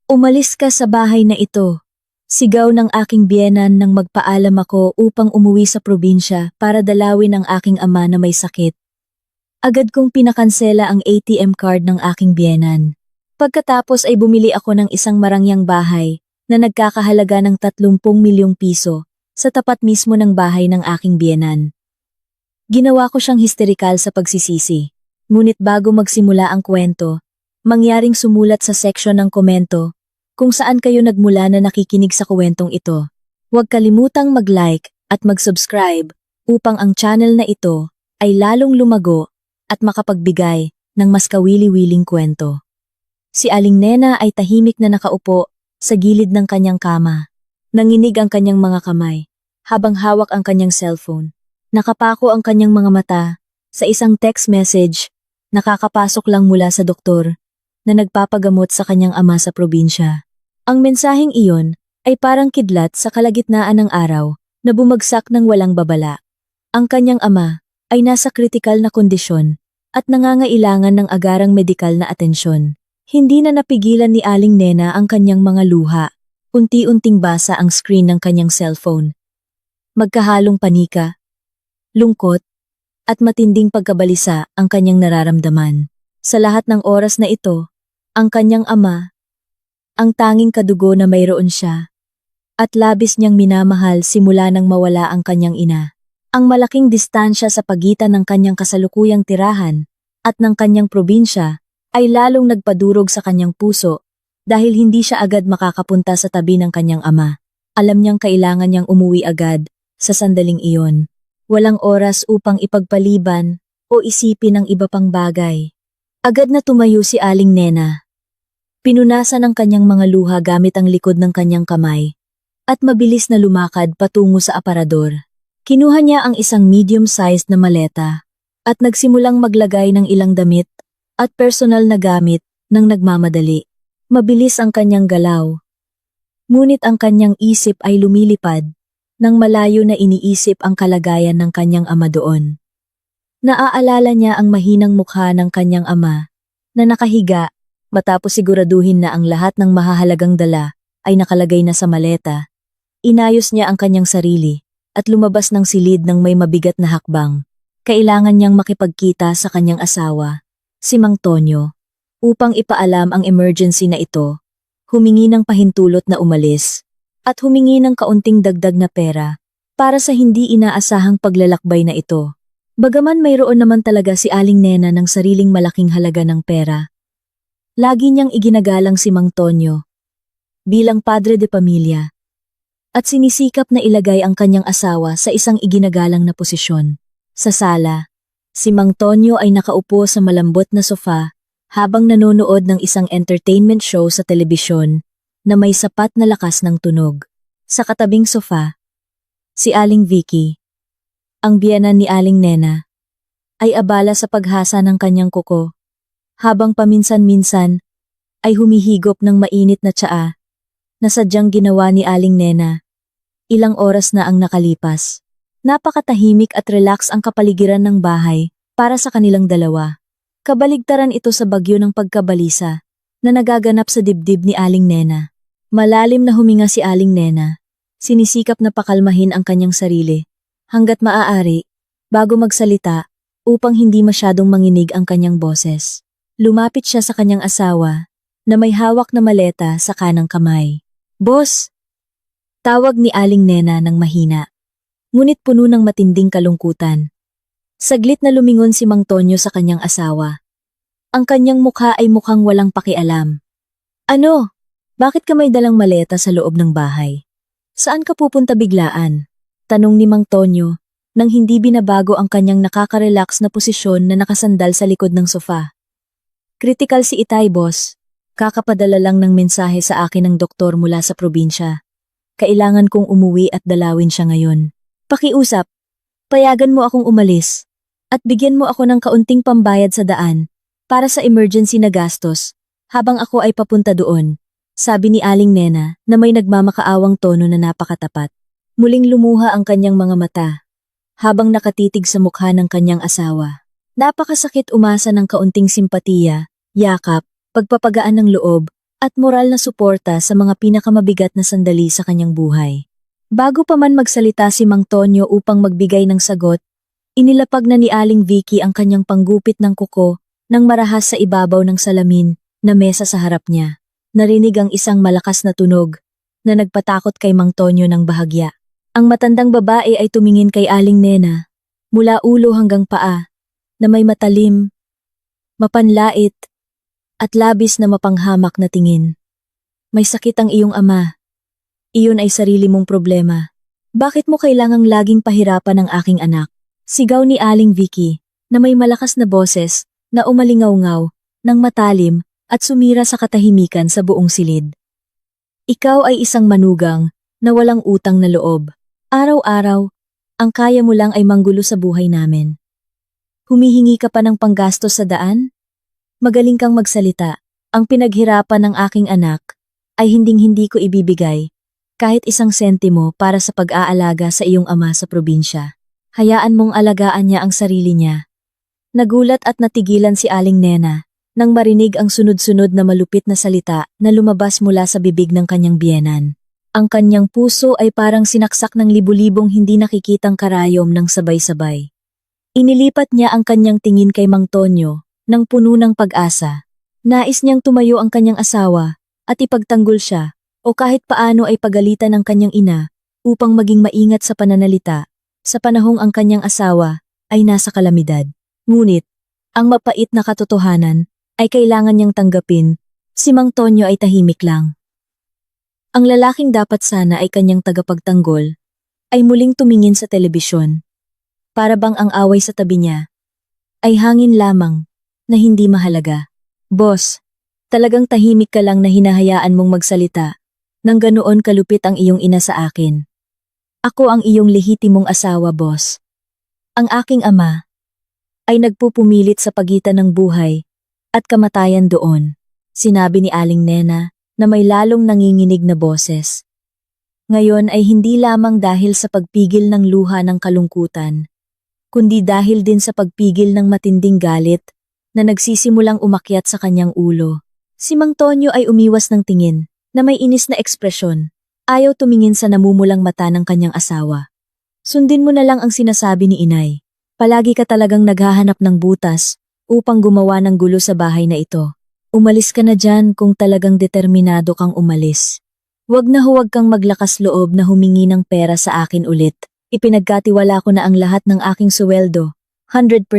Umalis ka sa bahay na ito. Sigaw ng aking biyenan nang magpaalam ako upang umuwi sa probinsya para dalawin ang aking ama na may sakit. Agad kong pinakansela ang ATM card ng aking biyenan. Pagkatapos ay bumili ako ng isang marangyang bahay na nagkakahalaga ng 30 milyong piso sa tapat mismo ng bahay ng aking biyenan. Ginawa ko siyang histerikal sa pagsisisi. Ngunit bago magsimula ang kwento, mangyaring sumulat sa section ng komento kung saan kayo nagmula na nakikinig sa kwentong ito. Huwag kalimutang mag-like at mag-subscribe upang ang channel na ito ay lalong lumago at makapagbigay ng mas kawili-wiling kwento. Si Aling Nena ay tahimik na nakaupo sa gilid ng kanyang kama. Nanginig ang kanyang mga kamay habang hawak ang kanyang cellphone. Nakapako ang kanyang mga mata sa isang text message na kakapasok lang mula sa doktor na nagpapagamot sa kanyang ama sa probinsya. Ang mensaheng iyon ay parang kidlat sa kalagitnaan ng araw na bumagsak ng walang babala. Ang kanyang ama ay nasa kritikal na kondisyon at nangangailangan ng agarang medikal na atensyon. Hindi na napigilan ni Aling Nena ang kanyang mga luha. Unti-unting basa ang screen ng kanyang cellphone. Magkahalong panika, lungkot, at matinding pagkabalisa ang kanyang nararamdaman. Sa lahat ng oras na ito, ang kanyang ama, ang tanging kadugo na mayroon siya, at labis niyang minamahal simula nang mawala ang kanyang ina. Ang malaking distansya sa pagitan ng kanyang kasalukuyang tirahan at ng kanyang probinsya ay lalong nagpadurog sa kanyang puso dahil hindi siya agad makakapunta sa tabi ng kanyang ama. Alam niyang kailangan niyang umuwi agad sa sandaling iyon. Walang oras upang ipagpaliban o isipin ang iba pang bagay. Agad na tumayo si Aling Nena. Pinunasan ang kanyang mga luha gamit ang likod ng kanyang kamay at mabilis na lumakad patungo sa aparador. Kinuha niya ang isang medium-sized na maleta at nagsimulang maglagay ng ilang damit at personal na gamit nang nagmamadali. Mabilis ang kanyang galaw. Ngunit ang kanyang isip ay lumilipad nang malayo na iniisip ang kalagayan ng kanyang ama doon. Naaalala niya ang mahinang mukha ng kanyang ama na nakahiga matapos siguraduhin na ang lahat ng mahahalagang dala ay nakalagay na sa maleta. Inayos niya ang kanyang sarili at lumabas ng silid ng may mabigat na hakbang. Kailangan niyang makipagkita sa kanyang asawa, si Mang Tonyo, upang ipaalam ang emergency na ito, humingi ng pahintulot na umalis, at humingi ng kaunting dagdag na pera para sa hindi inaasahang paglalakbay na ito. Bagaman mayroon naman talaga si Aling Nena ng sariling malaking halaga ng pera, lagi niyang iginagalang si Mang Tonyo bilang padre de pamilya at sinisikap na ilagay ang kanyang asawa sa isang iginagalang na posisyon. Sa sala, si Mang Tonyo ay nakaupo sa malambot na sofa habang nanonood ng isang entertainment show sa telebisyon na may sapat na lakas ng tunog. Sa katabing sofa, si Aling Vicky, ang biyenan ni Aling Nena, ay abala sa paghasa ng kanyang kuko, habang paminsan-minsan ay humihigop ng mainit na tsaa na sadyang ginawa ni Aling Nena. Ilang oras na ang nakalipas. Napakatahimik at relax ang kapaligiran ng bahay para sa kanilang dalawa. Kabaligtaran ito sa bagyo ng pagkabalisa na nagaganap sa dibdib ni Aling Nena. Malalim na huminga si Aling Nena. Sinisikap na pakalmahin ang kanyang sarili hanggat maaari bago magsalita upang hindi masyadong manginig ang kanyang boses. Lumapit siya sa kanyang asawa na may hawak na maleta sa kanang kamay. "Boss!" Tawag ni Aling Nena ng mahina, ngunit puno ng matinding kalungkutan. Saglit na lumingon si Mang Tonyo sa kanyang asawa. Ang kanyang mukha ay mukhang walang pakialam. "Ano? Bakit ka may dalang maleta sa loob ng bahay? Saan ka pupunta biglaan?" Tanong ni Mang Tonyo nang hindi binabago ang kanyang nakaka-relax na posisyon na nakasandal sa likod ng sofa. "Kritikal si Itay, boss. Kakapadala lang ng mensahe sa akin ng doktor mula sa probinsya. Kailangan kong umuwi at dalawin siya ngayon. Pakiusap, payagan mo akong umalis at bigyan mo ako ng kaunting pambayad sa daan para sa emergency na gastos habang ako ay papunta doon," sabi ni Aling Nena na may nagmamakaawang tono na napakatapat. Muling lumuha ang kanyang mga mata habang nakatitig sa mukha ng kanyang asawa. Napakasakit umasa ng kaunting simpatiya, yakap, pagpapagaan ng loob at moral na suporta sa mga pinakamabigat na sandali sa kanyang buhay. Bago pa man magsalita si Mang Tonyo upang magbigay ng sagot, inilapag na ni Aling Vicky ang kanyang panggupit ng kuko nang marahas sa ibabaw ng salamin na mesa sa harap niya. Narinig ang isang malakas na tunog na nagpatakot kay Mang Tonyo ng bahagya. Ang matandang babae ay tumingin kay Aling Nena, mula ulo hanggang paa, na may matalim, mapanlait, at labis na mapanghamak na tingin. May sakit ang iyong ama. Iyon ay sarili mong problema. Bakit mo kailangang laging pahirapan ang aking anak? Sigaw ni Aling Vicky, na may malakas na boses, na umalingaw-ngaw, ng matalim, at sumira sa katahimikan sa buong silid. Ikaw ay isang manugang, na walang utang na loob. Araw-araw, ang kaya mo lang ay manggulo sa buhay namin. Humihingi ka pa ng panggastos sa daan? Magaling kang magsalita. Ang pinaghirapan ng aking anak ay hinding-hindi ko ibibigay kahit isang sentimo para sa pag-aalaga sa iyong ama sa probinsya. Hayaan mong alagaan niya ang sarili niya. Nagulat at natigilan si Aling Nena nang marinig ang sunod-sunod na malupit na salita na lumabas mula sa bibig ng kanyang biyenan. Ang kanyang puso ay parang sinaksak ng libu-libong hindi nakikitang karayom ng sabay-sabay. Inilipat niya ang kanyang tingin kay Mang Tonyo nang puno ng pag-asa. Nais niyang tumayo ang kanyang asawa at ipagtanggol siya o kahit paano ay pagalitan ng kanyang ina upang maging maingat sa pananalita sa panahong ang kanyang asawa ay nasa kalamidad. Ngunit, ang mapait na katotohanan ay kailangan niyang tanggapin, si Mang Tonyo ay tahimik lang. Ang lalaking dapat sana ay kanyang tagapagtanggol ay muling tumingin sa telebisyon. Para bang ang away sa tabi niya ay hangin lamang na hindi mahalaga. Boss, talagang tahimik ka lang na hinahayaan mong magsalita nang ganoon kalupit ang iyong ina sa akin. Ako ang iyong lehitimong asawa, boss. Ang aking ama ay nagpupumilit sa pagitan ng buhay at kamatayan doon, sinabi ni Aling Nena na may lalong nanginginig na boses. Ngayon ay hindi lamang dahil sa pagpigil ng luha ng kalungkutan, kundi dahil din sa pagpigil ng matinding galit na nagsisimulang umakyat sa kanyang ulo. Si Mang Tonyo ay umiwas ng tingin na may inis na ekspresyon. Ayaw tumingin sa namumulang mata ng kanyang asawa. Sundin mo na lang ang sinasabi ni inay. Palagi ka talagang naghahanap ng butas upang gumawa ng gulo sa bahay na ito. Umalis ka na dyan kung talagang determinado kang umalis. Huwag kang maglakas loob na humingi ng pera sa akin ulit. Ipinagkatiwala ko na ang lahat ng aking suweldo, 100%,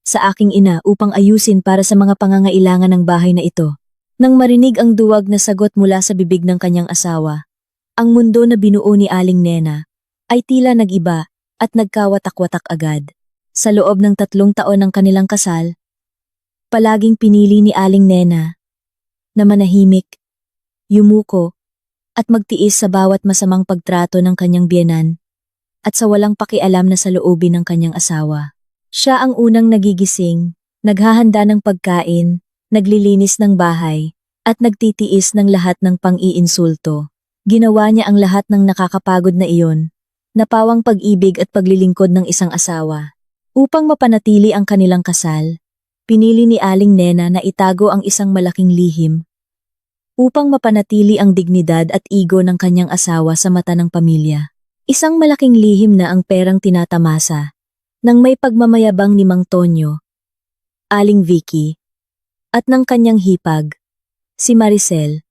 sa aking ina upang ayusin para sa mga pangangailangan ng bahay na ito. Nang marinig ang duwag na sagot mula sa bibig ng kanyang asawa, ang mundo na binuo ni Aling Nena ay tila nag-iba at nagkawatak-watak agad. Sa loob ng 3 taon ng kanilang kasal, palaging pinili ni Aling Nena na manahimik, yumuko, at magtiis sa bawat masamang pagtrato ng kanyang biyenan at sa walang pakialam na sa loobin ng kanyang asawa. Siya ang unang nagigising, naghahanda ng pagkain, naglilinis ng bahay, at nagtitiis ng lahat ng pang-iinsulto. Ginawa niya ang lahat ng nakakapagod na iyon, napawang pag-ibig at paglilingkod ng isang asawa. Upang mapanatili ang kanilang kasal, pinili ni Aling Nena na itago ang isang malaking lihim upang mapanatili ang dignidad at ego ng kanyang asawa sa mata ng pamilya. Isang malaking lihim na ang perang tinatamasa ng may pagmamayabang ni Mang Tonyo, Aling Vicky, at ng kanyang hipag, si Maricel,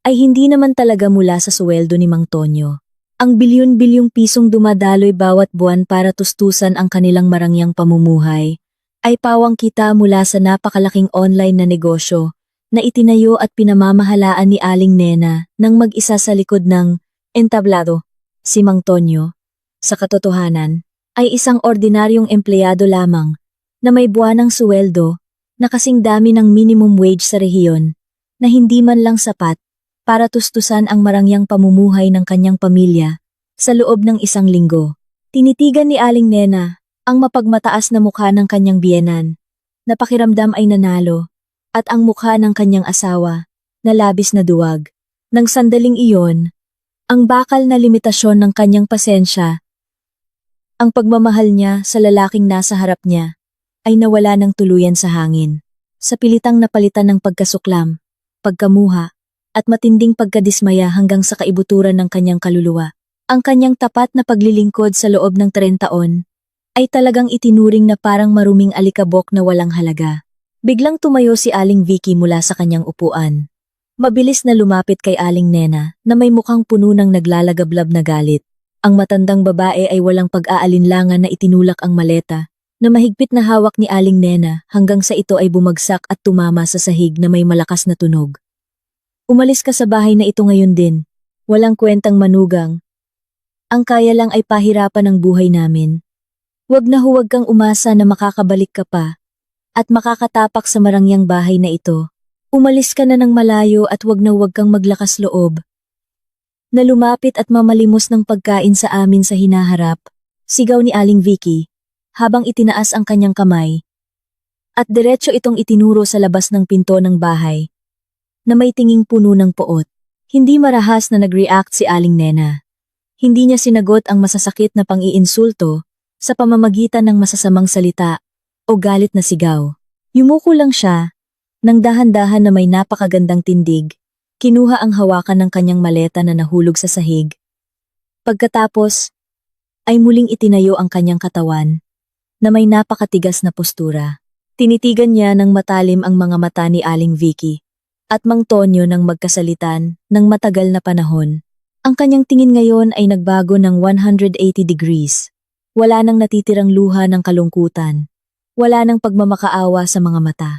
ay hindi naman talaga mula sa suweldo ni Mang Tonyo. Ang bilyon-bilyong pisong dumadaloy bawat buwan para tustusan ang kanilang marangyang pamumuhay, ay pawang kita mula sa napakalaking online na negosyo na itinayo at pinamamahalaan ni Aling Nena nang mag-isa sa likod ng entablado. Si Mang Tonyo, sa katotohanan, ay isang ordinaryong empleyado lamang na may buwanang suweldo na kasing dami ng minimum wage sa rehiyon na hindi man lang sapat para tustusan ang marangyang pamumuhay ng kanyang pamilya sa loob ng 1 linggo. Tinitigan ni Aling Nena ang mapagmataas na mukha ng kanyang biyenan, na pakiramdam ay nanalo, at ang mukha ng kanyang asawa, na labis na duwag. Nang sandaling iyon, ang bakal na limitasyon ng kanyang pasensya, ang pagmamahal niya sa lalaking nasa harap niya, ay nawala ng tuluyan sa hangin. Sa pilitang napalitan ng pagkasuklam, pagkamuha, at matinding pagkadismaya hanggang sa kaibuturan ng kanyang kaluluwa. Ang kanyang tapat na paglilingkod sa loob ng 30 taon ay talagang itinuring na parang maruming alikabok na walang halaga. Biglang tumayo si Aling Vicky mula sa kanyang upuan. Mabilis na lumapit kay Aling Nena na may mukhang puno ng naglalagablab na galit. Ang matandang babae ay walang pag-aalinlangan na itinulak ang maleta na mahigpit na hawak ni Aling Nena hanggang sa ito ay bumagsak at tumama sa sahig na may malakas na tunog. Umalis ka sa bahay na ito ngayon din. Walang kwentang manugang. Ang kaya lang ay pahirapan ang buhay namin. Huwag na huwag kang umasa na makakabalik ka pa at makakatapak sa marangyang bahay na ito. Umalis ka na ng malayo at huwag na huwag kang maglakas loob. Na lumapit at mamalimos ng pagkain sa amin sa hinaharap, sigaw ni Aling Vicky, habang itinaas ang kanyang kamay. At diretso itong itinuro sa labas ng pinto ng bahay, na may tinging puno ng poot. Hindi marahas na nag-react si Aling Nena. Hindi niya sinagot ang masasakit na pang-iinsulto sa pamamagitan ng masasamang salita o galit na sigaw. Yumuko lang siya, nang dahan-dahan na may napakagandang tindig. Kinuha ang hawakan ng kanyang maleta na nahulog sa sahig. Pagkatapos, ay muling itinayo ang kanyang katawan, na may napakatigas na postura. Tinitigan niya ng matalim ang mga mata ni Aling Vicky, at Mang Tonyo nang magkasalitan ng matagal na panahon. Ang kanyang tingin ngayon ay nagbago ng 180 degrees. Wala nang natitirang luha ng kalungkutan. Wala nang pagmamakaawa sa mga mata.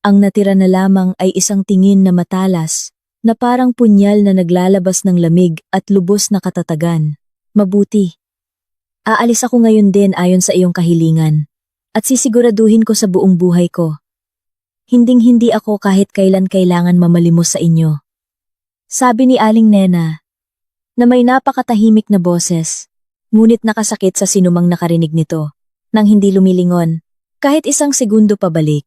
Ang natira na lamang ay isang tingin na matalas, na parang punyal na naglalabas ng lamig at lubos na katatagan. Mabuti. Aalis ako ngayon din ayon sa iyong kahilingan, at sisiguraduhin ko sa buong buhay ko. Hinding-hindi ako kahit kailan kailangan mamalimos sa inyo. Sabi ni Aling Nena, na may napakatahimik na boses, ngunit nakasakit sa sinumang nakarinig nito, nang hindi lumilingon. Kahit isang segundo pabalik,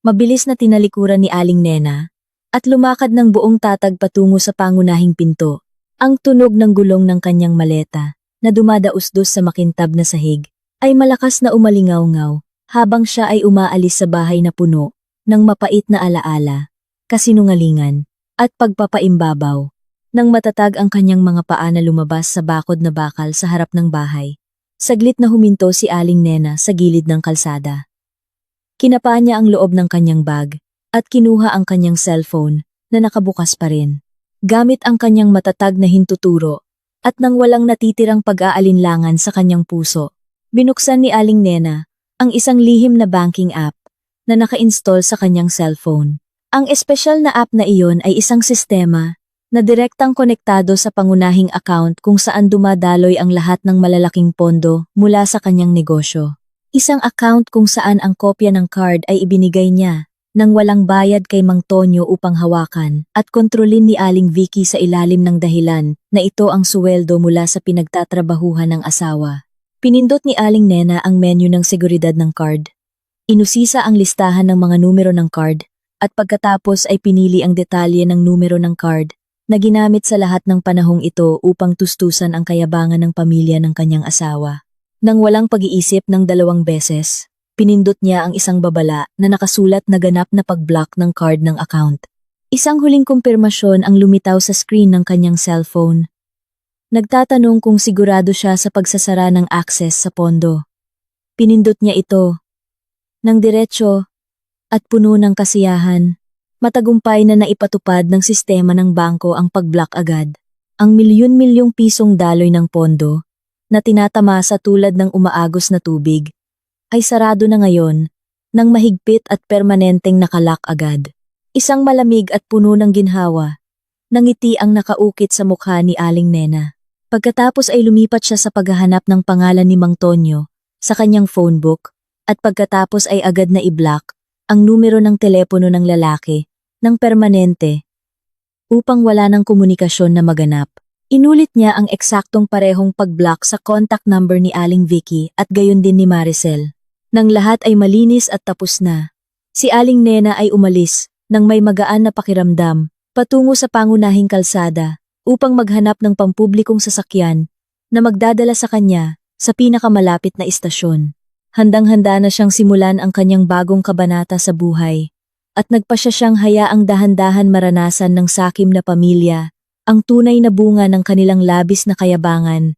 mabilis na tinalikuran ni Aling Nena, at lumakad ng buong tatag patungo sa pangunahing pinto. Ang tunog ng gulong ng kanyang maleta, na dumadausdos sa makintab na sahig, ay malakas na umalingaw-ngaw, habang siya ay umaalis sa bahay na puno ng mapait na alaala, kasinungalingan, at pagpapaimbabaw. Nang matatag ang kanyang mga paa na lumabas sa bakod na bakal sa harap ng bahay, saglit na huminto si Aling Nena sa gilid ng kalsada. Kinapa niya ang loob ng kanyang bag, at kinuha ang kanyang cellphone na nakabukas pa rin. Gamit ang kanyang matatag na hintuturo at nang walang natitirang pag-aalinlangan sa kanyang puso, binuksan ni Aling Nena ang isang lihim na banking app na naka-install sa kanyang cellphone. Ang espesyal na app na iyon ay isang sistema na direktang konektado sa pangunahing account kung saan dumadaloy ang lahat ng malalaking pondo mula sa kanyang negosyo. Isang account kung saan ang kopya ng card ay ibinigay niya nang walang bayad kay Mang Tonyo upang hawakan at kontrolin ni Aling Vicky sa ilalim ng dahilan na ito ang suweldo mula sa pinagtatrabahuhan ng asawa. Pinindot ni Aling Nena ang menu ng seguridad ng card. Inusisa ang listahan ng mga numero ng card at pagkatapos ay pinili ang detalye ng numero ng card na ginamit sa lahat ng panahong ito upang tustusan ang kayabangan ng pamilya ng kanyang asawa. Nang walang pag-iisip ng 2 beses, pinindot niya ang isang babala na nakasulat na ganap na pag-block ng card ng account. Isang huling kumpirmasyon ang lumitaw sa screen ng kanyang cellphone. Nagtatanong kung sigurado siya sa pagsasara ng access sa pondo. Pinindot niya ito. Nang diretsyo at puno ng kasiyahan, matagumpay na naipatupad ng sistema ng bangko ang pag-block agad. Ang milyon-milyong pisong daloy ng pondo na tinatamasa tulad ng umaagos na tubig ay sarado na ngayon nang mahigpit at permanenteng nakalak agad. Isang malamig at puno ng ginhawa, nangiti ang nakaukit sa mukha ni Aling Nena. Pagkatapos ay lumipat siya sa paghahanap ng pangalan ni Mang Tonyo sa kanyang phone book at pagkatapos ay agad na i-block ang numero ng telepono ng lalaki ng permanente upang wala ng komunikasyon na maganap. Inulit niya ang eksaktong parehong pag-block sa contact number ni Aling Vicky at gayon din ni Maricel. Nang lahat ay malinis at tapos na, si Aling Nena ay umalis nang may magaan na pakiramdam patungo sa pangunahing kalsada upang maghanap ng pampublikong sasakyan na magdadala sa kanya sa pinakamalapit na istasyon. Handang-handa na siyang simulan ang kanyang bagong kabanata sa buhay at nagpasya siyang hayaang dahan-dahan maranasan ng sakim na pamilya ang tunay na bunga ng kanilang labis na kayabangan,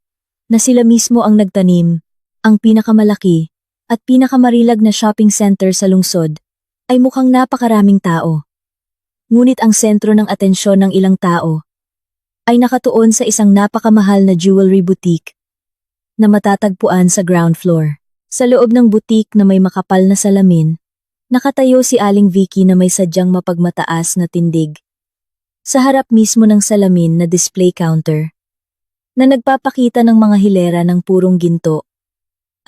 na sila mismo ang nagtanim. Ang pinakamalaki at pinakamarilag na shopping center sa lungsod ay mukhang napakaraming tao. Ngunit ang sentro ng atensyon ng ilang tao ay nakatuon sa isang napakamahal na jewelry boutique na matatagpuan sa ground floor. Sa loob ng boutique na may makapal na salamin, nakatayo si Aling Vicky na may sadyang mapagmataas na tindig. Sa harap mismo ng salamin na display counter, na nagpapakita ng mga hilera ng purong ginto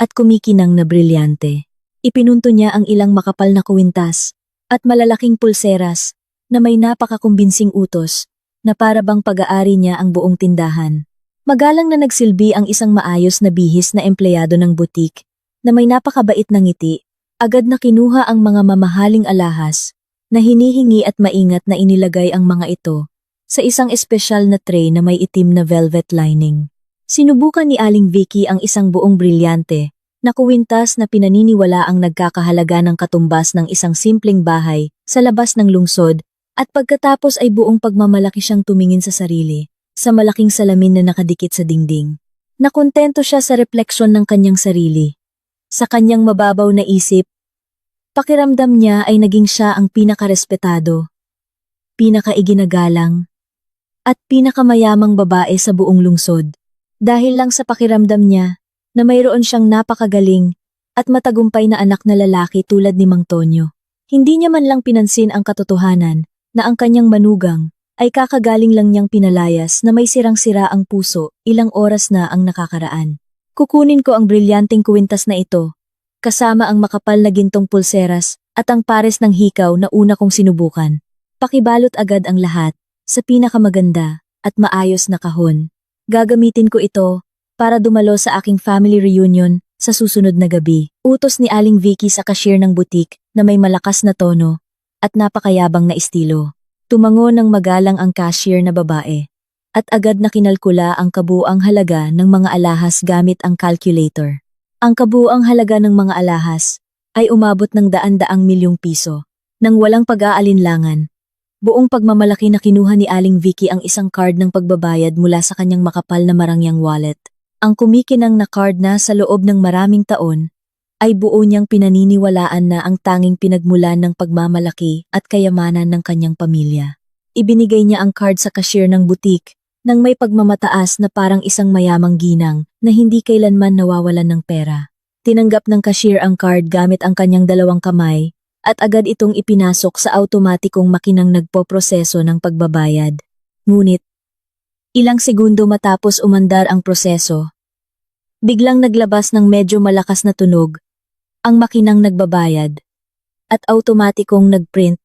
at kumikinang na brilyante. Ipinunto niya ang ilang makapal na kuwintas at malalaking pulseras na may napakakumbinsing utos na para bang pag-aari niya ang buong tindahan. Magalang na nagsilbi ang isang maayos na bihis na empleyado ng butik na may napakabait na ngiti, agad na kinuha ang mga mamahaling alahas na hinihingi at maingat na inilagay ang mga ito sa isang espesyal na tray na may itim na velvet lining. Sinubukan ni Aling Vicky ang isang buong brilyante na kuwintas na pinaniniwala ang nagkakahalaga ng katumbas ng isang simpleng bahay sa labas ng lungsod, at pagkatapos ay buong pagmamalaki siyang tumingin sa sarili sa malaking salamin na nakadikit sa dingding. Nakontento siya sa refleksyon ng kanyang sarili. Sa kanyang mababaw na isip, pakiramdam niya ay naging siya ang pinakarespetado, pinakaiginagalang, at pinakamayamang babae sa buong lungsod. Dahil lang sa pakiramdam niya na mayroon siyang napakagaling at matagumpay na anak na lalaki tulad ni Mang Tonyo. Hindi niya man lang pinansin ang katotohanan na ang kanyang manugang ay kakagaling lang niyang pinalayas na may sirang-sira ang puso, ilang oras na ang nakakaraan. Kukunin ko ang brilyanteng kuwintas na ito, kasama ang makapal na gintong pulseras at ang pares ng hikaw na una kong sinubukan. Pakibalot agad ang lahat sa pinakamaganda at maayos na kahon. Gagamitin ko ito para dumalo sa aking family reunion sa susunod na gabi. Utos ni Aling Vicky sa cashier ng butik na may malakas na tono at napakayabang na estilo. Tumango ng magalang ang cashier na babae at agad na kinalkula ang kabuuang halaga ng mga alahas gamit ang calculator. Ang kabuuang halaga ng mga alahas ay umabot ng daan-daang milyong piso. Nang walang pag-aalinlangan, buong pagmamalaki na kinuha ni Aling Vicky ang isang card ng pagbabayad mula sa kanyang makapal na marangyang wallet. Ang kumikinang na card na sa loob ng maraming taon ay buo niyang pinaniniwalaan na ang tanging pinagmulan ng pagmamalaki at kayamanan ng kanyang pamilya. Ibinigay niya ang card sa cashier ng butik nang may pagmamataas na parang isang mayamang ginang na hindi kailanman nawawalan ng pera. Tinanggap ng cashier ang card gamit ang kanyang dalawang kamay at agad itong ipinasok sa automatikong makinang nagpoproseso ng pagbabayad. Ngunit, ilang segundo matapos umandar ang proseso, biglang naglabas ng medyo malakas na tunog ang makinang nagbabayad at automatikong nagprint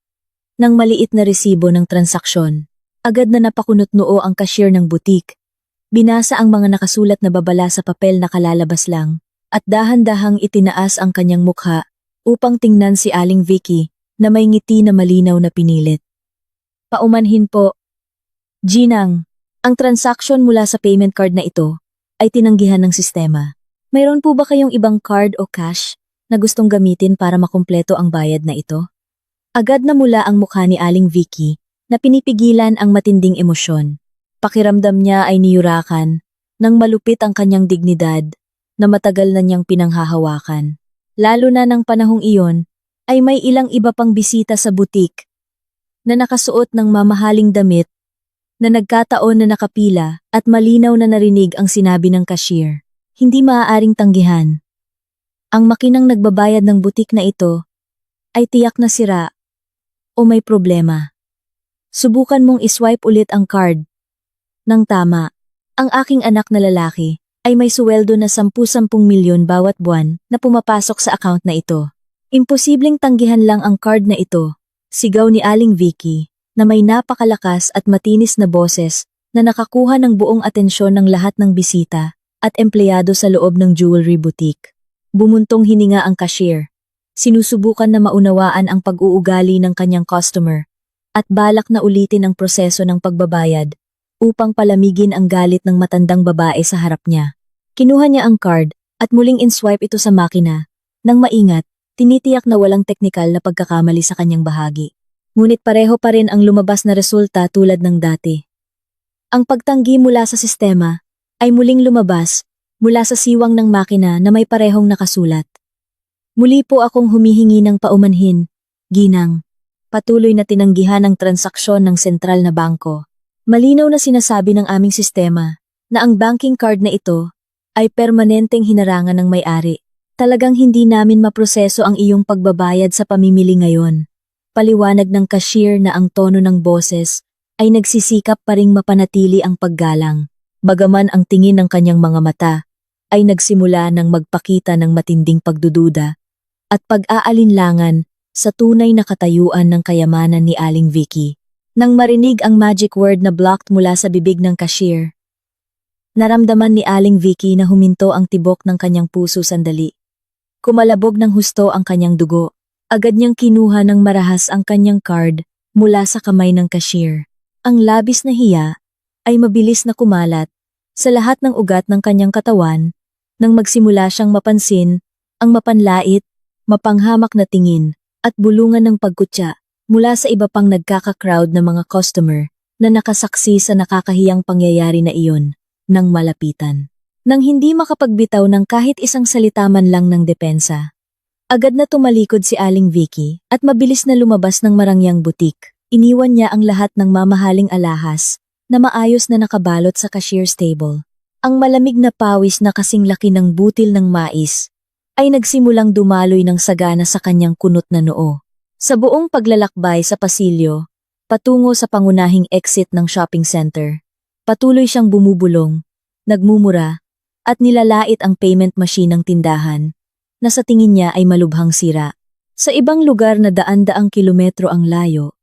ng maliit na resibo ng transaksyon. Agad na napakunot-noo ang cashier ng butik. Binasa ang mga nakasulat na babala sa papel na kalalabas lang at dahan-dahang itinaas ang kanyang mukha upang tingnan si Aling Vicky na may ngiti na malinaw na pinilit. Paumanhin po. Ginang, ang transaksyon mula sa payment card na ito ay tinanggihan ng sistema. Mayroon po ba kayong ibang card o cash na gustong gamitin para makumpleto ang bayad na ito? Agad na mula ang mukha ni Aling Vicky na pinipigilan ang matinding emosyon. Pakiramdam niya ay niyurakan nang malupit ang kanyang dignidad na matagal na niyang pinanghahawakan. Lalo na ng panahong iyon ay may ilang iba pang bisita sa butik na nakasuot ng mamahaling damit na nagkataon na nakapila at malinaw na narinig ang sinabi ng cashier. Hindi maaaring tanggihan. Ang makinang nagbabayad ng butik na ito ay tiyak na sira o may problema. Subukan mong iswipe ulit ang card. Nang tama, ang aking anak na lalaki ay may suweldo na 10-10 milyon bawat buwan na pumapasok sa account na ito. Imposibleng tanggihan lang ang card na ito, sigaw ni Aling Vicky na may napakalakas at matinis na boses na nakakuha ng buong atensyon ng lahat ng bisita at empleyado sa loob ng jewelry boutique. Bumuntong hininga ang cashier. Sinusubukan na maunawaan ang pag-uugali ng kanyang customer at balak na ulitin ang proseso ng pagbabayad upang palamigin ang galit ng matandang babae sa harap niya. Kinuha niya ang card at muling inswipe ito sa makina. Nang maingat, tinitiyak na walang teknikal na pagkakamali sa kanyang bahagi. Ngunit pareho pa rin ang lumabas na resulta tulad ng dati. Ang pagtanggi mula sa sistema ay muling lumabas mula sa siwang ng makina na may parehong nakasulat. Muli po akong humihingi ng paumanhin, ginang. Patuloy na tinanggihan ang transaksyon ng sentral na bangko. Malinaw na sinasabi ng aming sistema na ang banking card na ito ay permanenteng hinarangan ng may-ari. Talagang hindi namin maproseso ang iyong pagbabayad sa pamimili ngayon. Paliwanag ng cashier na ang tono ng boses ay nagsisikap pa ring mapanatili ang paggalang. Bagaman ang tingin ng kanyang mga mata ay nagsimula ng magpakita ng matinding pagdududa at pag-aalinlangan sa tunay na katayuan ng kayamanan ni Aling Vicky. Nang marinig ang magic word na blocked mula sa bibig ng cashier, naramdaman ni Aling Vicky na huminto ang tibok ng kanyang puso sandali. Kumalabog ng husto ang kanyang dugo. Agad niyang kinuha ng marahas ang kanyang card mula sa kamay ng cashier. Ang labis na hiya ay mabilis na kumalat sa lahat ng ugat ng kanyang katawan nang magsimula siyang mapansin ang mapanlait, mapanghamak na tingin at bulungan ng pagkutya mula sa iba pang nagkaka-crowd na mga customer na nakasaksi sa nakakahiyang pangyayari na iyon nang malapitan. Nang hindi makapagbitaw ng kahit isang salita man lang ng depensa, agad na tumalikod si Aling Vicky at mabilis na lumabas ng marangyang butik. Iniwan niya ang lahat ng mamahaling alahas na maayos na nakabalot sa cashier's table. Ang malamig na pawis na kasing laki ng butil ng mais ay nagsimulang dumaloy ng sagana sa kanyang kunot na noo. Sa buong paglalakbay sa pasilyo, patungo sa pangunahing exit ng shopping center, patuloy siyang bumubulong, nagmumura, at nilalait ang payment machine ng tindahan na sa tingin niya ay malubhang sira. Sa ibang lugar na daan-daang kilometro ang layo,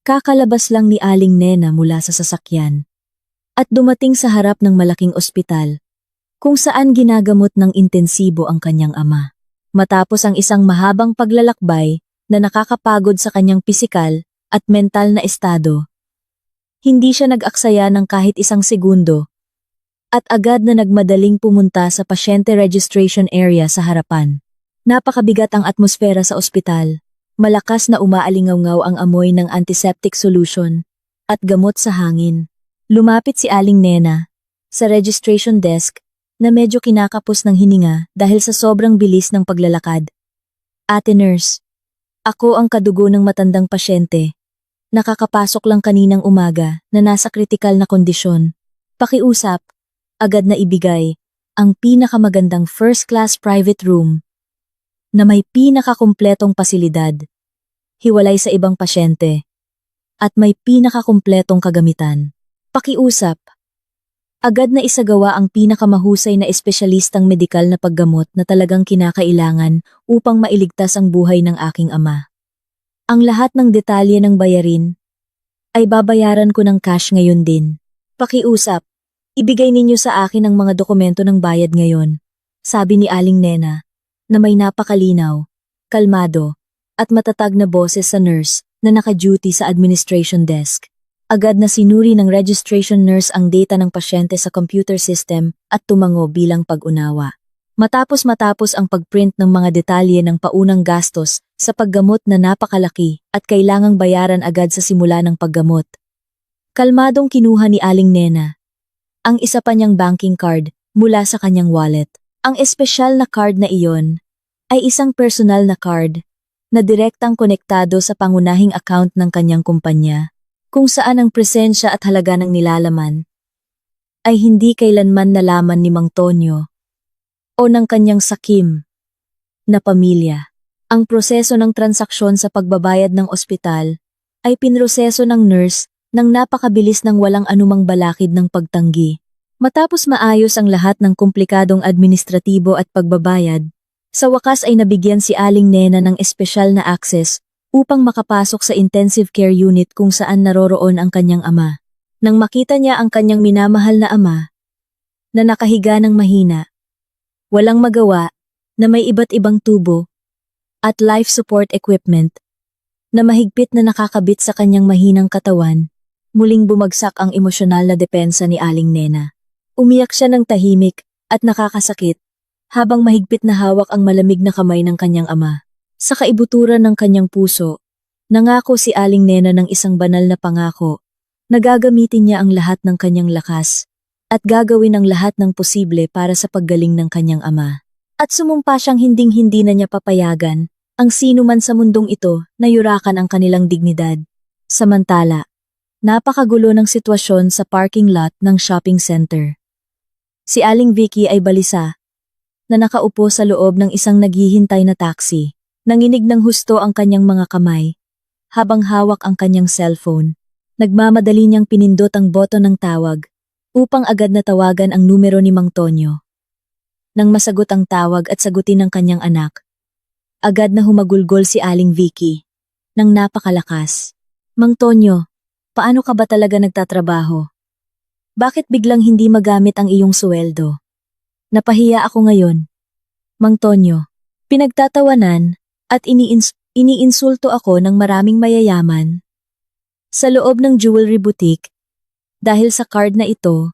kakalabas lang ni Aling Nena mula sa sasakyan at dumating sa harap ng malaking ospital kung saan ginagamot ng intensibo ang kanyang ama. Matapos ang isang mahabang paglalakbay na nakakapagod sa kanyang pisikal at mental na estado, hindi siya nag-aksaya ng kahit isang segundo at agad na nagmadaling pumunta sa pasyente registration area sa harapan. Napakabigat ang atmosfera sa ospital. Malakas na umaalingaw-ngaw ang amoy ng antiseptic solution at gamot sa hangin. Lumapit si Aling Nena sa registration desk na medyo kinakapos ng hininga dahil sa sobrang bilis ng paglalakad. Ate nurse, ako ang kadugo ng matandang pasyente. Nakakapasok lang kaninang umaga na nasa kritikal na kondisyon. Pakiusap, agad na ibigay ang pinakamagandang first-class private room na may pinakakumpletong pasilidad, hiwalay sa ibang pasyente, at may pinakakumpletong kagamitan. Pakiusap, agad na isagawa ang pinakamahusay na espesyalistang medikal na paggamot na talagang kinakailangan upang mailigtas ang buhay ng aking ama. Ang lahat ng detalye ng bayarin ay babayaran ko ng cash ngayon din. Pakiusap, ibigay ninyo sa akin ang mga dokumento ng bayad ngayon, sabi ni Aling Nena, na may napakalinaw, kalmado, at matatag na boses sa nurse na naka-duty sa administration desk. Agad na sinuri ng registration nurse ang data ng pasyente sa computer system at tumango bilang pag-unawa. Matapos ang pagprint ng mga detalye ng paunang gastos sa paggamot na napakalaki at kailangang bayaran agad sa simula ng paggamot, kalmadong kinuha ni Aling Nena ang isa pa niyang banking card mula sa kanyang wallet. Ang espesyal na card na iyon ay isang personal na card na direktang konektado sa pangunahing account ng kanyang kumpanya, kung saan ang presensya at halaga ng nilalaman ay hindi kailanman nalaman ni Mang Tonyo o ng kanyang sakim na pamilya. Ang proseso ng transaksyon sa pagbabayad ng ospital ay pinroseso ng nurse nang napakabilis ng walang anumang balakid ng pagtanggi. Matapos maayos ang lahat ng komplikadong administratibo at pagbabayad, sa wakas ay nabigyan si Aling Nena ng espesyal na access upang makapasok sa intensive care unit kung saan naroroon ang kanyang ama. Nang makita niya ang kanyang minamahal na ama, na nakahiga ng mahina, walang magawa, na may iba't ibang tubo at life support equipment na mahigpit na nakakabit sa kanyang mahinang katawan, muling bumagsak ang emosyonal na depensa ni Aling Nena. Umiyak siya ng tahimik at nakakasakit habang mahigpit na hawak ang malamig na kamay ng kanyang ama. Sa kaibuturan ng kanyang puso, Nangako si Aling Nena ng isang banal na pangako na gagamitin niya ang lahat ng kanyang lakas at gagawin ang lahat ng posible para sa paggaling ng kanyang ama. At sumumpa siyang hinding-hindi na niya papayagan ang sino man sa mundong ito na yurakan ang kanilang dignidad. Samantala, napakagulo ng sitwasyon sa parking lot ng shopping center. Si Aling Vicky ay balisa na nakaupo sa loob ng isang naghihintay na taxi. Nanginig ng husto ang kanyang mga kamay habang hawak ang kanyang cellphone. Nagmamadali niyang pinindot ang boto ng tawag upang agad na tawagan ang numero ni Mang Tonyo. Nang masagot ang tawag at sagutin ng kanyang anak, agad na humagulgol si Aling Vicky nang napakalakas. Mang Tonyo, paano ka ba talaga nagtatrabaho? Bakit biglang hindi magamit ang iyong sweldo? Napahiya ako ngayon. Mang Tonyo, pinagtatawanan at iniinsulto ako ng maraming mayayaman sa loob ng jewelry boutique dahil sa card na ito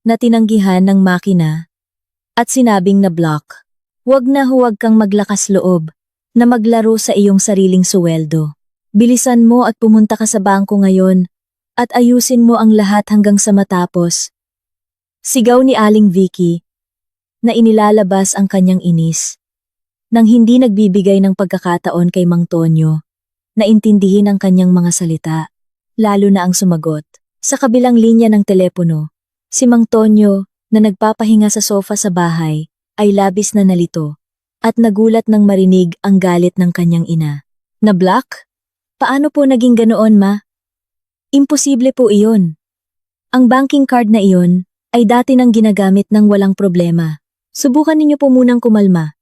na tinanggihan ng makina at sinabing na block. Huwag kang maglakas loob na maglaro sa iyong sariling suweldo. Bilisan mo at pumunta ka sa bangko ngayon at ayusin mo ang lahat hanggang sa matapos. Sigaw ni Aling Vicky na inilalabas ang kanyang inis. Nang hindi nagbibigay ng pagkakataon kay Mang Tonyo na intindihin ang kanyang mga salita, lalo na ang sumagot. Sa kabilang linya ng telepono, si Mang Tonyo na nagpapahinga sa sofa sa bahay ay labis na nalito at nagulat nang marinig ang galit ng kanyang ina. Na block? Paano po naging ganoon, ma? Imposible po iyon. Ang banking card na iyon ay dati nang ginagamit ng walang problema. Subukan ninyo po munang kumalma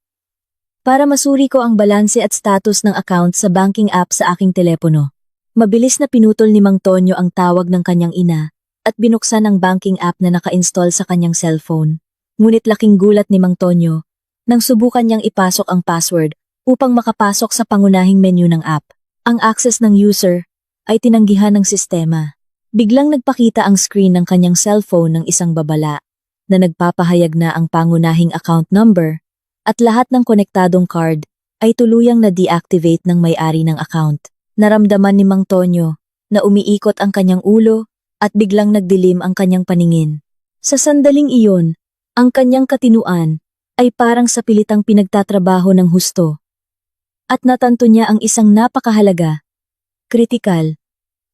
para masuri ko ang balanse at status ng account sa banking app sa aking telepono. Mabilis na pinutol ni Mang Tonyo ang tawag ng kanyang ina at binuksan ang banking app na naka-install sa kanyang cellphone. Ngunit laking gulat ni Mang Tonyo nang subukan niyang ipasok ang password upang makapasok sa pangunahing menu ng app. Ang access ng user ay tinanggihan ng sistema. Biglang nagpakita ang screen ng kanyang cellphone ng isang babala na nagpapahayag na ang pangunahing account number at lahat ng konektadong card ay tuluyang na-deactivate ng may-ari ng account. Naramdaman ni Mang Tonyo na umiikot ang kanyang ulo at biglang nagdilim ang kanyang paningin. Sa sandaling iyon, ang kanyang katinuan ay parang sa pilitang pinagtatrabaho ng husto. At natanto niya ang isang napakahalaga, kritikal,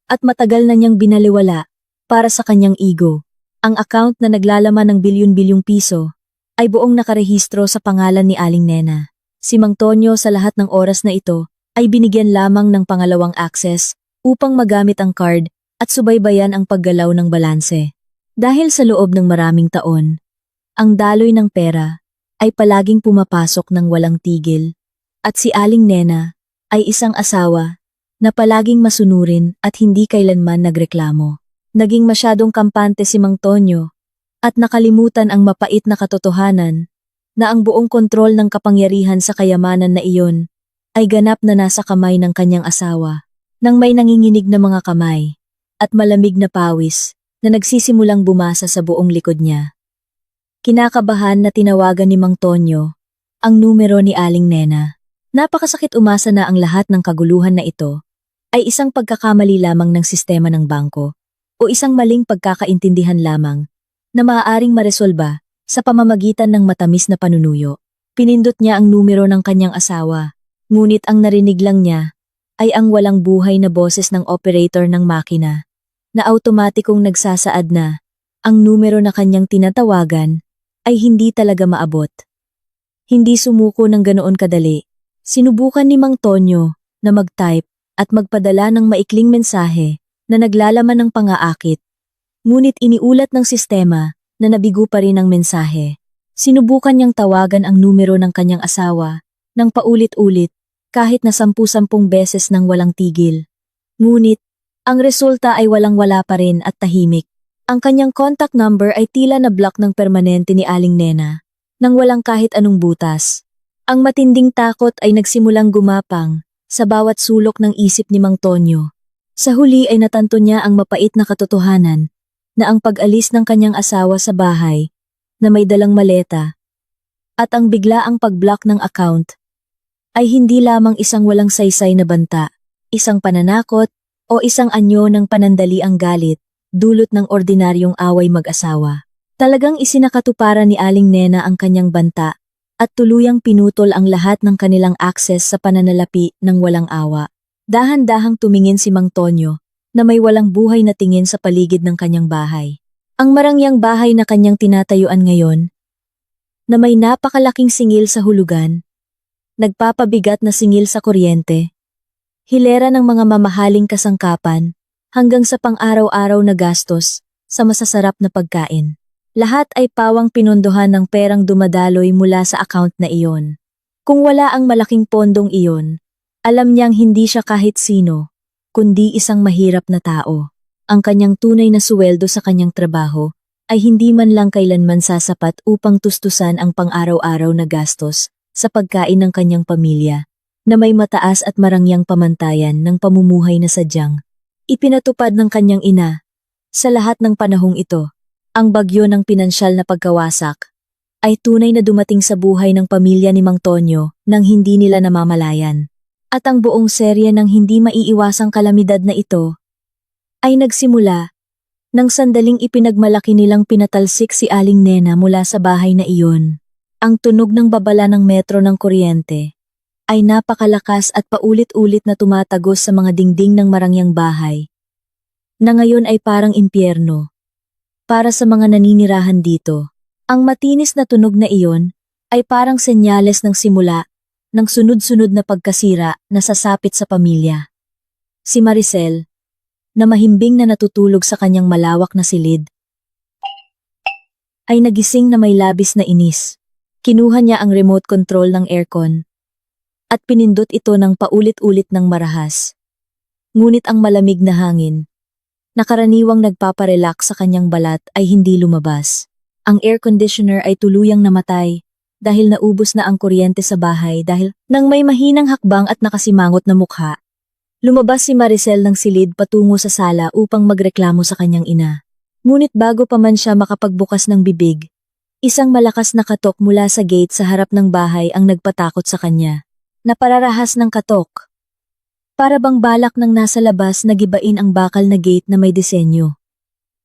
at matagal na niyang binaliwala para sa kanyang ego. Ang account na naglalaman ng bilyon-bilyong piso ay buong nakarehistro sa pangalan ni Aling Nena. Si Mang Tonyo sa lahat ng oras na ito ay binigyan lamang ng pangalawang access upang magamit ang card at subaybayan ang paggalaw ng balanse. Dahil sa loob ng maraming taon, ang daloy ng pera ay palaging pumapasok ng walang tigil at si Aling Nena ay isang asawa na palaging masunurin at hindi kailanman nagreklamo. Naging masyadong kampante si Mang Tonyo at nakalimutan ang mapait na katotohanan na ang buong kontrol ng kapangyarihan sa kayamanan na iyon ay ganap na nasa kamay ng kanyang asawa. Nang may nanginginig na mga kamay at malamig na pawis na nagsisimulang bumasa sa buong likod niya. Kinakabahan na tinawagan ni Mang Tonyo ang numero ni Aling Nena. Napakasakit umasa na ang lahat ng kaguluhan na ito ay isang pagkakamali lamang ng sistema ng bangko o isang maling pagkakaintindihan lamang na maaaring maresolba sa pamamagitan ng matamis na panunuyo. Pinindot niya ang numero ng kanyang asawa, ngunit ang narinig lang niya ay ang walang buhay na boses ng operator ng makina na automatikong nagsasaad na ang numero na kanyang tinatawagan ay hindi talaga maabot. Hindi sumuko ng ganoon kadali. Sinubukan ni Mang Tonyo na mag-type at magpadala ng maikling mensahe na naglalaman ng pangaakit. Ngunit iniulat ng sistema na nabigo pa rin ang mensahe. Sinubukan niyang tawagan ang numero ng kanyang asawa ng paulit-ulit kahit na 10-10 beses nang walang tigil. Ngunit, ang resulta ay walang-wala pa rin at tahimik. Ang kanyang contact number ay tila na block ng permanente ni Aling Nena nang walang kahit anong butas. Ang matinding takot ay nagsimulang gumapang sa bawat sulok ng isip ni Mang Tonyo. Sa huli ay natanto niya ang mapait na katotohanan na ang pag-alis ng kanyang asawa sa bahay na may dalang maleta at ang biglaang pag-block ng account ay hindi lamang isang walang saysay na banta. isang pananakot, o isang anyo ng panandaliang galit, dulot ng ordinaryong away mag-asawa. Talagang isinakatuparan ni Aling Nena ang kanyang banta at tuluyang pinutol ang lahat ng kanilang akses sa pananalapi ng walang awa. Dahan-dahang tumingin si Mang Tonyo na may walang buhay na tingin sa paligid ng kanyang bahay. Ang marangyang bahay na kanyang tinatayuan ngayon, na may napakalaking singil sa hulugan, nagpapabigat na singil sa kuryente, hilera ng mga mamahaling kasangkapan, hanggang sa pang-araw-araw na gastos sa masasarap na pagkain. Lahat ay pawang pinondohan ng perang dumadaloy mula sa account na iyon. Kung wala ang malaking pondong iyon, alam niyang hindi siya kahit sino, kundi isang mahirap na tao. Ang kanyang tunay na suweldo sa kanyang trabaho ay hindi man lang kailanman sasapat upang tustusan ang pang-araw-araw na gastos sa pagkain ng kanyang pamilya, na may mataas at marangyang pamantayan ng pamumuhay na sadyang ipinatupad ng kanyang ina. Sa lahat ng panahong ito, ang bagyo ng pinansyal na pagkawasak ay tunay na dumating sa buhay ng pamilya ni Mang Tonyo nang hindi nila namamalayan. At ang buong serye ng hindi maiiwasang kalamidad na ito ay nagsimula nang sandaling ipinagmalaki nilang pinatalsik si Aling Nena mula sa bahay na iyon. Ang tunog ng babala ng metro ng kuryente ay napakalakas at paulit-ulit na tumatagos sa mga dingding ng marangyang bahay, na ngayon ay parang impyerno para sa mga naninirahan dito. Ang matinis na tunog na iyon ay parang senyales ng simula ng sunod-sunod na pagkasira na sasapit sa pamilya. Si Maricel, na mahimbing na natutulog sa kanyang malawak na silid, ay nagising na may labis na inis. Kinuha niya ang remote control ng aircon at pinindot ito ng paulit-ulit ng marahas. Ngunit ang malamig na hangin, na karaniwang nagpaparelax sa kanyang balat, ay hindi lumabas. Ang air conditioner ay tuluyang namatay dahil naubos na ang kuryente sa bahay dahil nang may mahinang hakbang at nakasimangot na mukha. Lumabas si Maricel ng silid patungo sa sala upang magreklamo sa kanyang ina. Ngunit bago pa man siya makapagbukas ng bibig, isang malakas na katok mula sa gate sa harap ng bahay ang nagpatakot sa kanya. Napararahas ng katok, para bang balak ng nasa labas na gibain ang bakal na gate na may disenyo.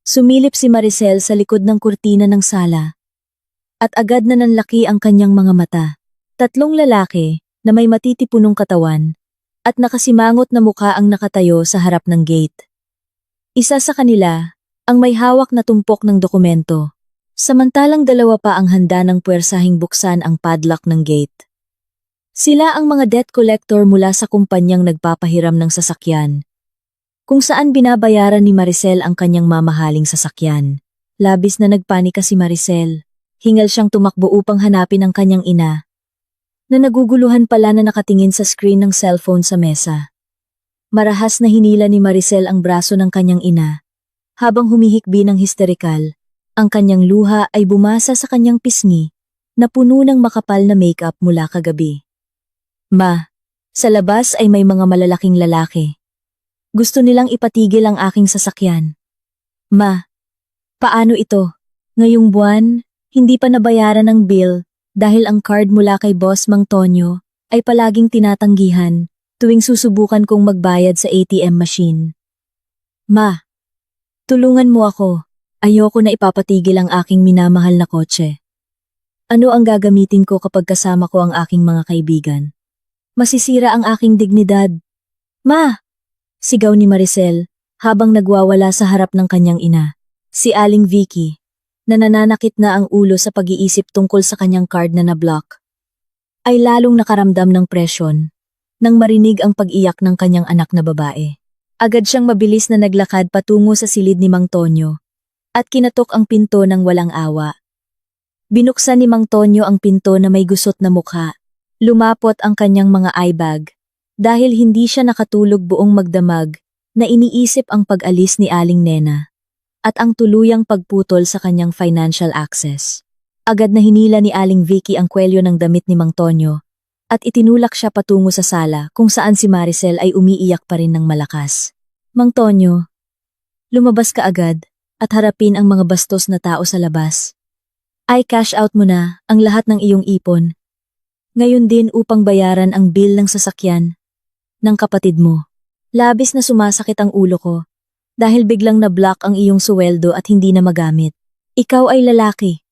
Sumilip si Maricel sa likod ng kurtina ng sala, at agad na nanlaki ang kanyang mga mata. Tatlong lalaki na may matitipunong katawan at nakasimangot na mukha ang nakatayo sa harap ng gate. Isa sa kanila ang may hawak na tumpok ng dokumento, samantalang dalawa pa ang handa ng puwersahing buksan ang padlock ng gate. Sila ang mga debt collector mula sa kumpanyang nagpapahiram ng sasakyan, kung saan binabayaran ni Maricel ang kanyang mamahaling sasakyan. Labis na nagpanika si Maricel. Hingal siyang tumakbo upang hanapin ang kanyang ina, na naguguluhan pala na nakatingin sa screen ng cellphone sa mesa. Marahas na hinila ni Maricel ang braso ng kanyang ina, habang humihikbi ng histerikal. Ang kanyang luha ay bumasa sa kanyang pisngi, na puno ng makapal na makeup mula kagabi. Ma, sa labas ay may mga malalaking lalaki. Gusto nilang ipatigil ang aking sasakyan. Ma, paano ito? Ngayong buwan, hindi pa nabayaran ang bill dahil ang card mula kay Boss Mang Tonyo ay palaging tinatanggihan tuwing susubukan kong magbayad sa ATM machine. Ma, tulungan mo ako. Ayoko na ipapatigil ang aking minamahal na kotse. Ano ang gagamitin ko kapag kasama ko ang aking mga kaibigan? Masisira ang aking dignidad. Ma! Sigaw ni Maricel habang nagwawala sa harap ng kanyang ina. Si Aling Vicky, na nananakit na ang ulo sa pag-iisip tungkol sa kanyang card na na-block, ay lalong nakaramdam ng presyon nang marinig ang pag-iyak ng kanyang anak na babae. Agad siyang mabilis na naglakad patungo sa silid ni Mang Tonyo at kinatok ang pinto ng walang awa. Binuksan ni Mang Tonyo ang pinto na may gusot na mukha. Lumapot ang kanyang mga eyebag dahil hindi siya nakatulog buong magdamag na iniisip ang pag-alis ni Aling Nena at ang tuluyang pagputol sa kanyang financial access. Agad na hinila ni Aling Vicky ang kwelyo ng damit ni Mang Tonyo at itinulak siya patungo sa sala kung saan si Maricel ay umiiyak pa rin ng malakas. Mang Tonyo, lumabas ka agad at harapin ang mga bastos na tao sa labas. Ay cash out mo na ang lahat ng iyong ipon. Ngayon din upang bayaran ang bill ng sasakyan ng kapatid mo. Labis na sumasakit ang ulo ko dahil biglang na-block ang iyong suweldo at hindi na magamit. Ikaw ay lalaki.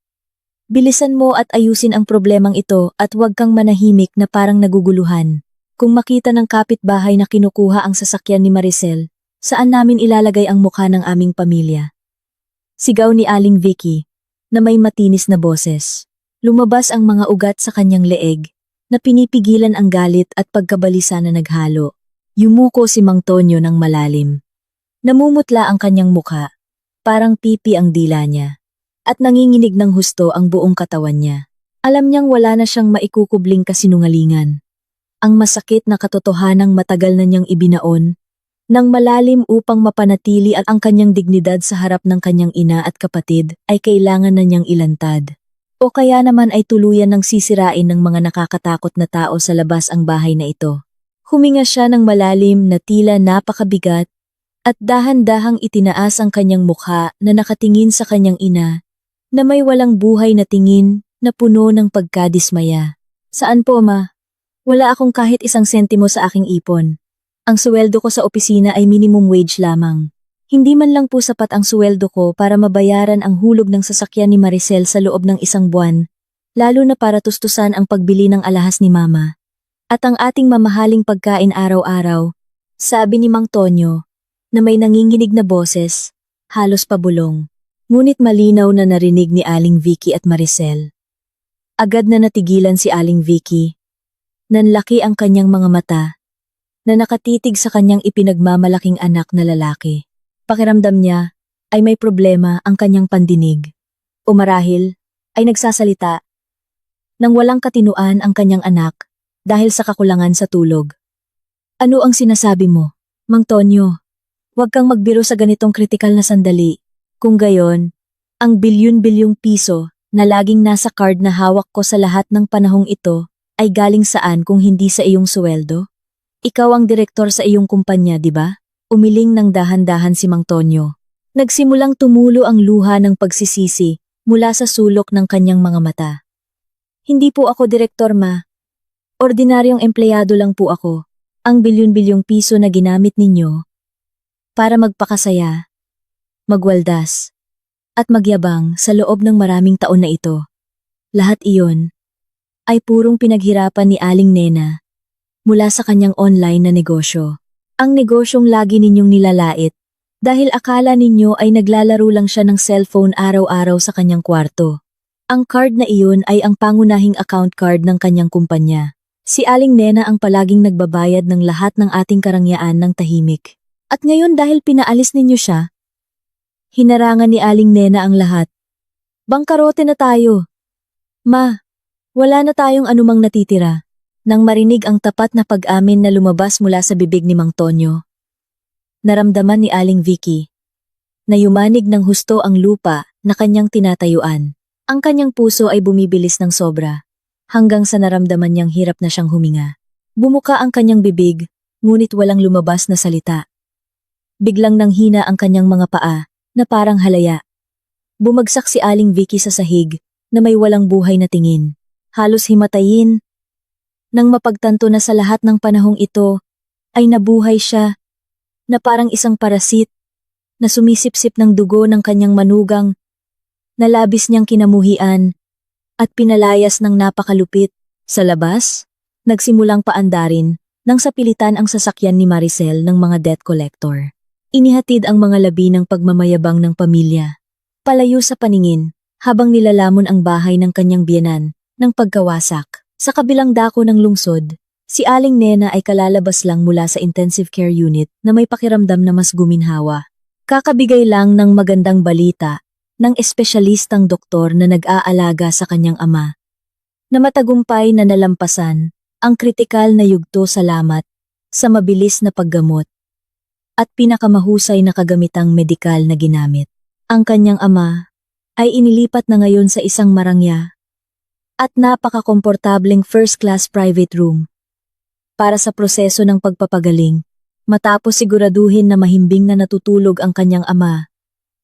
Bilisan mo at ayusin ang problemang ito at huwag kang manahimik na parang naguguluhan. Kung makita ng kapitbahay na kinukuha ang sasakyan ni Maricel, saan namin ilalagay ang mukha ng aming pamilya? Sigaw ni Aling Vicky, na may matinis na boses. Lumabas ang mga ugat sa kanyang leeg, na pinipigilan ang galit at pagkabalisa na naghalo. Yumuko si Mang Tonyo ng malalim. Namumutla ang kanyang mukha, parang pipi ang dila niya. At nanginginig ng husto ang buong katawan niya. Alam niyang wala na siyang maikukubling kasinungalingan. Ang masakit na katotohanang matagal na niyang ibinaon, nang malalim upang mapanatili at ang kanyang dignidad sa harap ng kanyang ina at kapatid ay kailangan na niyang ilantad. O kaya naman ay tuluyan ng sisirain ng mga nakakatakot na tao sa labas ang bahay na ito. Huminga siya ng malalim na tila napakabigat at dahan-dahang itinaas ang kanyang mukha na nakatingin sa kanyang ina, na may walang buhay na tingin na puno ng pagkadismaya. Saan po, ma? Wala akong kahit isang sentimo sa aking ipon. Ang suweldo ko sa opisina ay minimum wage lamang. Hindi man lang po sapat ang suweldo ko para mabayaran ang hulog ng sasakyan ni Maricel sa loob ng isang buwan, lalo na para tustusan ang pagbili ng alahas ni mama. At ang ating mamahaling pagkain araw-araw, sabi ni Mang Tonyo, na may nanginginig na boses, halos pabulong. Ngunit malinaw na narinig ni Aling Vicky at Maricel. Agad na natigilan si Aling Vicky. Nanlaki ang kanyang mga mata, na nakatitig sa kanyang ipinagmamalaking anak na lalaki. Pakiramdam niya ay may problema ang kanyang pandinig. O marahil ay nagsasalita nang walang katinuan ang kanyang anak dahil sa kakulangan sa tulog. Ano ang sinasabi mo, Mang Tonyo? Huwag kang magbiro sa ganitong kritikal na sandali. Kung gayon, ang bilyon-bilyong piso na laging nasa card na hawak ko sa lahat ng panahong ito ay galing saan kung hindi sa iyong suweldo? Ikaw ang direktor sa iyong kumpanya, di ba? Umiling ng dahan-dahan si Mang Tonyo. Nagsimulang tumulo ang luha ng pagsisisi mula sa sulok ng kanyang mga mata. Hindi po ako direktor, ma. Ordinaryong empleyado lang po ako. Ang bilyon-bilyong piso na ginamit ninyo para magpakasaya, magwaldas, at magyabang sa loob ng maraming taon na ito. Lahat iyon ay purong pinaghirapan ni Aling Nena mula sa kanyang online na negosyo. Ang negosyong lagi ninyong nilalait dahil akala ninyo ay naglalaro lang siya ng cellphone araw-araw sa kanyang kwarto. Ang card na iyon ay ang pangunahing account card ng kanyang kumpanya. Si Aling Nena ang palaging nagbabayad ng lahat ng ating karangyaan ng tahimik. At ngayon dahil pinaalis ninyo siya, hinarangan ni Aling Nena ang lahat. Bangkarote na tayo. Ma, wala na tayong anumang natitira. Nang marinig ang tapat na pag-amin na lumabas mula sa bibig ni Mang Tonyo, naramdaman ni Aling Vicky na yumanig ng husto ang lupa na kanyang tinatayuan. Ang kanyang puso ay bumibilis ng sobra, hanggang sa naramdaman niyang hirap na siyang huminga. Bumuka ang kanyang bibig, ngunit walang lumabas na salita. Biglang nanghina ang kanyang mga paa, na parang halaya. Bumagsak si Aling Vicky sa sahig, na may walang buhay na tingin. Halos himatayin. Nang mapagtanto na sa lahat ng panahong ito, ay nabuhay siya, na parang isang parasit, na sumisipsip ng dugo ng kanyang manugang, na labis niyang kinamuhian, at pinalayas ng napakalupit. Sa labas, nagsimulang paandarin, nang sapilitan ang sasakyan ni Maricel ng mga debt collector. Inihatid ang mga labi ng pagmamayabang ng pamilya. Palayo sa paningin, habang nilalamon ang bahay ng kanyang biyenan, ng pagkawasak. Sa kabilang dako ng lungsod, si Aling Nena ay kalalabas lang mula sa intensive care unit na may pakiramdam na mas guminhawa. Kakabigay lang ng magandang balita ng espesyalistang doktor na nag-aalaga sa kanyang ama, na matagumpay na nalampasan ang kritikal na yugto salamat sa mabilis na paggamot at pinakamahusay na kagamitang medikal na ginamit. Ang kanyang ama ay inilipat na ngayon sa isang marangya at napakakomportableng first-class private room para sa proseso ng pagpapagaling, matapos siguraduhin na mahimbing na natutulog ang kanyang ama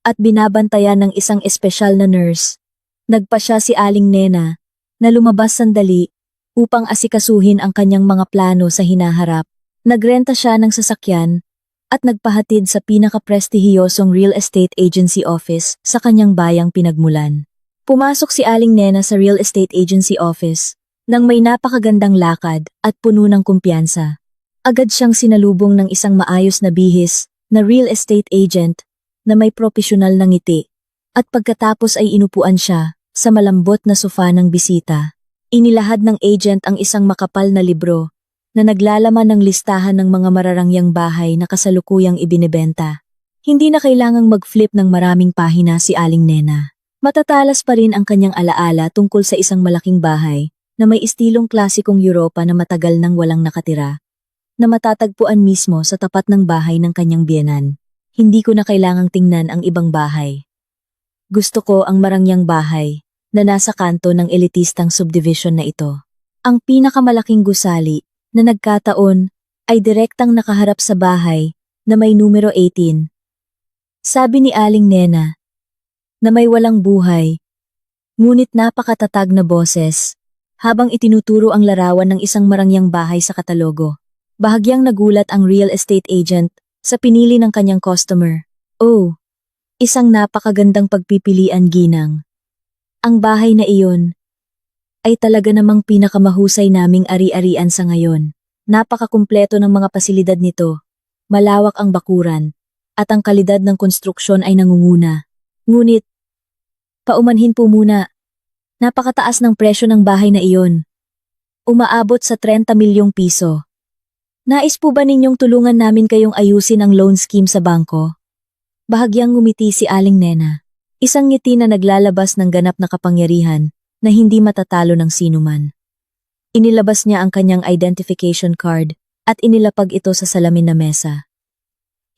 at binabantayan ng isang espesyal na nurse. Nagpa siya si Aling Nena na lumabas sandali upang asikasuhin ang kanyang mga plano sa hinaharap. Nagrenta siya ng sasakyan at nagpahatid sa pinaka-prestihiyosong real estate agency office sa kanyang bayang pinagmulan. Pumasok si Aling Nena sa real estate agency office nang may napakagandang lakad at puno ng kumpiyansa. Agad siyang sinalubong ng isang maayos na bihis na real estate agent na may propesyonal na ngiti at pagkatapos ay inupuan siya sa malambot na sofa ng bisita. Inilahad ng agent ang isang makapal na libro na naglalaman ng listahan ng mga mararangyang bahay na kasalukuyang ibinebenta. Hindi na kailangang mag-flip ng maraming pahina si Aling Nena. Matatalas pa rin ang kanyang alaala tungkol sa isang malaking bahay na may istilong klasikong Europa na matagal nang walang nakatira, na matatagpuan mismo sa tapat ng bahay ng kanyang biyenan. Hindi ko na kailangang tingnan ang ibang bahay. Gusto ko ang marangyang bahay na nasa kanto ng elitistang subdivision na ito. Ang pinakamalaking gusali na nagkataon ay direktang nakaharap sa bahay na may numero 18. Sabi ni Aling Nena na may walang buhay, ngunit napakatatag na boses habang itinuturo ang larawan ng isang marangyang bahay sa katalogo. Bahagyang nagulat ang real estate agent sa pinili ng kanyang customer. Oh, isang napakagandang pagpipilian, ginang. Ang bahay na iyon ay talaga namang pinakamahusay naming ari-arian sa ngayon. Napakakumpleto ng mga pasilidad nito, malawak ang bakuran, at ang kalidad ng konstruksyon ay nangunguna. Ngunit, paumanhin po muna, napakataas ng presyo ng bahay na iyon. Umaabot sa 30 milyong piso. Nais po ba ninyong tulungan namin kayong ayusin ang loan scheme sa bangko? Bahagyang ngumiti si Aling Nena. Isang ngiti na naglalabas ng ganap na kapangyarihan na hindi matatalo ng sinuman. Inilabas niya ang kanyang identification card at inilapag ito sa salamin na mesa.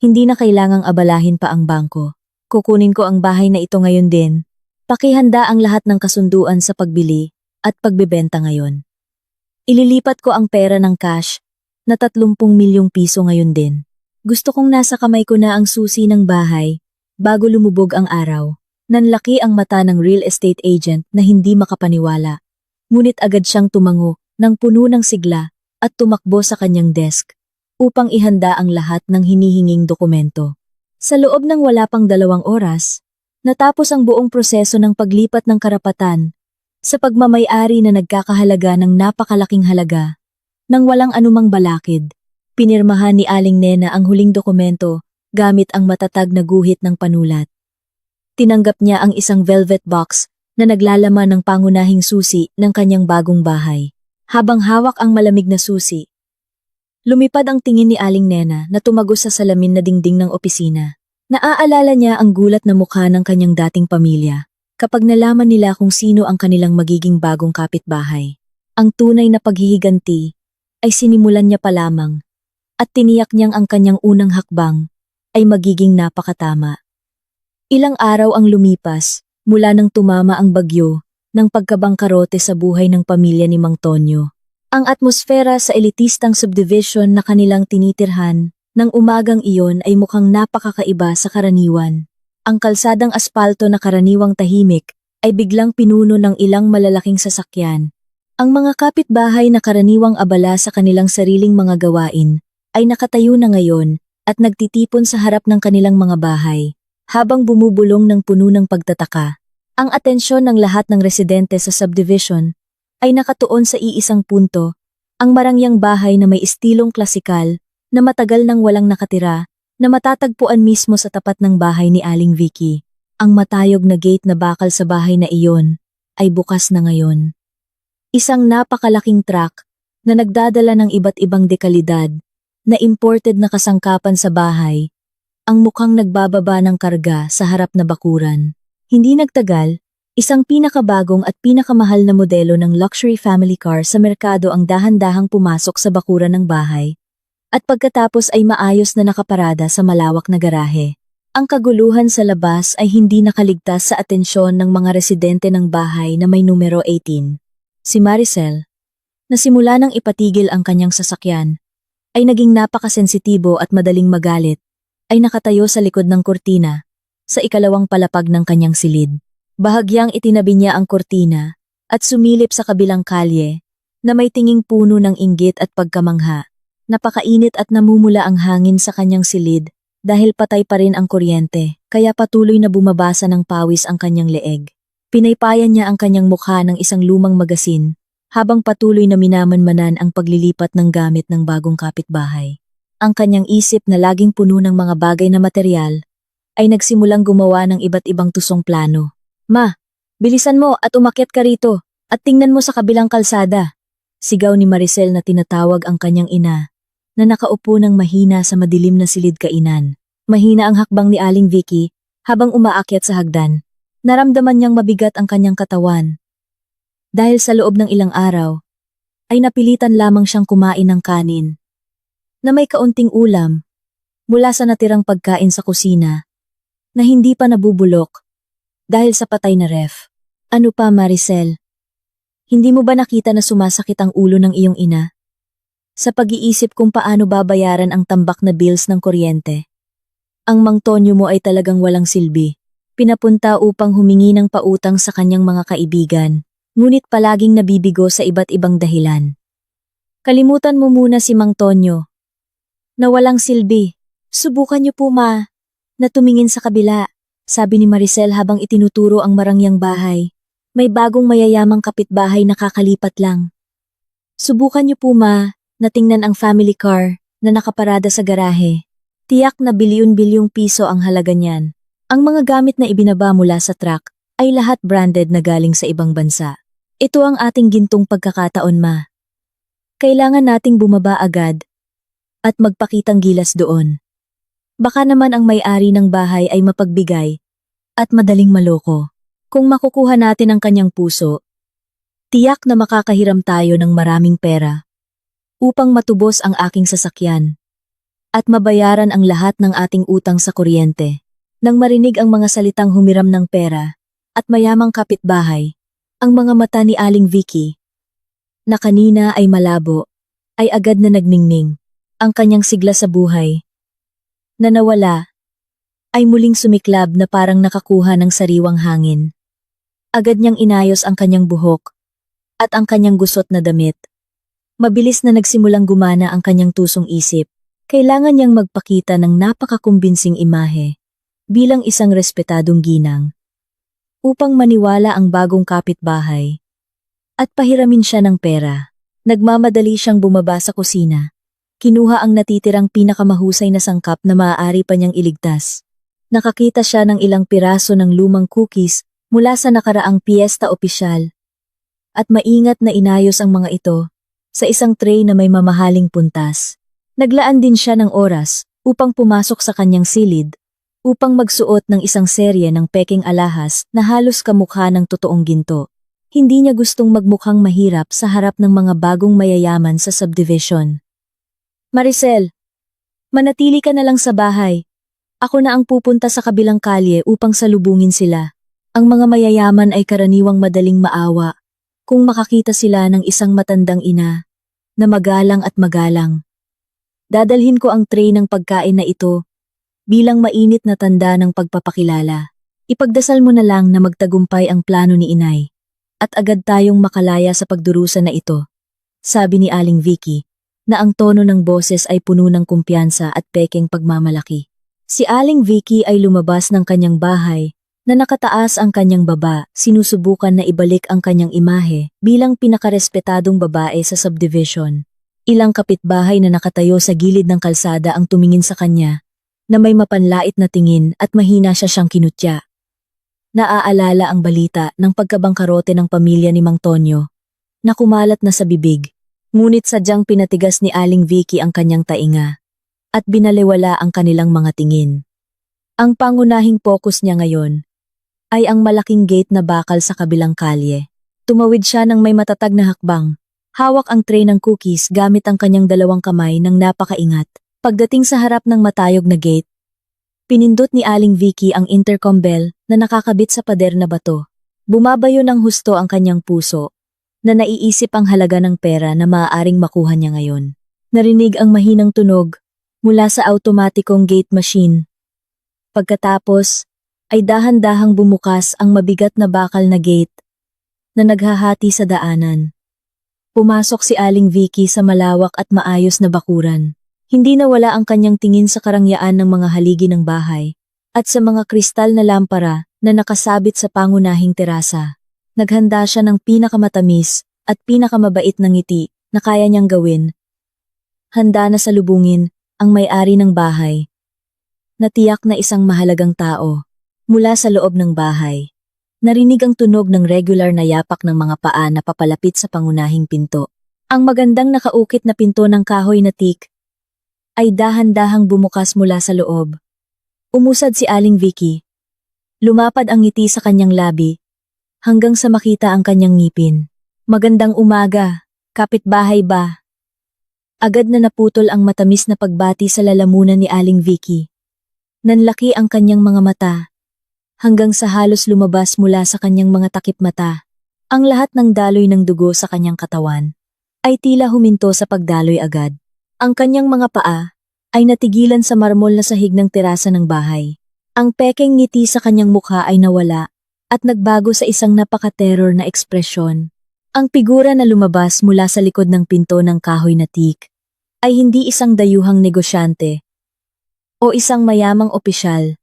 Hindi na kailangang abalahin pa ang bangko. Kukunin ko ang bahay na ito ngayon din. Pakihanda ang lahat ng kasunduan sa pagbili at pagbebenta ngayon. Ililipat ko ang pera ng cash na 30 milyong piso ngayon din. Gusto kong nasa kamay ko na ang susi ng bahay bago lumubog ang araw. Nanlaki ang mata ng real estate agent na hindi makapaniwala. Ngunit agad siyang tumango ng puno ng sigla at tumakbo sa kanyang desk upang ihanda ang lahat ng hinihinging dokumento. Sa loob ng wala pang 2 oras, natapos ang buong proseso ng paglipat ng karapatan sa pagmamay-ari na nagkakahalaga ng napakalaking halaga. Nang walang anumang balakid, pinirmahan ni Aling Nena ang huling dokumento gamit ang matatag na guhit ng panulat. Tinanggap niya ang isang velvet box na naglalaman ng pangunahing susi ng kanyang bagong bahay. Habang hawak ang malamig na susi, lumipad ang tingin ni Aling Nena na tumagos sa salamin na dingding ng opisina. Naaalala niya ang gulat na mukha ng kanyang dating pamilya kapag nalaman nila kung sino ang kanilang magiging bagong kapitbahay. Ang tunay na paghihiganti ay sinimulan niya pa lamang at tiniyak niyang ang kanyang unang hakbang ay magiging napakatama. Ilang araw ang lumipas mula nang tumama ang bagyo ng pagkabangkarote sa buhay ng pamilya ni Mang Tonyo. Ang atmosfera sa elitistang subdivision na kanilang tinitirhan ng umagang iyon ay mukhang napakakaiba sa karaniwan. Ang kalsadang aspalto na karaniwang tahimik ay biglang pinuno ng ilang malalaking sasakyan. Ang mga kapitbahay na karaniwang abala sa kanilang sariling mga gawain ay nakatayo na ngayon at nagtitipon sa harap ng kanilang mga bahay. Habang bumubulong ng puno ng pagtataka, ang atensyon ng lahat ng residente sa subdivision ay nakatuon sa iisang punto, ang marangyang bahay na may istilong klasikal na matagal nang walang nakatira na matatagpuan mismo sa tapat ng bahay ni Aling Vicky. Ang matayog na gate na bakal sa bahay na iyon ay bukas na ngayon. Isang napakalaking truck na nagdadala ng iba't ibang dekalidad na imported na kasangkapan sa bahay ang mukhang nagbababa ng karga sa harap na bakuran. Hindi nagtagal, isang pinakabagong at pinakamahal na modelo ng luxury family car sa merkado ang dahan-dahang pumasok sa bakuran ng bahay, at pagkatapos ay maayos na nakaparada sa malawak na garahe. Ang kaguluhan sa labas ay hindi nakaligtas sa atensyon ng mga residente ng bahay na may numero 18. Si Maricel, na simula nang ipatigil ang kanyang sasakyan, ay naging napakasensitibo at madaling magalit, ay nakatayo sa likod ng kurtina, sa ikalawang palapag ng kanyang silid. Bahagyang itinabi niya ang kurtina, at sumilip sa kabilang kalye, na may tinging puno ng inggit at pagkamangha. Napakainit at namumula ang hangin sa kanyang silid dahil patay pa rin ang kuryente, kaya patuloy na bumabasa ng pawis ang kanyang leeg. Pinaypayan niya ang kanyang mukha ng isang lumang magasin habang patuloy na minamanmanan ang paglilipat ng gamit ng bagong kapitbahay. Ang kanyang isip na laging puno ng mga bagay na material ay nagsimulang gumawa ng iba't ibang tusong plano. Ma, bilisan mo at umakyat ka rito at tingnan mo sa kabilang kalsada. Sigaw ni Maricel na tinatawag ang kanyang ina na nakaupo ng mahina sa madilim na silid kainan. Mahina ang hakbang ni Aling Vicky habang umaakyat sa hagdan. Naramdaman niyang mabigat ang kanyang katawan. Dahil sa loob ng ilang araw, ay napilitan lamang siyang kumain ng kanin na may kaunting ulam mula sa natirang pagkain sa kusina na hindi pa nabubulok dahil sa patay na ref. Ano pa, Maricel? Hindi mo ba nakita na sumasakit ang ulo ng iyong ina sa pag-iisip kung paano babayaran ang tambak na bills ng kuryente? Ang Mang Tonyo mo ay talagang walang silbi. Pinapunta upang humingi ng pautang sa kanyang mga kaibigan, ngunit palaging nabibigo sa iba't ibang dahilan. Kalimutan mo muna si Mang Tonyo na walang silbi. Subukan niyo po, ma, na tumingin sa kabila, sabi ni Maricel habang itinuturo ang marangyang bahay. May bagong mayayamang kapitbahay na kakalipat lang. Subukan niyo po, ma, na tingnan ang family car na nakaparada sa garahe. Tiyak na bilyon-bilyong piso ang halaga niyan. Ang mga gamit na ibinaba mula sa truck ay lahat branded na galing sa ibang bansa. Ito ang ating gintong pagkakataon, ma. Kailangan nating bumaba agad at magpakitang gilas doon. Baka naman ang may-ari ng bahay ay mapagbigay at madaling maloko. Kung makukuha natin ang kanyang puso, tiyak na makakahiram tayo ng maraming pera upang matubos ang aking sasakyan at mabayaran ang lahat ng ating utang sa kuryente. Nang marinig ang mga salitang humiram ng pera at mayamang kapitbahay, ang mga mata ni Aling Vicky, na kanina ay malabo, ay agad na nagningning. Ang kanyang sigla sa buhay, na nawala, ay muling sumiklab na parang nakakuha ng sariwang hangin. Agad niyang inayos ang kanyang buhok at ang kanyang gusot na damit. Mabilis na nagsimulang gumana ang kanyang tusong isip. Kailangan niyang magpakita ng napakakumbinsing imahe bilang isang respetadong ginang upang maniwala ang bagong kapitbahay at pahiramin siya ng pera. Nagmamadali siyang bumaba sa kusina. Kinuha ang natitirang pinakamahusay na sangkap na maaari pa niyang iligtas. Nakakita siya ng ilang piraso ng lumang cookies mula sa nakaraang piyesta opisyal at maingat na inayos ang mga ito sa isang tray na may mamahaling puntas. Naglaan din siya ng oras upang pumasok sa kanyang silid upang magsuot ng isang serye ng peking alahas na halos kamukha ng totoong ginto. Hindi niya gustong magmukhang mahirap sa harap ng mga bagong mayayaman sa subdivision. Maricel, manatili ka na lang sa bahay. Ako na ang pupunta sa kabilang kalye upang salubungin sila. Ang mga mayayaman ay karaniwang madaling maawa kung makakita sila ng isang matandang ina na magalang at magalang. Dadalhin ko ang tray ng pagkain na ito bilang mainit na tanda ng pagpapakilala. Ipagdasal mo na lang na magtagumpay ang plano ni inay at agad tayong makalaya sa pagdurusa na ito, sabi ni Aling Vicky na ang tono ng boses ay puno ng kumpiyansa at pekeng pagmamalaki. Si Aling Vicky ay lumabas ng kanyang bahay na nakataas ang kanyang baba, sinusubukan na ibalik ang kanyang imahe bilang pinakarespetadong babae sa subdivision. Ilang kapitbahay na nakatayo sa gilid ng kalsada ang tumingin sa kanya, na may mapanlait na tingin at mahina siyang kinutya. Naaalala ang balita ng pagkabangkarote ng pamilya ni Mang Tonyo, na kumalat na sa bibig, ngunit sadyang pinatigas ni Aling Vicky ang kanyang tainga, at binaliwala ang kanilang mga tingin. Ang pangunahing focus niya ngayon ay ang malaking gate na bakal sa kabilang kalye. Tumawid siya ng may matatag na hakbang. Hawak ang tray ng cookies gamit ang kanyang dalawang kamay ng napakaingat. Pagdating sa harap ng matayog na gate, pinindot ni Aling Vicky ang intercom bell na nakakabit sa pader na bato. Bumabayo ng husto ang kanyang puso, na naiisip ang halaga ng pera na maaaring makuha niya ngayon. Narinig ang mahinang tunog mula sa automatikong gate machine. Pagkatapos, ay dahan-dahang bumukas ang mabigat na bakal na gate na naghahati sa daanan. Pumasok si Aling Vicky sa malawak at maayos na bakuran. Hindi nawala ang kanyang tingin sa karangyaan ng mga haligi ng bahay at sa mga kristal na lampara na nakasabit sa pangunahing terasa. Naghanda siya ng pinakamatamis at pinakamabait na ngiti na kaya niyang gawin. Handa na salubungin ang may-ari ng bahay. Natiyak na isang mahalagang tao. Mula sa loob ng bahay, narinig ang tunog ng regular na yapak ng mga paa na papalapit sa pangunahing pinto. Ang magandang nakaukit na pinto ng kahoy na teak ay dahan-dahang bumukas mula sa loob. Umusad si Aling Vicky. Lumapad ang ngiti sa kanyang labi hanggang sa makita ang kanyang ngipin. Magandang umaga, kapitbahay ba? Agad na naputol ang matamis na pagbati sa lalamunan ni Aling Vicky. Nanlaki ang kanyang mga mata hanggang sa halos lumabas mula sa kanyang mga takip mata. Ang lahat ng daloy ng dugo sa kanyang katawan ay tila huminto sa pagdaloy agad. Ang kanyang mga paa ay natigilan sa marmol na sahig ng terasa ng bahay. Ang pekeng ngiti sa kanyang mukha ay nawala at nagbago sa isang napaka-terror na ekspresyon. Ang figura na lumabas mula sa likod ng pinto ng kahoy na teak ay hindi isang dayuhang negosyante o isang mayamang opisyal.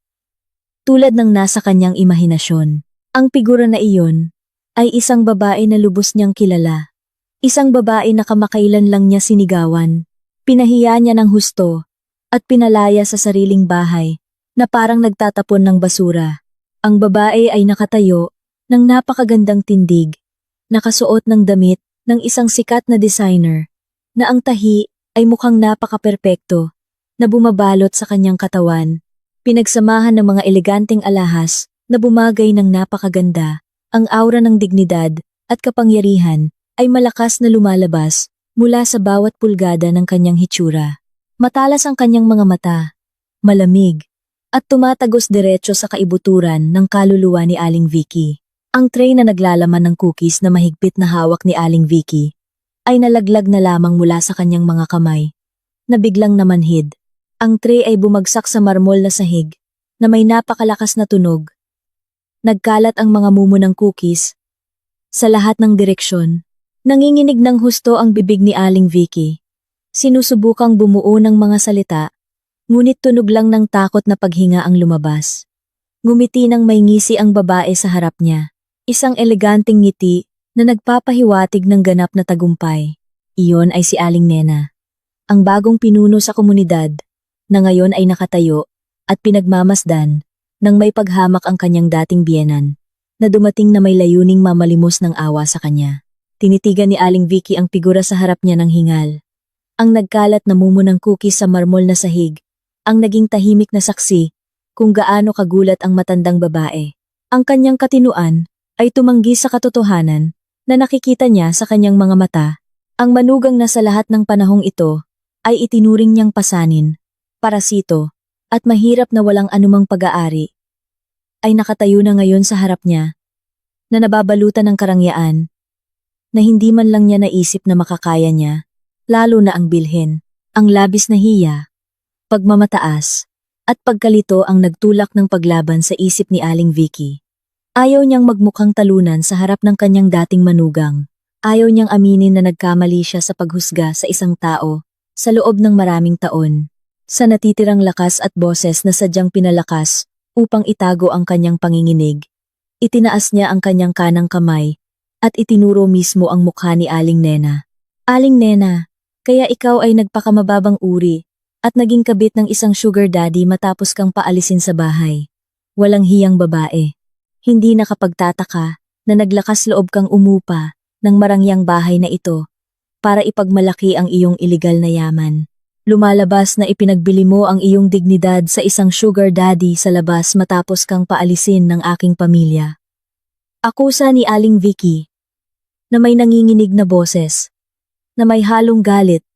Tulad ng nasa kanyang imahinasyon, ang figura na iyon ay isang babae na lubos niyang kilala. Isang babae na kamakailan lang niya sinigawan, pinahiya niya ng husto, at pinalaya sa sariling bahay na parang nagtatapon ng basura. Ang babae ay nakatayo ng napakagandang tindig, nakasuot ng damit ng isang sikat na designer, na ang tahi ay mukhang napaka-perpekto na bumabalot sa kanyang katawan. Pinagsamahan ng mga eleganteng alahas na bumagay ng napakaganda, ang aura ng dignidad at kapangyarihan ay malakas na lumalabas mula sa bawat pulgada ng kanyang hitsura. Matalas ang kanyang mga mata, malamig, at tumatagos diretso sa kaibuturan ng kaluluwa ni Aling Vicky. Ang tray na naglalaman ng cookies na mahigpit na hawak ni Aling Vicky ay nalaglag na lamang mula sa kanyang mga kamay, na biglang namanhid. Ang tray ay bumagsak sa marmol na sahig na may napakalakas na tunog. Nagkalat ang mga mumo ng cookies sa lahat ng direksyon. Nanginginig ng husto ang bibig ni Aling Vicky. Sinusubukang bumuo ng mga salita, ngunit tunog lang ng takot na paghinga ang lumabas. Ngumiti ng may ngisi ang babae sa harap niya. Isang eleganteng ngiti na nagpapahiwatig ng ganap na tagumpay. Iyon ay si Aling Nena, ang bagong pinuno sa komunidad, na ngayon ay nakatayo at pinagmamasdan nang may paghamak ang kanyang dating biyenan, na dumating na may layuning mamalimos ng awa sa kanya. Tinitigan ni Aling Vicky ang figura sa harap niya ng hingal. Ang nagkalat na mumo ng cookies sa marmol na sahig, ang naging tahimik na saksi kung gaano kagulat ang matandang babae. Ang kanyang katinuan ay tumanggi sa katotohanan na nakikita niya sa kanyang mga mata. Ang manugang na sa lahat ng panahong ito ay itinuring niyang pasanin, parasito, at mahirap na walang anumang pag-aari, ay nakatayo na ngayon sa harap niya, na nababalutan ng karangyaan, na hindi man lang niya naisip na makakaya niya, lalo na ang bilhin, ang labis na hiya, pagmamataas, at pagkalito ang nagtulak ng paglaban sa isip ni Aling Vicky. Ayaw niyang magmukhang talunan sa harap ng kanyang dating manugang. Ayaw niyang aminin na nagkamali siya sa paghusga sa isang tao sa loob ng maraming taon. Sa natitirang lakas at boses na sadyang pinalakas upang itago ang kanyang panginginig, itinaas niya ang kanyang kanang kamay at itinuro mismo ang mukha ni Aling Nena. Aling Nena, kaya ikaw ay nagpakamababang uri at naging kabit ng isang sugar daddy matapos kang paalisin sa bahay. Walang hiyang babae. Hindi nakapagtataka na naglakas loob kang umupa ng marangyang bahay na ito para ipagmalaki ang iyong iligal na yaman. Lumalabas na ipinagbili mo ang iyong dignidad sa isang sugar daddy sa labas matapos kang paalisin ng aking pamilya. Akusa ni Aling Vicky, na may nanginginig na boses, na may halong galit,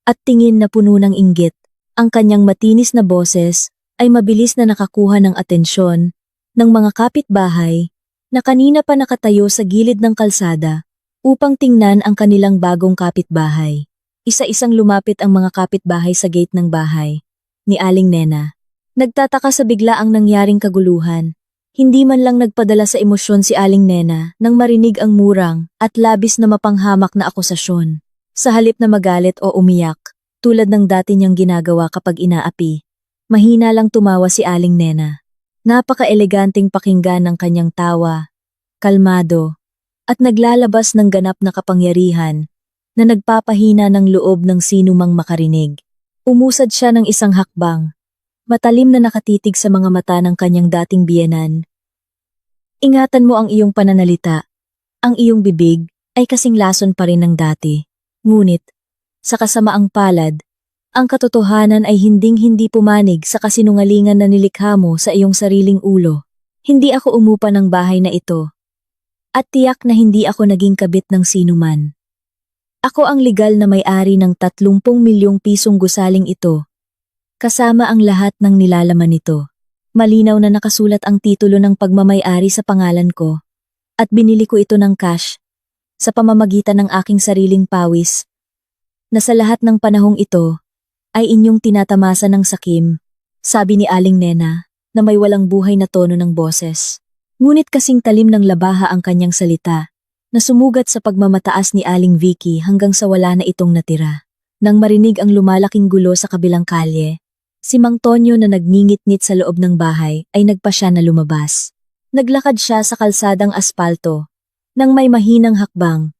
at tingin na puno ng inggit. Ang kanyang matinis na boses ay mabilis na nakakuha ng atensyon ng mga kapitbahay na kanina pa nakatayo sa gilid ng kalsada upang tingnan ang kanilang bagong kapitbahay. Isa-isang lumapit ang mga kapitbahay sa gate ng bahay ni Aling Nena. Nagtataka sa bigla ang nangyaring kaguluhan Hindi man lang nagpadala sa emosyon si Aling Nena nang marinig ang murang at labis na mapanghamak na akusasyon. Sa halip na magalit o umiyak, tulad ng dati niyang ginagawa kapag inaapi, mahina lang tumawa si Aling Nena. Napaka-eleganting pakinggan ng kanyang tawa, kalmado, at naglalabas ng ganap na kapangyarihan na nagpapahina ng loob ng sinumang makarinig. Umusad siya ng isang hakbang, matalim na nakatitig sa mga mata ng kanyang dating biyenan. Ingatan mo ang iyong pananalita. Ang iyong bibig ay kasing lason pa rin ng dati. Ngunit, sa kasamaang palad, ang katotohanan ay hinding-hindi pumanig sa kasinungalingan na nilikha mo sa iyong sariling ulo. Hindi ako umupa ng bahay na ito. At tiyak na hindi ako naging kabit ng sinuman. Ako ang legal na may-ari ng 30 milyong pisong gusaling ito. Kasama ang lahat ng nilalaman nito. Malinaw na nakasulat ang titulo ng pagmamay-ari sa pangalan ko. At binili ko ito ng cash, sa pamamagitan ng aking sariling pawis, na sa lahat ng panahong ito, ay inyong tinatamasa ng sakim, sabi ni Aling Nena, na may walang buhay na tono ng boses. Ngunit kasing talim ng labaha ang kanyang salita, na sumugat sa pagmamataas ni Aling Vicky hanggang sa wala na itong natira. Nang marinig ang lumalaking gulo sa kabilang kalye, si Mang Tonyo na nagngingit-ngit sa loob ng bahay ay nagpa siya na lumabas. Naglakad siya sa kalsadang aspalto, nang may mahinang hakbang.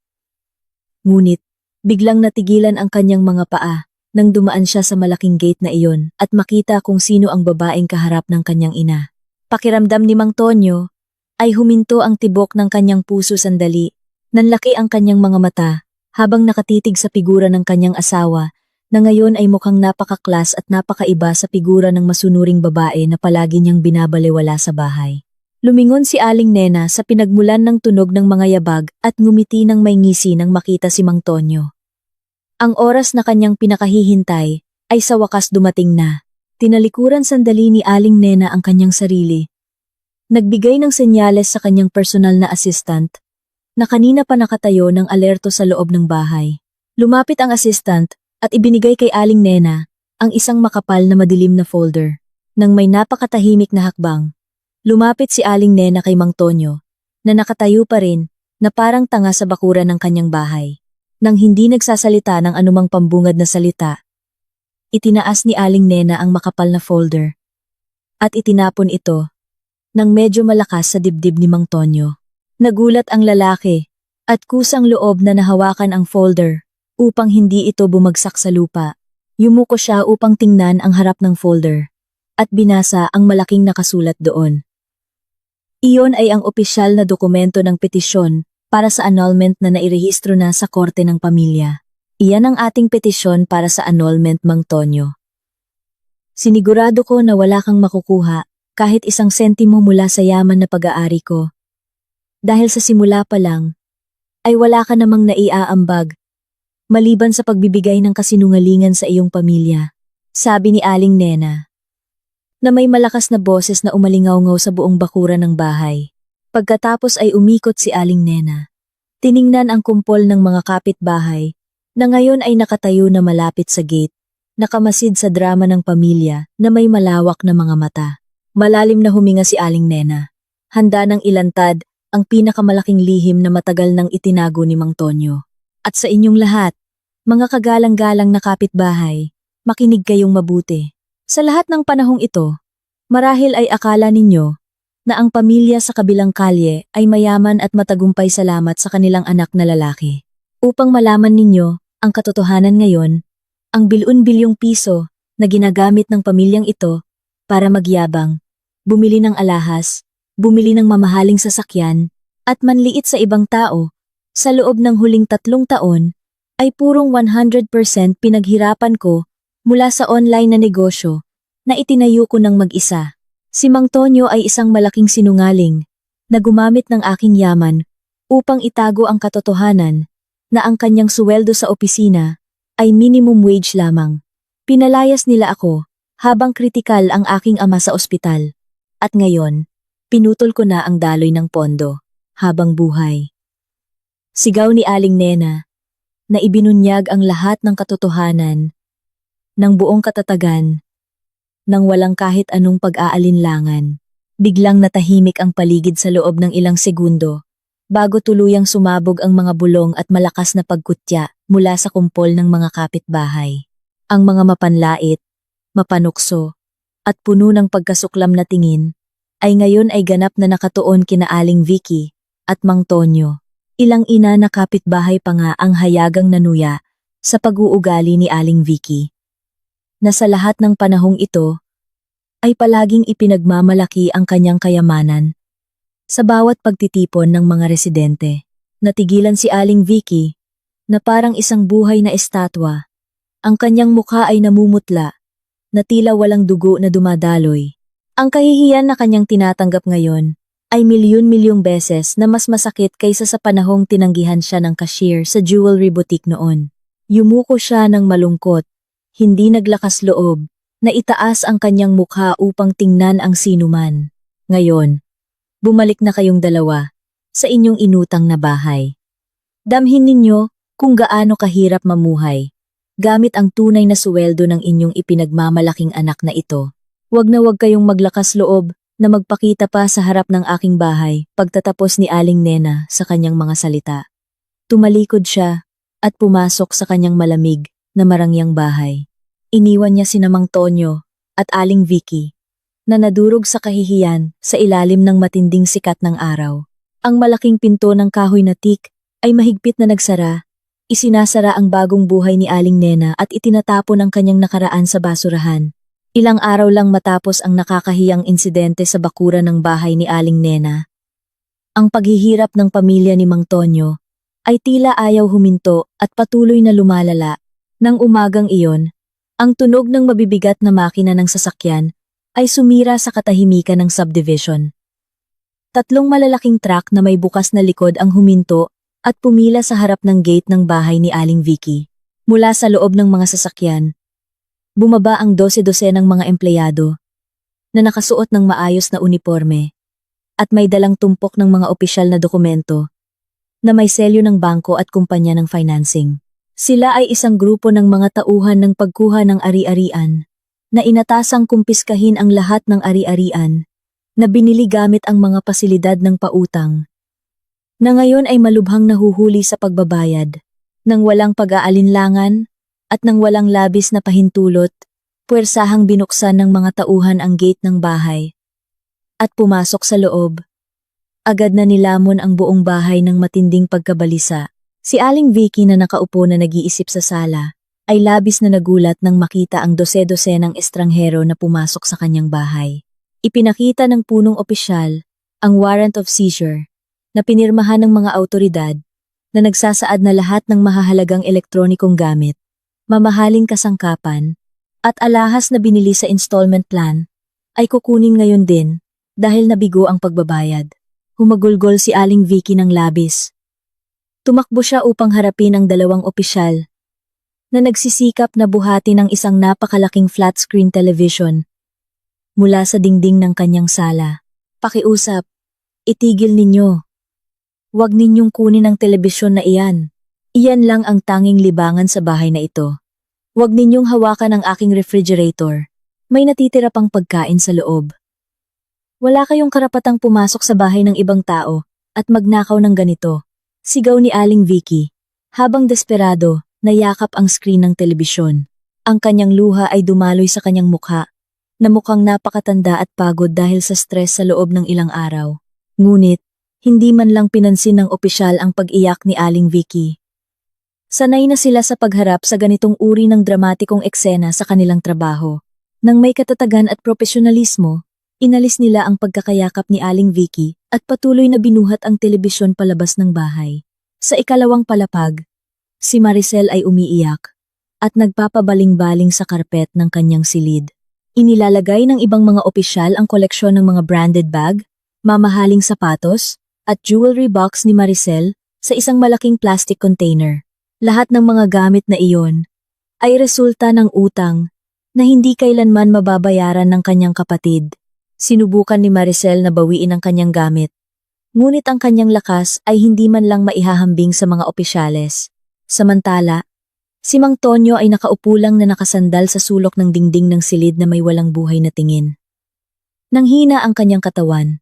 Ngunit, biglang natigilan ang kanyang mga paa, nang dumaan siya sa malaking gate na iyon at makita kung sino ang babaeng kaharap ng kanyang ina. Pakiramdam ni Mang Tonyo, ay huminto ang tibok ng kanyang puso sandali. Nanlaki ang kanyang mga mata, habang nakatitig sa figura ng kanyang asawa, na ngayon ay mukhang napakaklas at napakaiba sa figura ng masunuring babae na palagi niyang binabalewala sa bahay. Lumingon si Aling Nena sa pinagmulan ng tunog ng mga yabag at ngumiti ng may ngisi nang makita si Mang Tonyo. Ang oras na kanyang pinakahihintay ay sa wakas dumating na. Tinalikuran sandali ni Aling Nena ang kanyang sarili. Nagbigay ng senyales sa kanyang personal na assistant, na kanina pa nakatayo ng alerto sa loob ng bahay. Lumapit ang assistant at ibinigay kay Aling Nena ang isang makapal na madilim na folder. Nang may napakatahimik na hakbang, lumapit si Aling Nena kay Mang Tonyo, na nakatayo pa rin, na parang tanga sa bakuran ng kanyang bahay. Nang hindi nagsasalita ng anumang pambungad na salita, itinaas ni Aling Nena ang makapal na folder at itinapon ito nang medyo malakas sa dibdib ni Mang Tonyo. Nagulat ang lalaki at kusang loob na nahawakan ang folder upang hindi ito bumagsak sa lupa. Yumuko siya upang tingnan ang harap ng folder at binasa ang malaking nakasulat doon. Iyon ay ang opisyal na dokumento ng petisyon para sa annulment na nairehistro na sa Korte ng Pamilya. Iyan ang ating petisyon para sa annulment, Mang Tonyo. Sinigurado ko na wala kang makukuha kahit isang sentimo mula sa yaman na pag-aari ko. Dahil sa simula pa lang, ay wala ka namang naiaambag, maliban sa pagbibigay ng kasinungalingan sa iyong pamilya, sabi ni Aling Nena, na may malakas na boses na umalingaw-ngaw sa buong bakuran ng bahay. Pagkatapos ay umikot si Aling Nena. Tiningnan ang kumpol ng mga kapitbahay, na ngayon ay nakatayo na malapit sa gate, nakamasid sa drama ng pamilya na may malawak na mga mata. Malalim na huminga si Aling Nena, handa ng ilantad ang pinakamalaking lihim na matagal nang itinago ni Mang Tonyo. At sa inyong lahat, mga kagalang-galang na kapitbahay, makinig kayong mabuti. Sa lahat ng panahong ito, marahil ay akala ninyo na ang pamilya sa kabilang kalye ay mayaman at matagumpay salamat sa kanilang anak na lalaki. Upang malaman ninyo ang katotohanan ngayon, ang bilyon-bilyong piso na ginagamit ng pamilyang ito para magyabang, bumili ng alahas, bumili ng mamahaling sasakyan, at manliit sa ibang tao, sa loob ng huling 3 taon, ay purong 100% pinaghirapan ko mula sa online na negosyo na itinayo ko ng mag-isa. Si Mang Tonyo ay isang malaking sinungaling na gumamit ng aking yaman upang itago ang katotohanan na ang kanyang suweldo sa opisina ay minimum wage lamang. Pinalayas nila ako habang kritikal ang aking ama sa ospital. At ngayon, pinutol ko na ang daloy ng pondo habang buhay. Sigaw ni Aling Nena na ibinunyag ang lahat ng katotohanan ng buong katatagan nang walang kahit anong pag-aalinlangan. Biglang natahimik ang paligid sa loob ng ilang segundo, bago tuluyang sumabog ang mga bulong at malakas na pagkutya mula sa kumpol ng mga kapitbahay. Ang mga mapanlait, mapanukso, at puno ng pagkasuklam na tingin, ay ngayon ay ganap na nakatuon kina Aling Vicky at Mang Tonyo. Ilang ina na kapitbahay pa nga ang hayagang nanuya sa pag-uugali ni Aling Vicky, na sa lahat ng panahong ito, ay palaging ipinagmamalaki ang kanyang kayamanan. Sa bawat pagtitipon ng mga residente, natigilan si Aling Vicky na parang isang buhay na estatwa. Ang kanyang mukha ay namumutla, na tila walang dugo na dumadaloy. Ang kahihiyan na kanyang tinatanggap ngayon ay milyon-milyong beses na mas masakit kaysa sa panahong tinanggihan siya ng cashier sa jewelry boutique noon. Yumuko siya ng malungkot, hindi naglakas loob, na itaas ang kanyang mukha upang tingnan ang sinuman. Ngayon, bumalik na kayong dalawa sa inyong inutang na bahay. Damhin ninyo kung gaano kahirap mamuhay gamit ang tunay na suweldo ng inyong ipinagmamalaking anak na ito. Huwag na huwag kayong maglakas loob na magpakita pa sa harap ng aking bahay pagtatapos ni Aling Nena sa kanyang mga salita. Tumalikod siya at pumasok sa kanyang malamig na marangyang bahay. Iniwan niya sina Mang Tonyo at Aling Vicky na nadurog sa kahihiyan sa ilalim ng matinding sikat ng araw. Ang malaking pinto ng kahoy na teak ay mahigpit na nagsara, isinasara ang bagong buhay ni Aling Nena at itinatapon ang kanyang nakaraan sa basurahan. Ilang araw lang matapos ang nakakahiyang insidente sa bakuran ng bahay ni Aling Nena, ang paghihirap ng pamilya ni Mang Tonyo ay tila ayaw huminto at patuloy na lumalala. Nang umagang iyon, ang tunog ng mabibigat na makina ng sasakyan ay sumira sa katahimikan ng subdivision. Tatlong malalaking truck na may bukas na likod ang huminto at pumila sa harap ng gate ng bahay ni Aling Vicky. Mula sa loob ng mga sasakyan, bumaba ang 12 ng mga empleyado na nakasuot ng maayos na uniforme at may dalang tumpok ng mga opisyal na dokumento na may selyo ng bangko at kumpanya ng financing. Sila ay isang grupo ng mga tauhan ng pagkuha ng ari-arian na inatasang kumpiskahin ang lahat ng ari-arian na binili gamit ang mga pasilidad ng pautang, na ngayon ay malubhang nahuhuli sa pagbabayad, nang walang pag-aalinlangan at nang walang labis na pahintulot, puwersahang binuksan ng mga tauhan ang gate ng bahay at pumasok sa loob. Agad na nilamon ang buong bahay ng matinding pagkabalisa. Si Aling Vicky na nakaupo na nag-iisip sa sala, ay labis na nagulat nang makita ang 12 ng estranghero na pumasok sa kanyang bahay. Ipinakita ng punong opisyal ang warrant of seizure na pinirmahan ng mga awtoridad na nagsasaad na lahat ng mahahalagang elektronikong gamit, mamahaling kasangkapan, at alahas na binili sa installment plan ay kukunin ngayon din dahil nabigo ang pagbabayad. Humagulgol si Aling Vicky ng labis. Tumakbo siya upang harapin ang dalawang opisyal na nagsisikap na buhati ng isang napakalaking flat-screen television mula sa dingding ng kanyang sala. Pakiusap, itigil ninyo. Huwag ninyong kunin ang telebisyon na iyan. Iyan lang ang tanging libangan sa bahay na ito. Huwag ninyong hawakan ang aking refrigerator. May natitira pang pagkain sa loob. Wala kayong karapatang pumasok sa bahay ng ibang tao at magnakaw ng ganito. Sigaw ni Aling Vicky, habang desperado, nayakap ang screen ng telebisyon. Ang kanyang luha ay dumaloy sa kanyang mukha, na mukhang napakatanda at pagod dahil sa stress sa loob ng ilang araw. Ngunit, hindi man lang pinansin ng opisyal ang pag-iyak ni Aling Vicky. Sanay na sila sa pagharap sa ganitong uri ng dramatikong eksena sa kanilang trabaho. Nang may katatagan at profesionalismo, inalis nila ang pagkakayakap ni Aling Vicky at patuloy na binuhat ang telebisyon palabas ng bahay. Sa ikalawang palapag, si Maricel ay umiiyak at nagpapabaling-baling sa karpet ng kanyang silid. Inilalagay ng ibang mga opisyal ang koleksyon ng mga branded bag, mamahaling sapatos, at jewelry box ni Maricel sa isang malaking plastic container. Lahat ng mga gamit na iyon ay resulta ng utang na hindi kailanman mababayaran ng kanyang kapatid. Sinubukan ni Maricel na bawiin ang kanyang gamit, ngunit ang kanyang lakas ay hindi man lang maihahambing sa mga opisyales. Samantala, si Mang Tonyo ay nakaupo lang na nakasandal sa sulok ng dingding ng silid na may walang buhay na tingin. Nanghina ang kanyang katawan.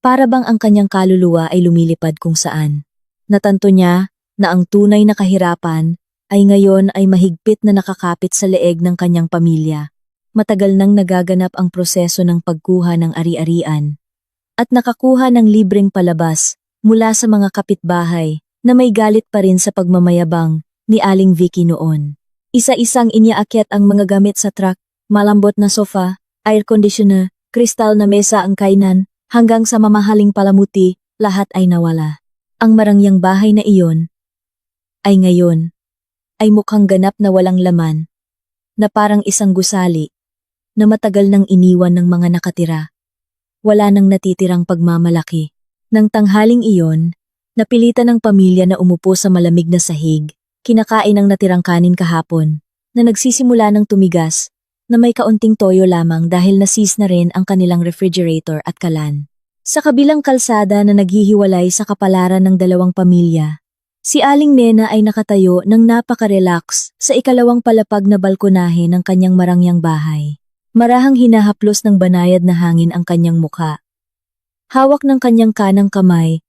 Para bang ang kanyang kaluluwa ay lumilipad kung saan. Natanto niya na ang tunay na kahirapan ay ngayon ay mahigpit na nakakapit sa leeg ng kanyang pamilya. Matagal nang nagaganap ang proseso ng pagkuha ng ari-arian at nakakuha ng libreng palabas mula sa mga kapitbahay na may galit pa rin sa pagmamayabang ni Aling Vicky noon. Isa-isang iniaakyat ang mga gamit sa truck, malambot na sofa, air conditioner, kristal na mesa ang kainan, hanggang sa mamahaling palamuti, lahat ay nawala. Ang marangyang bahay na iyon ay ngayon ay mukhang ganap na walang laman, na parang isang gusali na matagal nang iniwan ng mga nakatira. Wala nang natitirang pagmamalaki. Nang tanghaling iyon, napilitan ng pamilya na umupo sa malamig na sahig, kinakain ang natirang kanin kahapon, na nagsisimula ng tumigas, na may kaunting toyo lamang dahil nasis na rin ang kanilang refrigerator at kalan. Sa kabilang kalsada na naghihiwalay sa kapalaran ng dalawang pamilya, si Aling Nena ay nakatayo ng napaka-relax sa ikalawang palapag na balkonahe ng kanyang marangyang bahay. Marahang hinahaplos ng banayad na hangin ang kanyang mukha. Hawak ng kanyang kanang kamay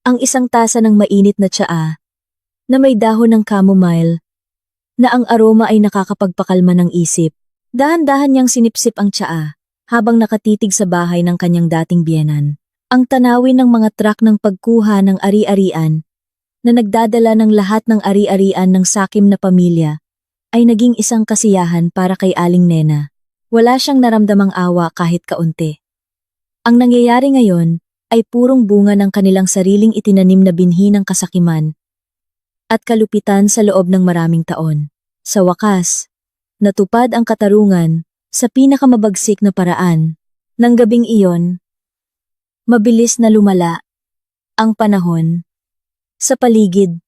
ang isang tasa ng mainit na tsaa na may dahon ng chamomile na ang aroma ay nakakapagpakalma ng isip. Dahan-dahan niyang sinipsip ang tsaa habang nakatitig sa bahay ng kanyang dating biyenan. Ang tanawin ng mga truck ng pagkuha ng ari-arian na nagdadala ng lahat ng ari-arian ng sakim na pamilya ay naging isang kasiyahan para kay Aling Nena. Wala siyang naramdamang awa kahit kaunti. Ang nangyayari ngayon ay purong bunga ng kanilang sariling itinanim na binhi ng kasakiman at kalupitan sa loob ng maraming taon. Sa wakas, natupad ang katarungan sa pinakamabagsik na paraan. Nang gabing iyon, mabilis na lumala ang panahon sa paligid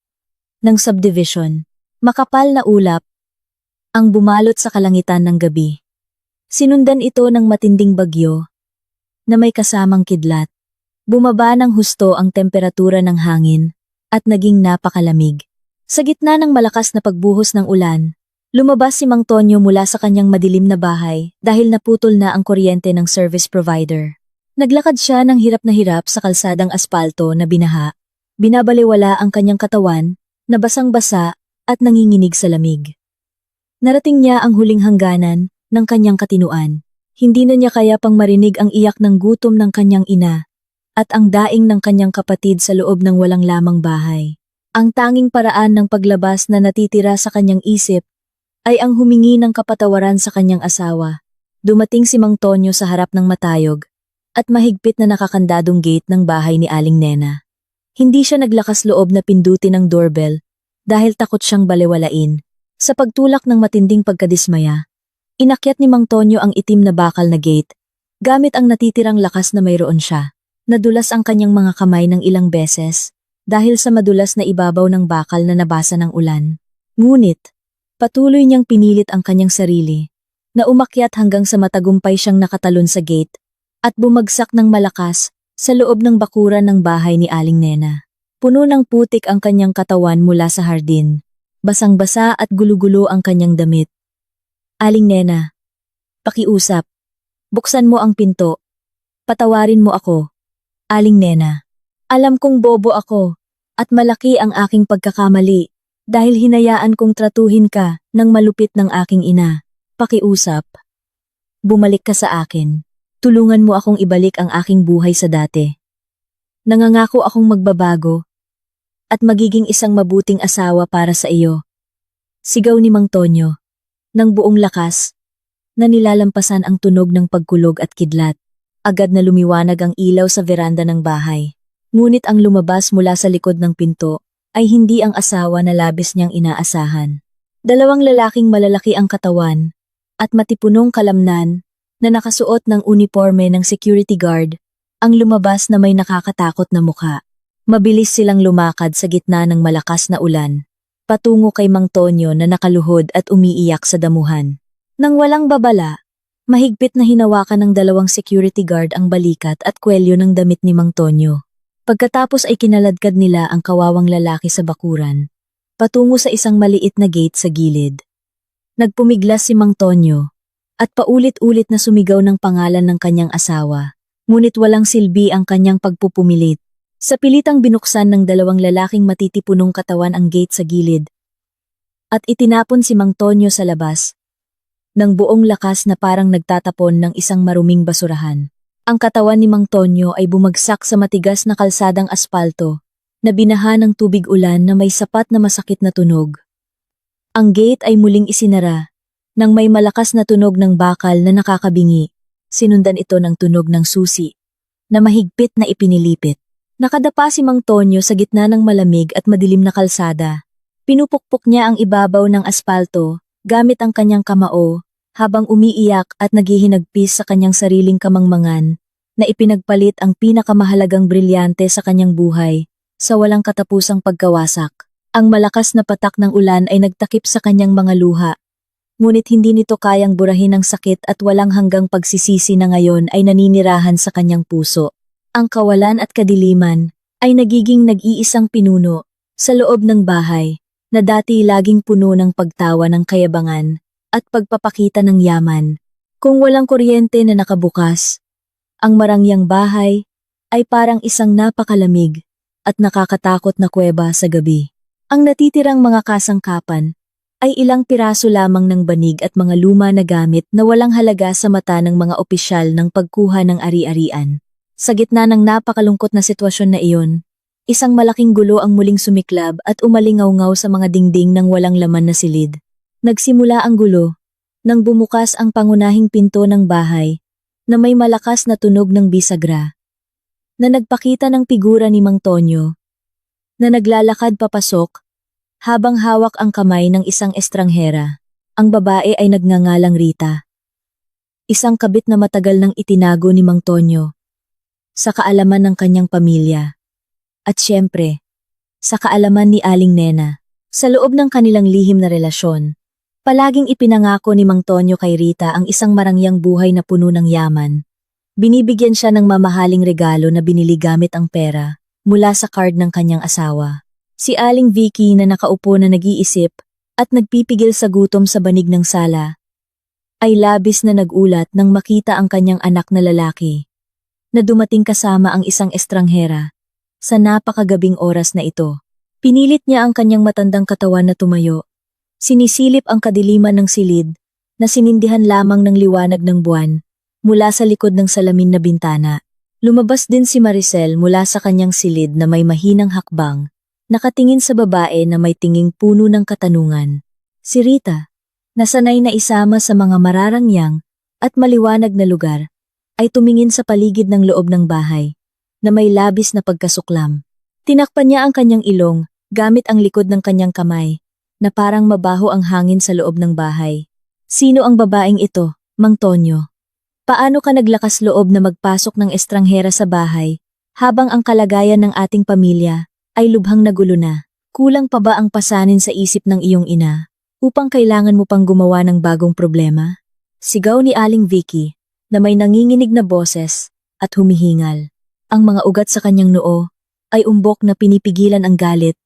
ng subdivision. Makapal na ulap ang bumalot sa kalangitan ng gabi. Sinundan ito ng matinding bagyo na may kasamang kidlat. Bumaba ng husto ang temperatura ng hangin at naging napakalamig. Sa gitna ng malakas na pagbuhos ng ulan, lumabas si Mang Tonyo mula sa kanyang madilim na bahay dahil naputol na ang kuryente ng service provider. Naglakad siya ng hirap na hirap sa kalsadang aspalto na binaha. Binabalewala ang kanyang katawan na basang-basa at nanginginig sa lamig. Narating niya ang huling hangganan ng kanyang katinuan. Hindi na niya kaya pang marinig ang iyak ng gutom ng kanyang ina at ang daing ng kanyang kapatid sa loob ng walang lamang bahay. Ang tanging paraan ng paglabas na natitira sa kanyang isip ay ang humingi ng kapatawaran sa kanyang asawa. Dumating si Mang Tonyo sa harap ng matayog at mahigpit na nakakandadong gate ng bahay ni Aling Nena. Hindi siya naglakas loob na pindutin ang doorbell dahil takot siyang balewalain. Sa pagtulak ng matinding pagkadismaya, inakyat ni Mang Tonyo ang itim na bakal na gate, gamit ang natitirang lakas na mayroon siya. Nadulas ang kanyang mga kamay ng ilang beses, dahil sa madulas na ibabaw ng bakal na nabasa ng ulan. Ngunit, patuloy niyang pinilit ang kanyang sarili, na umakyat hanggang sa matagumpay siyang nakatalon sa gate, at bumagsak ng malakas sa loob ng bakuran ng bahay ni Aling Nena. Puno ng putik ang kanyang katawan mula sa hardin. Basang-basa at gulo-gulo ang kanyang damit. Aling Nena, pakiusap. Buksan mo ang pinto. Patawarin mo ako. Aling Nena, alam kong bobo ako at malaki ang aking pagkakamali dahil hinayaan kong tratuhin ka ng malupit ng aking ina. Pakiusap. Bumalik ka sa akin. Tulungan mo akong ibalik ang aking buhay sa dati. Nangangako akong magbabago at magiging isang mabuting asawa para sa iyo. Sigaw ni Mang Tonyo, ng buong lakas, na nilalampasan ang tunog ng pagkulog at kidlat. Agad na lumiwanag ang ilaw sa veranda ng bahay. Ngunit ang lumabas mula sa likod ng pinto ay hindi ang asawa na labis niyang inaasahan. Dalawang lalaking malalaki ang katawan at matipunong kalamnan na nakasuot ng uniforme ng security guard ang lumabas na may nakakatakot na mukha. Mabilis silang lumakad sa gitna ng malakas na ulan, patungo kay Mang Tonyo na nakaluhod at umiiyak sa damuhan. Nang walang babala, mahigpit na hinawakan ng dalawang security guard ang balikat at kwelyo ng damit ni Mang Tonyo. Pagkatapos ay kinaladkad nila ang kawawang lalaki sa bakuran, patungo sa isang maliit na gate sa gilid. Nagpumiglas si Mang Tonyo at paulit-ulit na sumigaw ng pangalan ng kanyang asawa. Ngunit walang silbi ang kanyang pagpupumilit. Sa pilitang binuksan ng dalawang lalaking matitipunong katawan ang gate sa gilid. At itinapon si Mang Tonyo sa labas, ng buong lakas na parang nagtatapon ng isang maruming basurahan. Ang katawan ni Mang Tonyo ay bumagsak sa matigas na kalsadang aspalto, na binaha ng tubig ulan na may sapat na masakit na tunog. Ang gate ay muling isinara, nang may malakas na tunog ng bakal na nakakabingi. Sinundan ito ng tunog ng susi, na mahigpit na ipinilipit. Nakadapa si Mang Tonyo sa gitna ng malamig at madilim na kalsada. Pinupukpok niya ang ibabaw ng aspalto, gamit ang kanyang kamao, habang umiiyak at naghihinagpis sa kanyang sariling kamangmangan, na ipinagpalit ang pinakamahalagang brilyante sa kanyang buhay, sa walang katapusang pagkawasak. Ang malakas na patak ng ulan ay nagtakip sa kanyang mga luha. Ngunit hindi nito kayang burahin ang sakit at walang hanggang pagsisisi na ngayon ay naninirahan sa kanyang puso. Ang kawalan at kadiliman ay nagiging nag-iisang pinuno sa loob ng bahay na dati laging puno ng pagtawa ng kayabangan at pagpapakita ng yaman. Kung walang kuryente na nakabukas, ang marangyang bahay ay parang isang napakalamig at nakakatakot na kuweba sa gabi. Ang natitirang mga kasangkapan ay ilang piraso lamang ng banig at mga luma na gamit na walang halaga sa mata ng mga opisyal ng pagkuha ng ari-arian. Sa gitna ng napakalungkot na sitwasyon na iyon, isang malaking gulo ang muling sumiklab at umalingaw-ngaw sa mga dingding ng walang laman na silid. Nagsimula ang gulo nang bumukas ang pangunahing pinto ng bahay na may malakas na tunog ng bisagra, na nagpakita ng figura ni Mang Tonyo na naglalakad papasok habang hawak ang kamay ng isang estranghera. Ang babae ay nagngangalang Rita, isang kabit na matagal nang itinago ni Mang Tonyo sa kaalaman ng kanyang pamilya. At syempre, sa kaalaman ni Aling Nena. Sa loob ng kanilang lihim na relasyon, palaging ipinangako ni Mang Tonyo kay Rita ang isang marangyang buhay na puno ng yaman. Binibigyan siya ng mamahaling regalo na binili gamit ang pera mula sa card ng kanyang asawa. Si Aling Vicky na nakaupo na nag-iisip at nagpipigil sa gutom sa banig ng sala, ay labis na nagulat nang makita ang kanyang anak na lalaki na dumating kasama ang isang estranghera sa napakagabing oras na ito. Pinilit niya ang kanyang matandang katawan na tumayo. Sinisilip ang kadiliman ng silid na sinindihan lamang ng liwanag ng buwan mula sa likod ng salamin na bintana. Lumabas din si Maricel mula sa kanyang silid na may mahinang hakbang, nakatingin sa babae na may tinging puno ng katanungan. Si Rita, na sanay na isama sa mga mararangyang at maliwanag na lugar, ay tumingin sa paligid ng loob ng bahay, na may labis na pagkasuklam. Tinakpan niya ang kanyang ilong, gamit ang likod ng kanyang kamay, na parang mabaho ang hangin sa loob ng bahay. Sino ang babaeng ito, Mang Tonyo? Paano ka naglakas loob na magpasok ng estranghera sa bahay, habang ang kalagayan ng ating pamilya ay lubhang nagulo na? Kulang pa ba ang pasanin sa isip ng iyong ina, upang kailangan mo pang gumawa ng bagong problema? Sigaw ni Aling Vicky, na may nanginginig na boses at humihingal. Ang mga ugat sa kanyang noo ay umbok na pinipigilan ang galit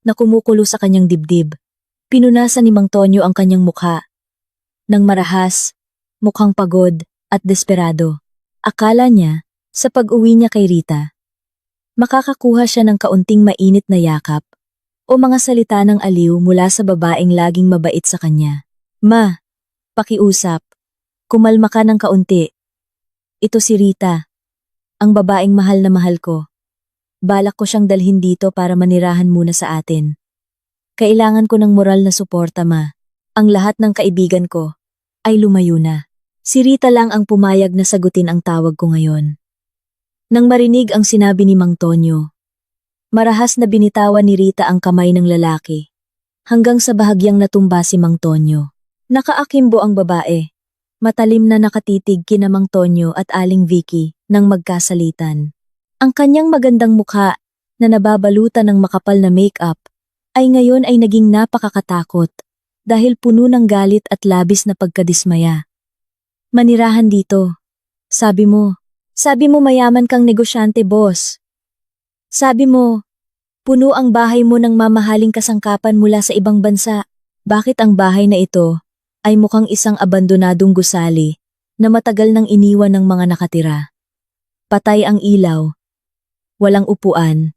na kumukulo sa kanyang dibdib. Pinunasan ni Mang Tonyo ang kanyang mukha nang marahas, mukhang pagod at desperado. Akala niya, sa pag-uwi niya kay Rita, makakakuha siya ng kaunting mainit na yakap o mga salita ng aliw mula sa babaeng laging mabait sa kanya. Ma, pakiusap. Kumalma ka ng kaunti. Ito si Rita, ang babaeng mahal na mahal ko. Balak ko siyang dalhin dito para manirahan muna sa atin. Kailangan ko ng moral na suporta, ma. Ang lahat ng kaibigan ko ay lumayo na. Si Rita lang ang pumayag na sagutin ang tawag ko ngayon. Nang marinig ang sinabi ni Mang Tonyo, marahas na binitawan ni Rita ang kamay ng lalaki, hanggang sa bahagyang natumba si Mang Tonyo. Nakaakimbo ang babae. Matalim na nakatitig kina Mang Tonyo at Aling Vicky nang magkasalitan. Ang kanyang magandang mukha na nababalutan ng makapal na make-up ay ngayon ay naging napakakatakot dahil puno ng galit at labis na pagkadismaya. Manirahan dito. Sabi mo mayaman kang negosyante, boss. Sabi mo, puno ang bahay mo ng mamahaling kasangkapan mula sa ibang bansa. Bakit ang bahay na ito ay mukhang isang abandonadong gusali na matagal nang iniwan ng mga nakatira. Patay ang ilaw, walang upuan,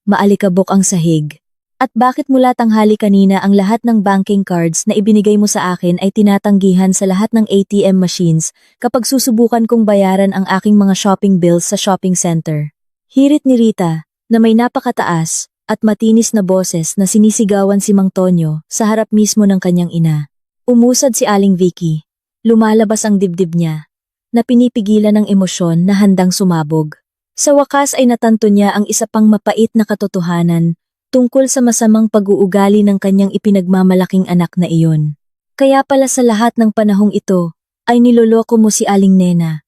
maalikabok ang sahig. At bakit mula tanghali kanina ang lahat ng banking cards na ibinigay mo sa akin ay tinatanggihan sa lahat ng ATM machines kapag susubukan kong bayaran ang aking mga shopping bills sa shopping center? Hirit ni Rita, na may napakataas at matinis na boses na sinisigawan si Mang Tonyo sa harap mismo ng kanyang ina. Umusad si Aling Vicky. Lumalabas ang dibdib niya, na pinipigilan ng emosyon na handang sumabog. Sa wakas ay natanto niya ang isa pang mapait na katotohanan tungkol sa masamang pag-uugali ng kanyang ipinagmamalaking anak na iyon. Kaya pala sa lahat ng panahong ito, ay niloloko mo si Aling Nena.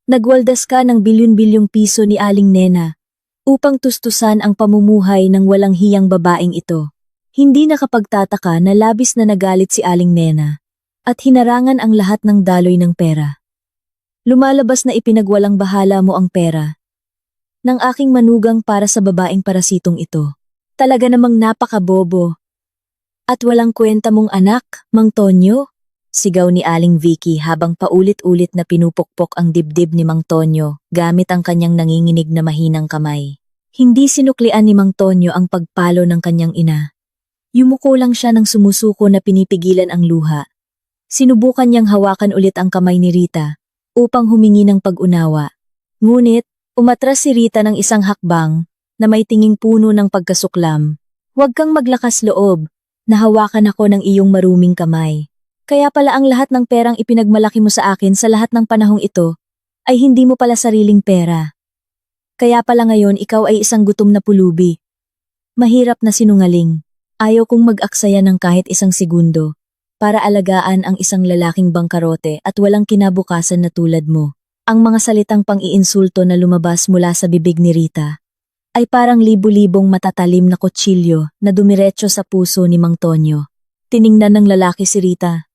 Nagwaldas ka ng bilyon-bilyong piso ni Aling Nena upang tustusan ang pamumuhay ng walang hiyang babaeng ito. Hindi nakapagtataka na labis na nagalit si Aling Nena at hinarangan ang lahat ng daloy ng pera. Lumalabas na ipinagwalang bahala mo ang pera ng aking manugang para sa babaeng parasitong ito. Talaga namang napakabobo. At walang kwenta mong anak, Mang Tonyo? Sigaw ni Aling Vicky habang paulit-ulit na pinupukpok ang dibdib ni Mang Tonyo gamit ang kanyang nanginginig na mahinang kamay. Hindi sinuklian ni Mang Tonyo ang pagpalo ng kanyang ina. Yumuko lang siya ng sumusuko na pinipigilan ang luha. Sinubukan niyang hawakan ulit ang kamay ni Rita upang humingi ng pag-unawa. Ngunit, umatras si Rita ng isang hakbang na may tinging puno ng pagkasuklam. Huwag kang maglakas loob, nahawakan ako ng iyong maruming kamay. Kaya pala ang lahat ng perang ipinagmalaki mo sa akin sa lahat ng panahong ito, ay hindi mo pala sariling pera. Kaya pala ngayon ikaw ay isang gutom na pulubi. Mahirap na sinungaling. Ayaw kong mag-aksaya ng kahit isang segundo, para alagaan ang isang lalaking bangkarote at walang kinabukasan na tulad mo. Ang mga salitang pang-iinsulto na lumabas mula sa bibig ni Rita ay parang libu-libong matatalim na kutsilyo na dumiretso sa puso ni Mang Tonyo. Tiningnan ng lalaki si Rita.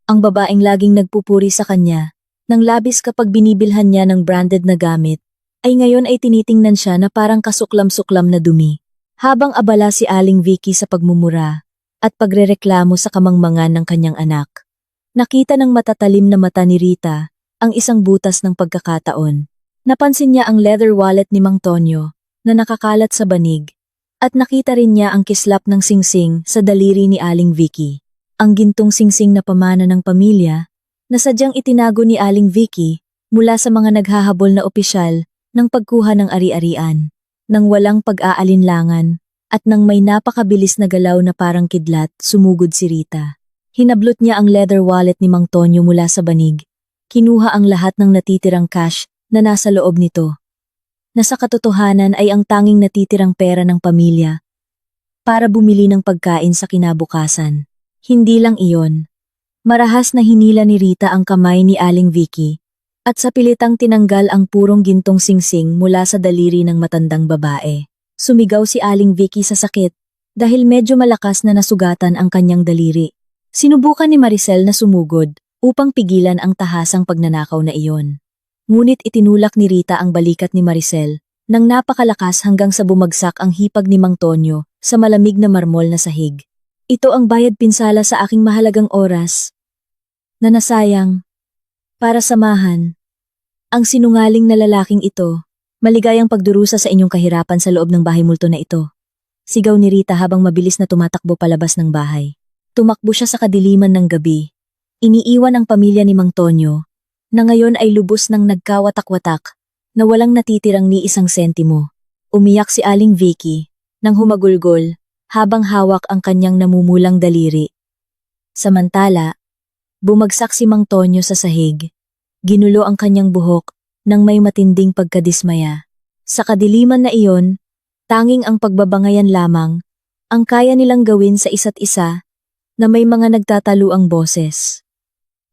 Ang babaeng laging nagpupuri sa kanya, nang labis kapag binibilhan niya ng branded na gamit, ay ngayon ay tinitingnan siya na parang kasuklam-suklam na dumi. Habang abala si Aling Vicky sa pagmumura at pagrereklamo sa kamangmangan ng kanyang anak, nakita ng matatalim na mata ni Rita ang isang butas ng pagkakataon. Napansin niya ang leather wallet ni Mang Tonyo na nakakalat sa banig at nakita rin niya ang kislap ng singsing sa daliri ni Aling Vicky. Ang gintong singsing na pamana ng pamilya na sadyang itinago ni Aling Vicky mula sa mga naghahabol na opisyal ng pagkuha ng ari-arian, nang walang pag-aalinlangan at nang may napakabilis na galaw na parang kidlat, sumugod si Rita. Hinablot niya ang leather wallet ni Mang Tonyo mula sa banig. Kinuha ang lahat ng natitirang cash na nasa loob nito, na sa katotohanan ay ang tanging natitirang pera ng pamilya para bumili ng pagkain sa kinabukasan. Hindi lang iyon. Marahas na hinila ni Rita ang kamay ni Aling Vicky at sa pilitang tinanggal ang purong gintong singsing mula sa daliri ng matandang babae. Sumigaw si Aling Vicky sa sakit dahil medyo malakas na nasugatan ang kanyang daliri. Sinubukan ni Maricel na sumugod upang pigilan ang tahasang pagnanakaw na iyon. Ngunit itinulak ni Rita ang balikat ni Maricel nang napakalakas hanggang sa bumagsak ang hipag ni Mang Tonyo sa malamig na marmol na sahig. Ito ang bayad pinsala sa aking mahalagang oras na nasayang para samahan ang sinungaling na lalaking ito. Maligayang pagdurusa sa inyong kahirapan sa loob ng bahay multo na ito. Sigaw ni Rita habang mabilis na tumatakbo palabas ng bahay. Tumakbo siya sa kadiliman ng gabi. Iniiwan ang pamilya ni Mang Tonyo na ngayon ay lubos ng nagkawatak-watak na walang natitirang ni isang sentimo. Umiyak si Aling Vicky nang humagulgol habang hawak ang kanyang namumulang daliri. Samantala, bumagsak si Mang Tonyo sa sahig. Ginulo ang kanyang buhok nang may matinding pagkadismaya. Sa kadiliman na iyon, tanging ang pagbabangayan lamang ang kaya nilang gawin sa isa't isa na may mga nagtataluang boses.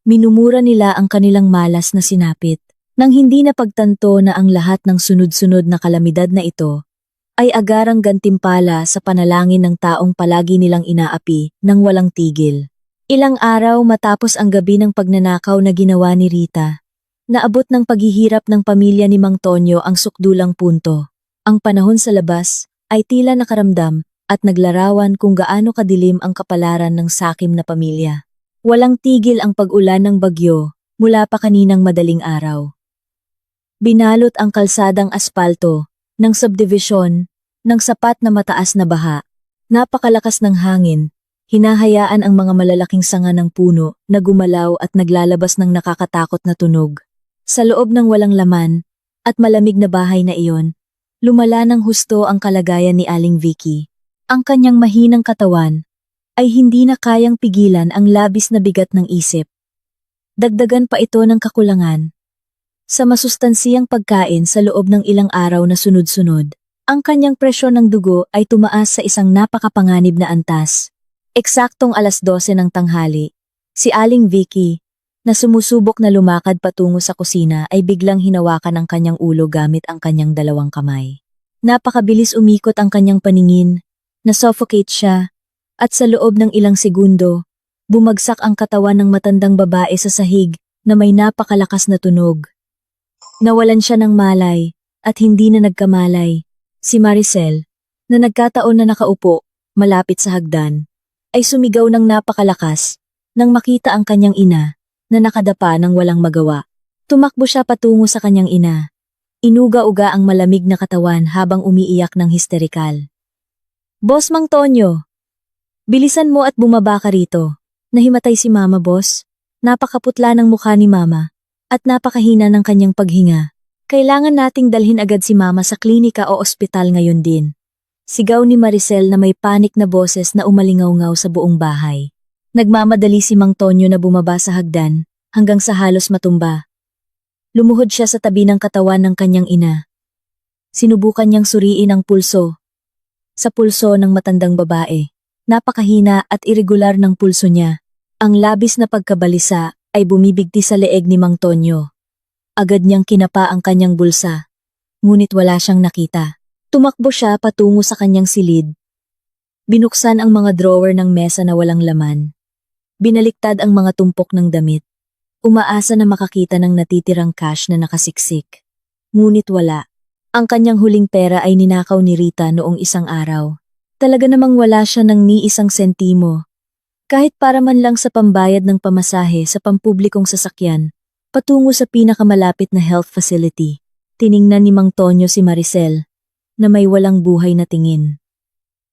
Minumura nila ang kanilang malas na sinapit, nang hindi napagtanto na ang lahat ng sunod-sunod na kalamidad na ito ay agarang gantimpala sa panalangin ng taong palagi nilang inaapi nang walang tigil. Ilang araw matapos ang gabi ng pagnanakaw na ginawa ni Rita, naabot ng paghihirap ng pamilya ni Mang Tonyo ang sukdulang punto. Ang panahon sa labas ay tila nakaramdam at naglarawan kung gaano kadilim ang kapalaran ng sakim na pamilya. Walang tigil ang pag-ulan ng bagyo mula pa kaninang madaling araw. Binalot ang kalsadang aspalto ng subdivision ng sapat na mataas na baha. Napakalakas ng hangin, hinahayaan ang mga malalaking sanga ng puno na gumalaw at naglalabas ng nakakatakot na tunog. Sa loob ng walang laman at malamig na bahay na iyon, lumala ng husto ang kalagayan ni Aling Vicky. Ang kanyang mahinang katawan ay hindi na kayang pigilan ang labis na bigat ng isip. Dagdagan pa ito ng kakulangan. Sa masustansiyang pagkain sa loob ng ilang araw na sunod-sunod, ang kanyang presyon ng dugo ay tumaas sa isang napakapanganib na antas. Eksaktong 12:00 ng tanghali, si Aling Vicky, na sumusubok na lumakad patungo sa kusina ay biglang hinawakan ang kanyang ulo gamit ang kanyang dalawang kamay. Napakabilis umikot ang kanyang paningin, na-suffocate siya, at sa loob ng ilang segundo, bumagsak ang katawan ng matandang babae sa sahig na may napakalakas na tunog. Nawalan siya ng malay at hindi na nagkamalay. Si Maricel, na nagkataon na nakaupo malapit sa hagdan, ay sumigaw ng napakalakas nang makita ang kanyang ina na nakadapa ng walang magawa. Tumakbo siya patungo sa kanyang ina. Inuga-uga ang malamig na katawan habang umiiyak ng histerikal. "Boss Mang Tonyo! Bilisan mo at bumaba ka rito. Nahimatay si Mama, boss. Napakaputla ng mukha ni Mama at napakahina ng kanyang paghinga. Kailangan nating dalhin agad si Mama sa klinika o ospital ngayon din." Sigaw ni Maricel na may panik na boses na umalingaw-ngaw sa buong bahay. Nagmamadali si Mang Tonyo na bumaba sa hagdan hanggang sa halos matumba. Lumuhod siya sa tabi ng katawan ng kanyang ina. Sinubukan niyang suriin ang pulso. Sa pulso ng matandang babae, napakahina at irregular ng pulso niya. Ang labis na pagkabalisa ay bumibigti sa leeg ni Mang Tonyo. Agad niyang kinapa ang kanyang bulsa, ngunit wala siyang nakita. Tumakbo siya patungo sa kanyang silid. Binuksan ang mga drawer ng mesa na walang laman. Binaliktad ang mga tumpok ng damit. Umaasa na makakita ng natitirang cash na nakasiksik. Ngunit wala. Ang kanyang huling pera ay ninakaw ni Rita noong isang araw. Talaga namang wala siya ng ni isang sentimo. Kahit para man lang sa pambayad ng pamasahe sa pampublikong sasakyan, patungo sa pinakamalapit na health facility. Tiningnan ni Mang Tonyo si Maricel, na may walang buhay na tingin.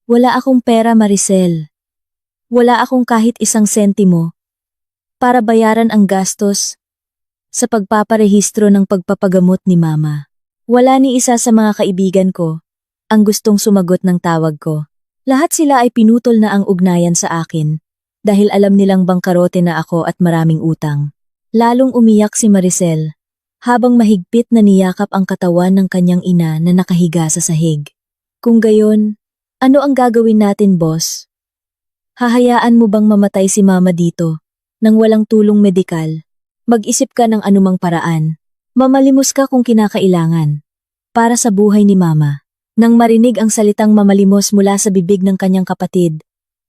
"Wala akong pera, Maricel. Wala akong kahit isang sentimo para bayaran ang gastos sa pagpaparehistro ng pagpapagamot ni Mama. Wala ni isa sa mga kaibigan ko ang gustong sumagot ng tawag ko. Lahat sila ay pinutol na ang ugnayan sa akin dahil alam nilang bangkarote na ako at maraming utang." Lalong umiyak si Maricel habang mahigpit na niyakap ang katawan ng kanyang ina na nakahiga sa sahig. "Kung gayon, ano ang gagawin natin, boss? Hahayaan mo bang mamatay si Mama dito nang walang tulong medikal? Mag-isip ka ng anumang paraan. Mamalimos ka kung kinakailangan. Para sa buhay ni Mama." Nang marinig ang salitang mamalimos mula sa bibig ng kanyang kapatid,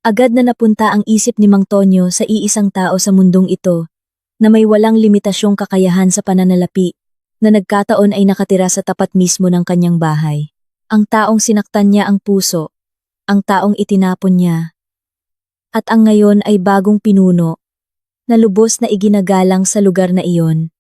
agad na napunta ang isip ni Mang Tonyo sa iisang tao sa mundong ito na may walang limitasyong kakayahan sa pananalapi, na nagkataon ay nakatira sa tapat mismo ng kanyang bahay. Ang taong sinaktan niya ang puso, ang taong itinapon niya, at ang ngayon ay bagong pinuno, na lubos na iginagalang sa lugar na iyon,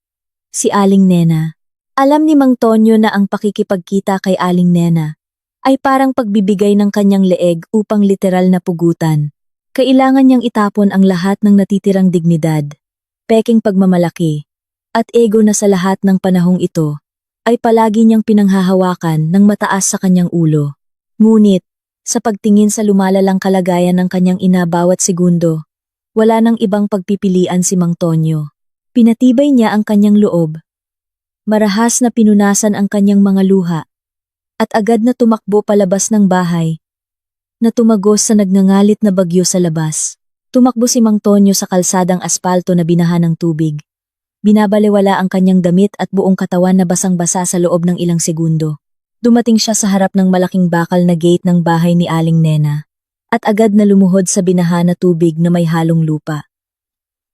si Aling Nena. Alam ni Mang Tonyo na ang pakikipagkita kay Aling Nena ay parang pagbibigay ng kanyang leeg upang literal na pugutan. Kailangan niyang itapon ang lahat ng natitirang dignidad, peking pagmamalaki, at ego na sa lahat ng panahong ito ay palagi niyang pinanghahawakan ng mataas sa kanyang ulo. Ngunit, sa pagtingin sa lumalalang kalagayan ng kanyang ina bawat segundo, wala nang ibang pagpipilian si Mang Tonyo. Pinatibay niya ang kanyang loob. Marahas na pinunasan ang kanyang mga luha, at agad na tumakbo palabas ng bahay, na tumagos sa nagngangalit na bagyo sa labas. Tumakbo si Mang Tonyo sa kalsadang aspalto na binaha ng tubig. Binabalewala ang kanyang damit at buong katawan na basang-basa sa loob ng ilang segundo. Dumating siya sa harap ng malaking bakal na gate ng bahay ni Aling Nena, at agad na lumuhod sa binaha na tubig na may halong lupa.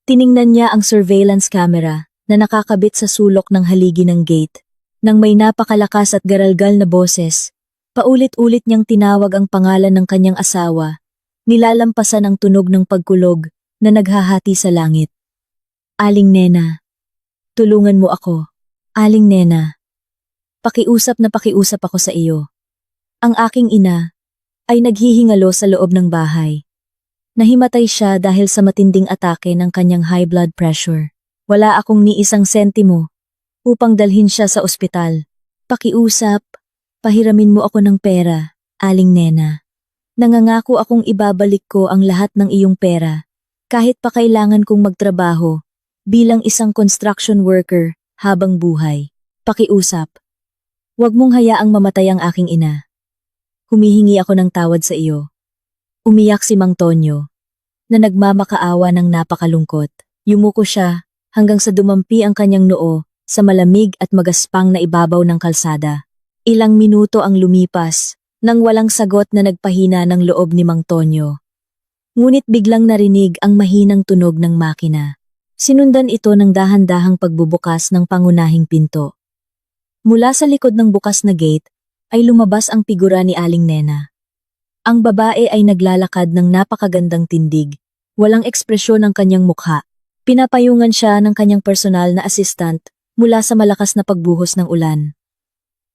Tiningnan niya ang surveillance camera na nakakabit sa sulok ng haligi ng gate. Nang may napakalakas at garalgal na boses, paulit-ulit niyang tinawag ang pangalan ng kanyang asawa, nilalampasan ang tunog ng pagkulog na naghahati sa langit. Aling Nena, tulungan mo ako. Aling Nena, pakiusap na pakiusap ako sa iyo. Ang aking ina ay naghihingalo sa loob ng bahay. Nahimatay siya dahil sa matinding atake ng kanyang high blood pressure. Wala akong ni isang sentimo upang dalhin siya sa ospital. Pakiusap, pahiramin mo ako ng pera, Aling Nena. Nangangako akong ibabalik ko ang lahat ng iyong pera, kahit pa kailangan kong magtrabaho bilang isang construction worker habang buhay. Pakiusap, huwag mong hayaang mamatay ang aking ina. Humihingi ako ng tawad sa iyo. Umiyak si Mang Tonyo, na nagmamakaawa ng napakalungkot. Yumuko siya hanggang sa dumampi ang kanyang noo sa malamig at magaspang na ibabaw ng kalsada. Ilang minuto ang lumipas nang walang sagot na nagpahina ng loob ni Mang Tonyo. Ngunit biglang narinig ang mahinang tunog ng makina. Sinundan ito ng dahan-dahang pagbubukas ng pangunahing pinto. Mula sa likod ng bukas na gate ay lumabas ang figura ni Aling Nena. Ang babae ay naglalakad ng napakagandang tindig. Walang ekspresyon ang kanyang mukha. Pinapayungan siya ng kanyang personal na assistant mula sa malakas na pagbuhos ng ulan.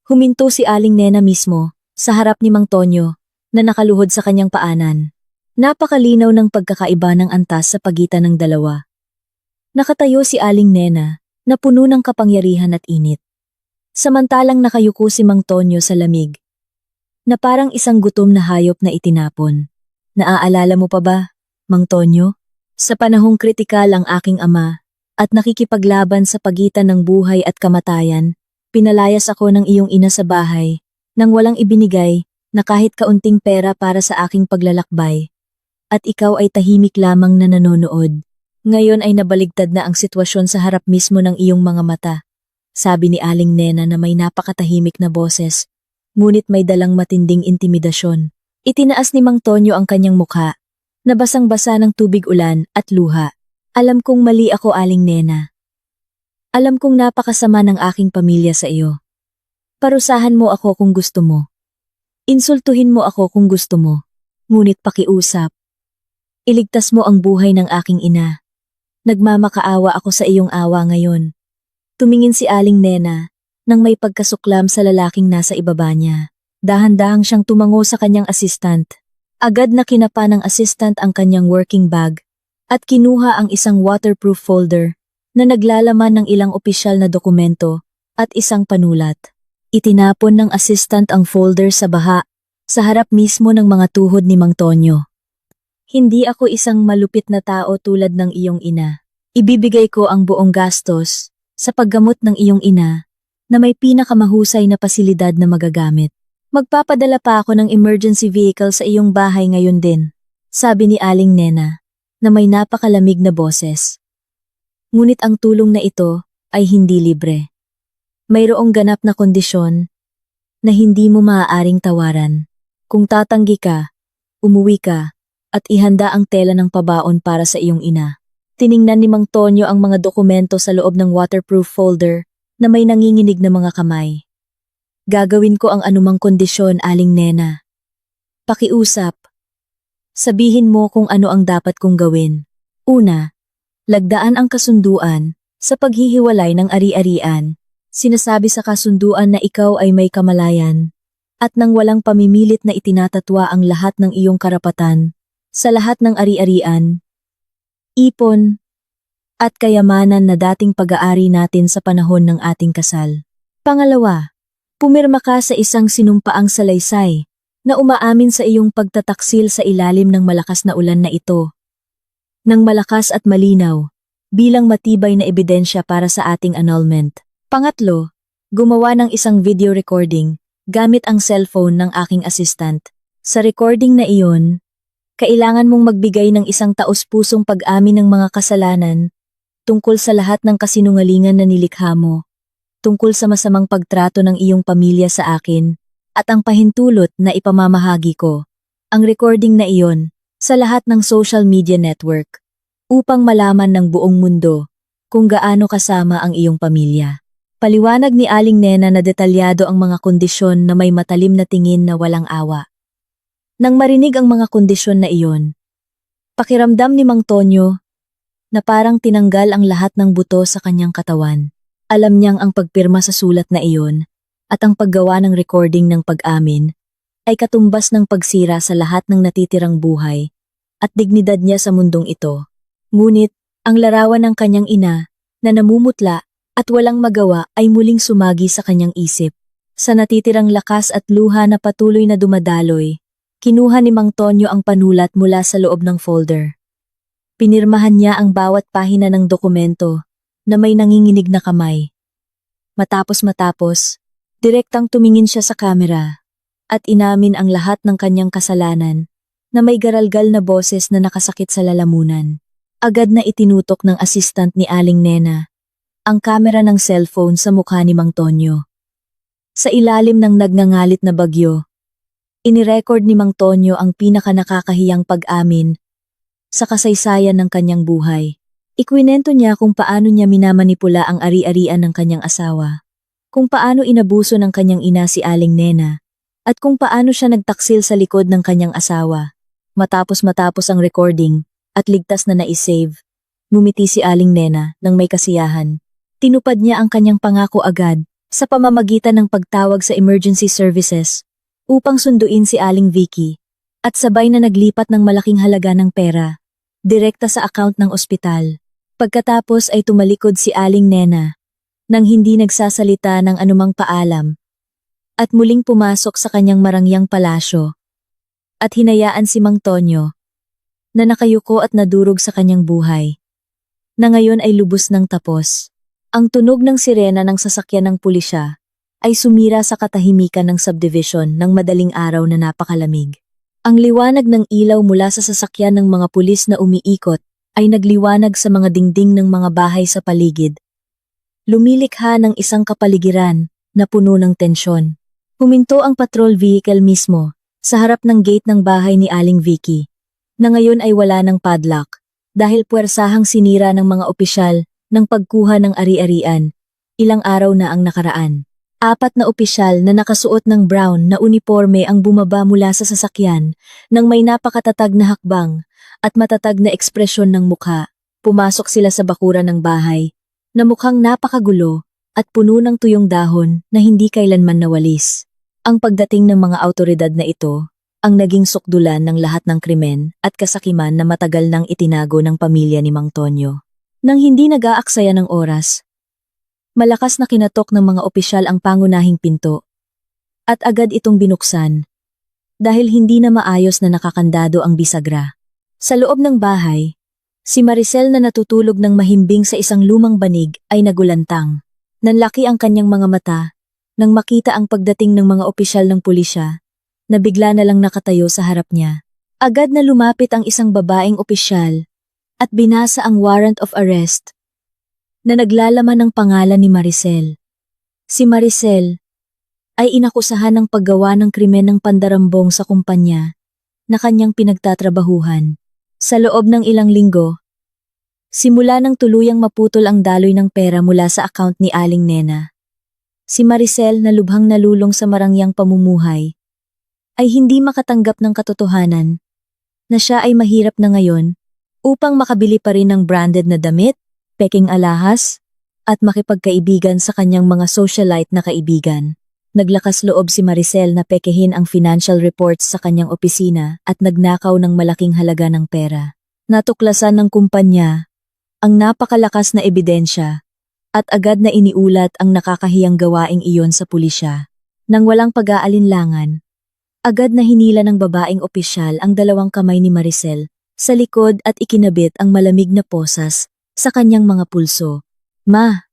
Huminto si Aling Nena mismo sa harap ni Mang Tonyo na nakaluhod sa kanyang paanan. Napakalinaw ng pagkakaiba ng antas sa pagitan ng dalawa. Nakatayo si Aling Nena na puno ng kapangyarihan at init. Samantalang nakayuko si Mang Tonyo sa lamig, na parang isang gutom na hayop na itinapon. Naaalala mo pa ba, Mang Tonyo? Sa panahong kritikal ang aking ama at nakikipaglaban sa pagitan ng buhay at kamatayan, pinalayas ako ng iyong ina sa bahay nang walang ibinigay na kahit kaunting pera para sa aking paglalakbay. At ikaw ay tahimik lamang na nanonood. Ngayon ay nabaligtad na ang sitwasyon sa harap mismo ng iyong mga mata. Sabi ni Aling Nena na may napakatahimik na boses, ngunit may dalang matinding intimidasyon. Itinaas ni Mang Tonyo ang kanyang mukha, na basang-basa ng tubig ulan at luha. Alam kong mali ako, Aling Nena. Alam kong napakasama ng aking pamilya sa iyo. Parusahan mo ako kung gusto mo. Insultuhin mo ako kung gusto mo. Ngunit pakiusap. Iligtas mo ang buhay ng aking ina. Nagmamakaawa ako sa iyong awa ngayon. Tumingin si Aling Nena nang may pagkasuklam sa lalaking nasa ibaba niya. Dahan-dahang siyang tumango sa kanyang assistant. Agad na kinapa ng assistant ang kanyang working bag at kinuha ang isang waterproof folder na naglalaman ng ilang opisyal na dokumento at isang panulat. Itinapon ng assistant ang folder sa baha sa harap mismo ng mga tuhod ni Mang Tonyo. Hindi ako isang malupit na tao tulad ng iyong ina. Ibibigay ko ang buong gastos sa paggamot ng iyong ina na may pinakamahusay na pasilidad na magagamit. Magpapadala pa ako ng emergency vehicle sa iyong bahay ngayon din, sabi ni Aling Nena, na may napakalamig na boses. Ngunit ang tulong na ito ay hindi libre. Mayroong ganap na kondisyon na hindi mo maaaring tawaran. Kung tatanggi ka, umuwi ka, at ihanda ang tela ng pabaon para sa iyong ina. Tiningnan ni Mang Tonyo ang mga dokumento sa loob ng waterproof folder na may nanginginig na mga kamay. Gagawin ko ang anumang kondisyon, Aling Nena. Pakiusap. Sabihin mo kung ano ang dapat kong gawin. Una, lagdaan ang kasunduan sa paghihiwalay ng ari-arian. Sinasabi sa kasunduan na ikaw ay may kamalayan at nang walang pamimilit na itinatatwa ang lahat ng iyong karapatan sa lahat ng ari-arian, ipon, at kayamanan na dating pag-aari natin sa panahon ng ating kasal. Pangalawa, pumirma ka sa isang sinumpaang salaysay na umaamin sa iyong pagtataksil sa ilalim ng malakas na ulan na ito. Nang malakas at malinaw, bilang matibay na ebidensya para sa ating annulment. Pangatlo, gumawa ng isang video recording gamit ang cellphone ng aking assistant. Sa recording na iyon, kailangan mong magbigay ng isang taos-pusong pag-amin ng mga kasalanan tungkol sa lahat ng kasinungalingan na nilikha mo, tungkol sa masamang pagtrato ng iyong pamilya sa akin, at ang pahintulot na ipamamahagi ko, ang recording na iyon, sa lahat ng social media network, upang malaman ng buong mundo kung gaano kasama ang iyong pamilya. Paliwanag ni Aling Nena na detalyado ang mga kondisyon na may matalim na tingin na walang awa. Nang marinig ang mga kondisyon na iyon, Pakiramdam ni Mang Tonyo na parang tinanggal ang lahat ng buto sa kanyang katawan. Alam niyang ang pagpirma sa sulat na iyon at ang paggawa ng recording ng pag-amin ay katumbas ng pagsira sa lahat ng natitirang buhay at dignidad niya sa mundong ito. Ngunit, ang larawan ng kanyang ina na namumutla at walang magawa ay muling sumagi sa kanyang isip. Sa natitirang lakas at luha na patuloy na dumadaloy, kinuha ni Mang Tonyo ang panulat mula sa loob ng folder. Pinirmahan niya ang bawat pahina ng dokumento na may nanginginig na kamay. Matapos, direktang tumingin siya sa kamera at inamin ang lahat ng kanyang kasalanan na may garalgal na boses na nakasakit sa lalamunan. Agad na itinutok ng assistant ni Aling Nena ang kamera ng cellphone sa mukha ni Mang Tonyo. Sa ilalim ng nagngangalit na bagyo, inirecord ni Mang Tonyo ang pinakanakakahiyang pag-amin sa kasaysayan ng kanyang buhay. Ikwinento niya kung paano niya minamanipula ang ari-arian ng kanyang asawa, kung paano inabuso ng kanyang ina si Aling Nena, at kung paano siya nagtaksil sa likod ng kanyang asawa. Matapos ang recording at ligtas na naisave, ngumiti si Aling Nena ng may kasiyahan. Tinupad niya ang kanyang pangako agad sa pamamagitan ng pagtawag sa emergency services upang sunduin si Aling Vicky at sabay na naglipat ng malaking halaga ng pera direkta sa account ng ospital. Pagkatapos ay tumalikod si Aling Nena nang hindi nagsasalita ng anumang paalam at muling pumasok sa kanyang marangyang palasyo at hinayaan si Mang Tonyo na nakayuko at nadurog sa kanyang buhay na ngayon ay lubos ng tapos. Ang tunog ng sirena ng sasakyan ng pulisya ay sumira sa katahimikan ng subdivision ng madaling araw na napakalamig. Ang liwanag ng ilaw mula sa sasakyan ng mga pulis na umiikot ay nagliwanag sa mga dingding ng mga bahay sa paligid. Lumilikha ng isang kapaligiran na puno ng tensyon. Huminto ang patrol vehicle mismo sa harap ng gate ng bahay ni Aling Vicky, na ngayon ay wala ng padlock dahil puwersahang sinira ng mga opisyal ng pagkuha ng ari-arian. Ilang araw na ang nakaraan. 4 na opisyal na nakasuot ng brown na uniforme ang bumaba mula sa sasakyan nang may napakatatag na hakbang at matatag na ekspresyon ng mukha. Pumasok sila sa bakuran ng bahay na mukhang napakagulo at puno ng tuyong dahon na hindi kailanman nawalis. Ang pagdating ng mga awtoridad na ito ang naging sukdulan ng lahat ng krimen at kasakiman na matagal nang itinago ng pamilya ni Mang Tonyo. Nang hindi nag-aaksaya ng oras, malakas na kinatok ng mga opisyal ang pangunahing pinto at agad itong binuksan dahil hindi na maayos na nakakandado ang bisagra. Sa loob ng bahay, si Maricel na natutulog ng mahimbing sa isang lumang banig ay nagulantang. Nanlaki ang kanyang mga mata nang makita ang pagdating ng mga opisyal ng pulisya na bigla na lang nakatayo sa harap niya. Agad na lumapit ang isang babaeng opisyal at binasa ang warrant of arrest na naglalaman ng pangalan ni Maricel. Si Maricel ay inakusahan ng paggawa ng krimen ng pandarambong sa kumpanya na kanyang pinagtatrabahuhan. Sa loob ng ilang linggo, simula nang tuluyang maputol ang daloy ng pera mula sa account ni Aling Nena. Si Maricel na lubhang nalulong sa marangyang pamumuhay ay hindi makatanggap ng katotohanan na siya ay mahirap na ngayon upang makabili pa rin ng branded na damit, peking alahas, at makipagkaibigan sa kanyang mga socialite na kaibigan. Naglakas loob si Maricel na pekehin ang financial reports sa kanyang opisina at nagnakaw ng malaking halaga ng pera. Natuklasan ng kumpanya ang napakalakas na ebidensya at agad na iniulat ang nakakahiyang gawaing iyon sa pulisya. Nang walang pag-aalinlangan, agad na hinila ng babaeng opisyal ang 2 kamay ni Maricel sa likod at ikinabit ang malamig na posas sa kanyang mga pulso. "Ma,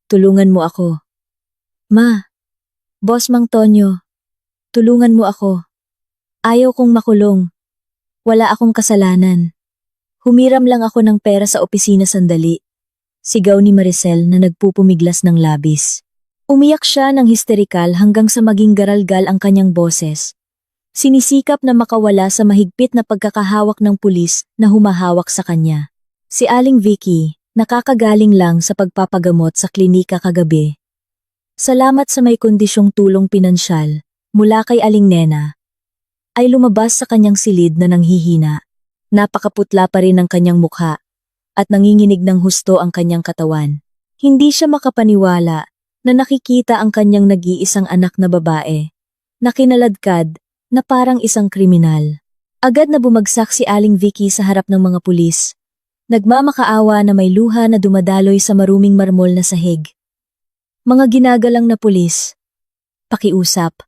tulungan mo ako. Ma, Boss Mang Tonyo, tulungan mo ako. Ayaw kong makulong. Wala akong kasalanan. Humiram lang ako ng pera sa opisina sandali." Sigaw ni Maricel na nagpupumiglas ng labis. Umiyak siya ng histerikal hanggang sa maging garalgal ang kanyang boses. Sinisikap na makawala sa mahigpit na pagkakahawak ng pulis na humahawak sa kanya. Si Aling Vicky, nakakagaling lang sa pagpapagamot sa klinika kagabi. Salamat sa may kondisyong tulong pinansyal mula kay Aling Nena, ay lumabas sa kanyang silid na nanghihina. Napakaputla pa rin ang kanyang mukha at nanginginig ng husto ang kanyang katawan. Hindi siya makapaniwala na nakikita ang kanyang nag-iisang anak na babae na kinaladkad na parang isang kriminal. Agad na bumagsak si Aling Vicky sa harap ng mga pulis. Nagmamakaawa na may luha na dumadaloy sa maruming marmol na sahig. Mga ginagalang na pulis, pakiusap.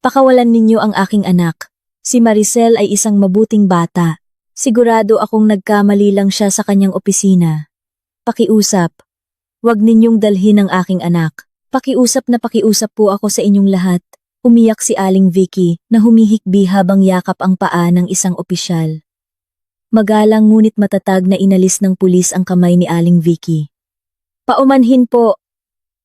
Pakawalan ninyo ang aking anak. Si Maricel ay isang mabuting bata. Sigurado akong nagkamali lang siya sa kanyang opisina. Pakiusap. Huwag ninyong dalhin ang aking anak. Pakiusap na pakiusap po ako sa inyong lahat. Umiyak si Aling Vicky na humihikbi habang yakap ang paa ng isang opisyal. Magalang ngunit matatag na inalis ng pulis ang kamay ni Aling Vicky. Paumanhin po.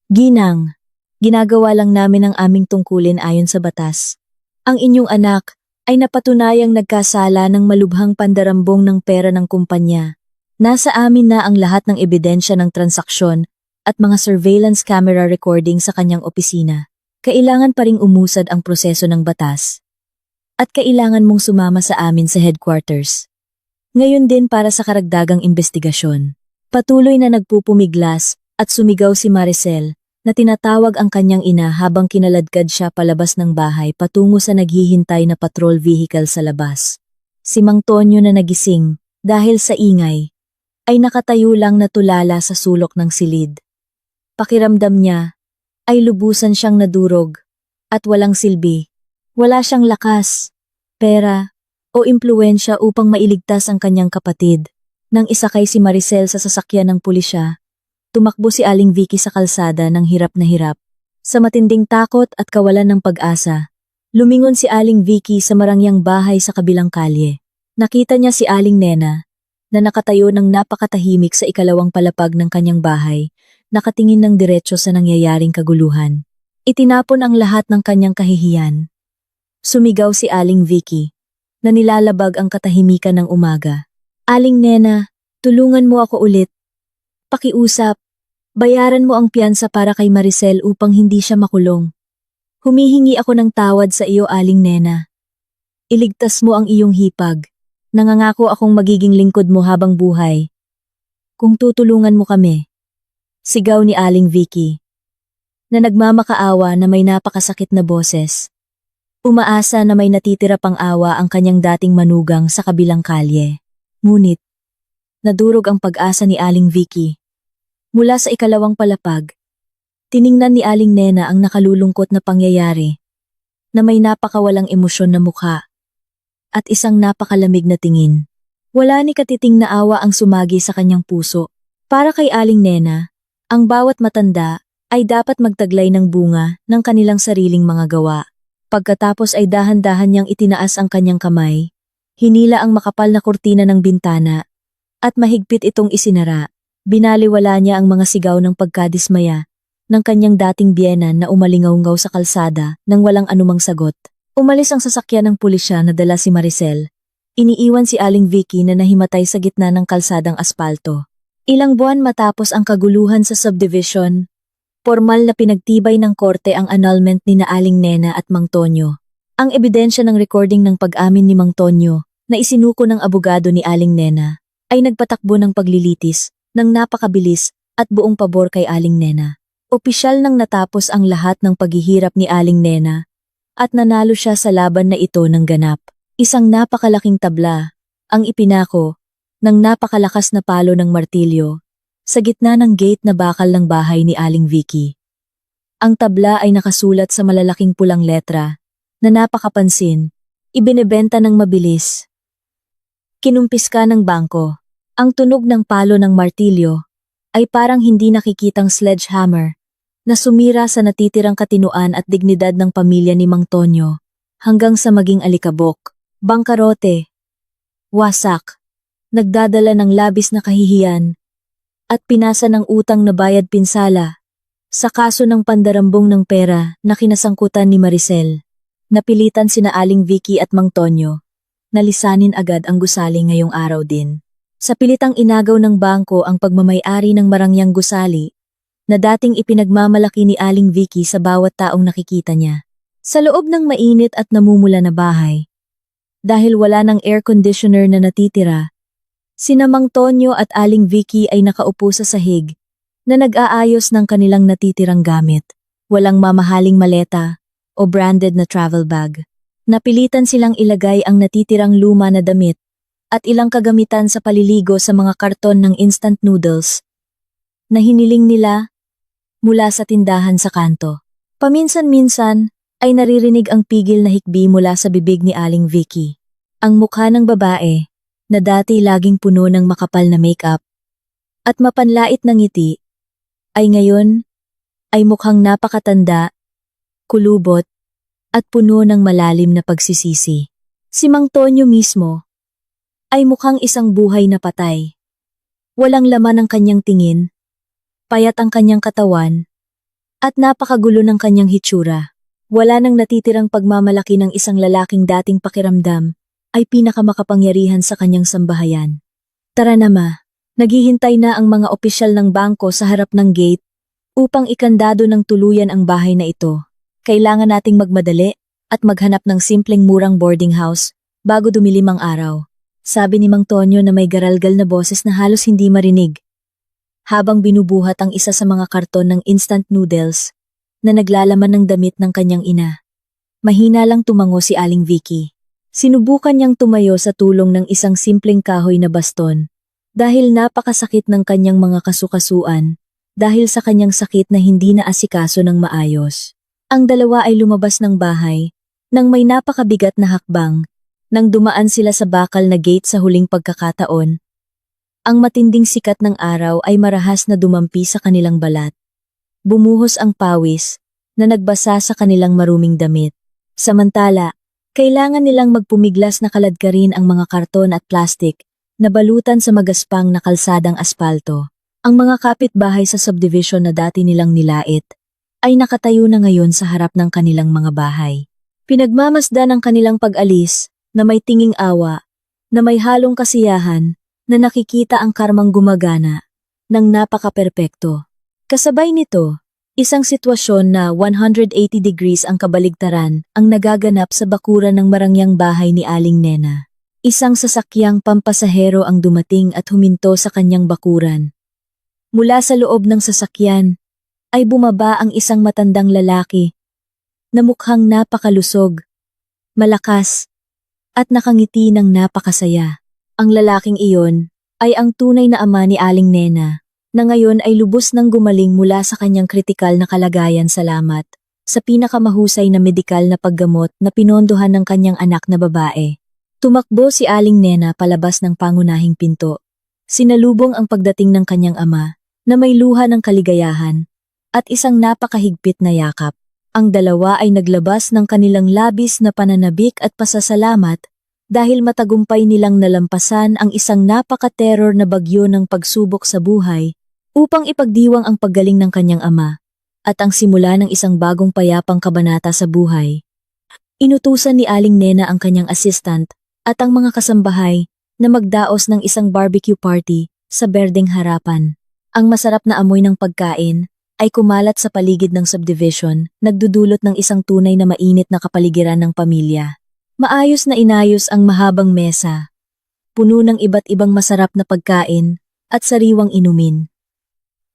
Ginang, ginagawa lang namin ang aming tungkulin ayon sa batas. Ang inyong anak ay napatunayang nagkasala ng malubhang pandarambong ng pera ng kumpanya. Nasa amin na ang lahat ng ebidensya ng transaksyon at mga surveillance camera recording sa kanyang opisina. Kailangan pa ring umusad ang proseso ng batas. At kailangan mong sumama sa amin sa headquarters. Ngayon din para sa karagdagang investigasyon. Patuloy na nagpupumiglas at sumigaw si Maricel na tinatawag ang kanyang ina habang kinaladkad siya palabas ng bahay patungo sa naghihintay na patrol vehicle sa labas. Si Mang Tonyo na nagising dahil sa ingay ay nakatayo lang na tulala sa sulok ng silid. Pakiramdam niya ay lubusan siyang nadurog at walang silbi. Wala siyang lakas, pera, o impluwensya upang mailigtas ang kanyang kapatid. Nang isakay si Maricel sa sasakyan ng pulisya, tumakbo si Aling Vicky sa kalsada ng hirap na hirap. Sa matinding takot at kawalan ng pag-asa, lumingon si Aling Vicky sa marangyang bahay sa kabilang kalye. Nakita niya si Aling Nena, na nakatayo ng napakatahimik sa ikalawang palapag ng kanyang bahay, nakatingin ng diretso sa nangyayaring kaguluhan. Itinapon ang lahat ng kanyang kahihiyan. Sumigaw si Aling Vicky, na nilalabag ang katahimikan ng umaga. Aling Nena, tulungan mo ako ulit. Pakiusap, bayaran mo ang piyansa para kay Maricel upang hindi siya makulong. Humihingi ako ng tawad sa iyo, Aling Nena. Iligtas mo ang iyong hipag. Nangangako akong magiging lingkod mo habang buhay. Kung tutulungan mo kami. Sigaw ni Aling Vicky, na nagmamakaawa na may napakasakit na boses. Umaasa na may natitira pang awa ang kanyang dating manugang sa kabilang kalye. Ngunit, nadurog ang pag-asa ni Aling Vicky. Mula sa ikalawang palapag, tiningnan ni Aling Nena ang nakalulungkot na pangyayari, na may napakawalang emosyon na mukha, at isang napakalamig na tingin. Wala ni katiting na awa ang sumagi sa kanyang puso. Para kay Aling Nena, ang bawat matanda ay dapat magtaglay ng bunga ng kanilang sariling mga gawa. Pagkatapos ay dahan-dahan niyang itinaas ang kanyang kamay, hinila ang makapal na kurtina ng bintana, at mahigpit itong isinara. Binaliwala niya ang mga sigaw ng pagkadismaya ng kanyang dating biyenan na umalingaw-ngaw sa kalsada nang walang anumang sagot. Umalis ang sasakyan ng pulisya na dala si Maricel. Iniiwan si Aling Vicky na nahimatay sa gitna ng kalsadang aspalto. Ilang buwan matapos ang kaguluhan sa subdivision, formal na pinagtibay ng korte ang annulment ni na Aling Nena at Mang Tonyo. Ang ebidensya ng recording ng pag-amin ni Mang Tonyo na isinuko ng abogado ni Aling Nena ay nagpatakbo ng paglilitis ng napakabilis at buong pabor kay Aling Nena. Opisyal nang natapos ang lahat ng paghihirap ni Aling Nena at nanalo siya sa laban na ito ng ganap. Isang napakalaking tabla ang ipinako ng napakalakas na palo ng martilyo sa gitna ng gate na bakal ng bahay ni Aling Vicky. Ang tabla ay nakasulat sa malalaking pulang letra na napakapansin, ibinebenta ng mabilis. Kinumpiska ng bangko. Ang tunog ng palo ng martilyo ay parang hindi nakikitang sledgehammer na sumira sa natitirang katinuan at dignidad ng pamilya ni Mang Tonyo hanggang sa maging alikabok, bangkarote, wasak, nagdadala ng labis na kahihiyan at pinasa ng utang na bayad pinsala sa kaso ng pandarambong ng pera na kinasangkutan ni Maricel. Napilitan sina Aling Vicky at Mang Tonyo na lisanin agad ang gusali ngayong araw din. Sa pilitang inagaw ng bangko ang pagmamay-ari ng marangyang gusali na dating ipinagmamalaki ni Aling Vicky sa bawat taong nakikita niya. Sa loob ng mainit at namumula na bahay, dahil wala ng air conditioner na natitira. Sina Mang Tonyo at Aling Vicky ay nakaupo sa sahig na nag-aayos ng kanilang natitirang gamit. Walang mamahaling maleta o branded na travel bag. Napilitan silang ilagay ang natitirang luma na damit at ilang kagamitan sa paliligo sa mga karton ng instant noodles na hiniling nila mula sa tindahan sa kanto. Paminsan-minsan ay naririnig ang pigil na hikbi mula sa bibig ni Aling Vicky. Ang mukha ng babae na dati laging puno ng makapal na makeup at mapanlait na ngiti ay ngayon ay mukhang napakatanda, kulubot at puno ng malalim na pagsisisi. Si Mang Tonyo mismo ay mukhang isang buhay na patay. Walang laman ang kanyang tingin, payat ang kanyang katawan, at napakagulo ng kanyang hitsura. Wala nang natitirang pagmamalaki ng isang lalaking dating pakiramdam ay pinakamakapangyarihan sa kanyang sambahayan. Tara na ma, naghihintay na ang mga opisyal ng bangko sa harap ng gate upang ikandado ng tuluyan ang bahay na ito. Kailangan nating magmadali at maghanap ng simpleng murang boarding house bago dumilim ang araw. Sabi ni Mang Tonyo na may garalgal na boses na halos hindi marinig habang binubuhat ang isa sa mga karton ng instant noodles na naglalaman ng damit ng kanyang ina. Mahina lang tumango si Aling Vicky. Sinubukan niyang tumayo sa tulong ng isang simpleng kahoy na baston dahil napakasakit ng kanyang mga kasukasuan dahil sa kanyang sakit na hindi naasikaso ng maayos. Ang dalawa ay lumabas ng bahay nang may napakabigat na hakbang nang dumaan sila sa bakal na gate sa huling pagkakataon. Ang matinding sikat ng araw ay marahas na dumampi sa kanilang balat. Bumuhos ang pawis na nagbasa sa kanilang maruming damit. Samantala, kailangan nilang magpumiglas na kaladkarin ang mga karton at plastik na balutan sa magaspang na kalsadang aspalto. Ang mga kapitbahay sa subdivision na dati nilang nilait ay nakatayo na ngayon sa harap ng kanilang mga bahay. Pinagmamasdan ang kanilang pag-alis na may tinging awa, na may halong kasiyahan, na nakikita ang karmang gumagana ng napaka-perpekto. Kasabay nito, isang sitwasyon na 180 degrees ang kabaligtaran ang nagaganap sa bakuran ng marangyang bahay ni Aling Nena. Isang sasakyang pampasahero ang dumating at huminto sa kanyang bakuran. Mula sa loob ng sasakyan, ay bumaba ang isang matandang lalaki na mukhang napakalusog, malakas, at nakangiti ng napakasaya. Ang lalaking iyon ay ang tunay na ama ni Aling Nena, na ngayon ay lubos nang gumaling mula sa kanyang kritikal na kalagayan salamat sa pinakamahusay na medikal na paggamot na pinondohan ng kanyang anak na babae. Tumakbo si Aling Nena palabas ng pangunahing pinto. Sinalubong ang pagdating ng kanyang ama na may luha ng kaligayahan at isang napakahigpit na yakap. Ang dalawa ay naglabas ng kanilang labis na pananabik at pasasalamat dahil matagumpay nilang nalampasan ang isang napaka-terror na bagyo ng pagsubok sa buhay upang ipagdiwang ang paggaling ng kanyang ama at ang simula ng isang bagong payapang kabanata sa buhay. Inutusan ni Aling Nena ang kanyang assistant at ang mga kasambahay na magdaos ng isang barbecue party sa berdeng harapan. Ang masarap na amoy ng pagkain ay kumalat sa paligid ng subdivision, nagdudulot ng isang tunay na mainit na kapaligiran ng pamilya. Maayos na inayos ang mahabang mesa, puno ng iba't ibang masarap na pagkain at sariwang inumin.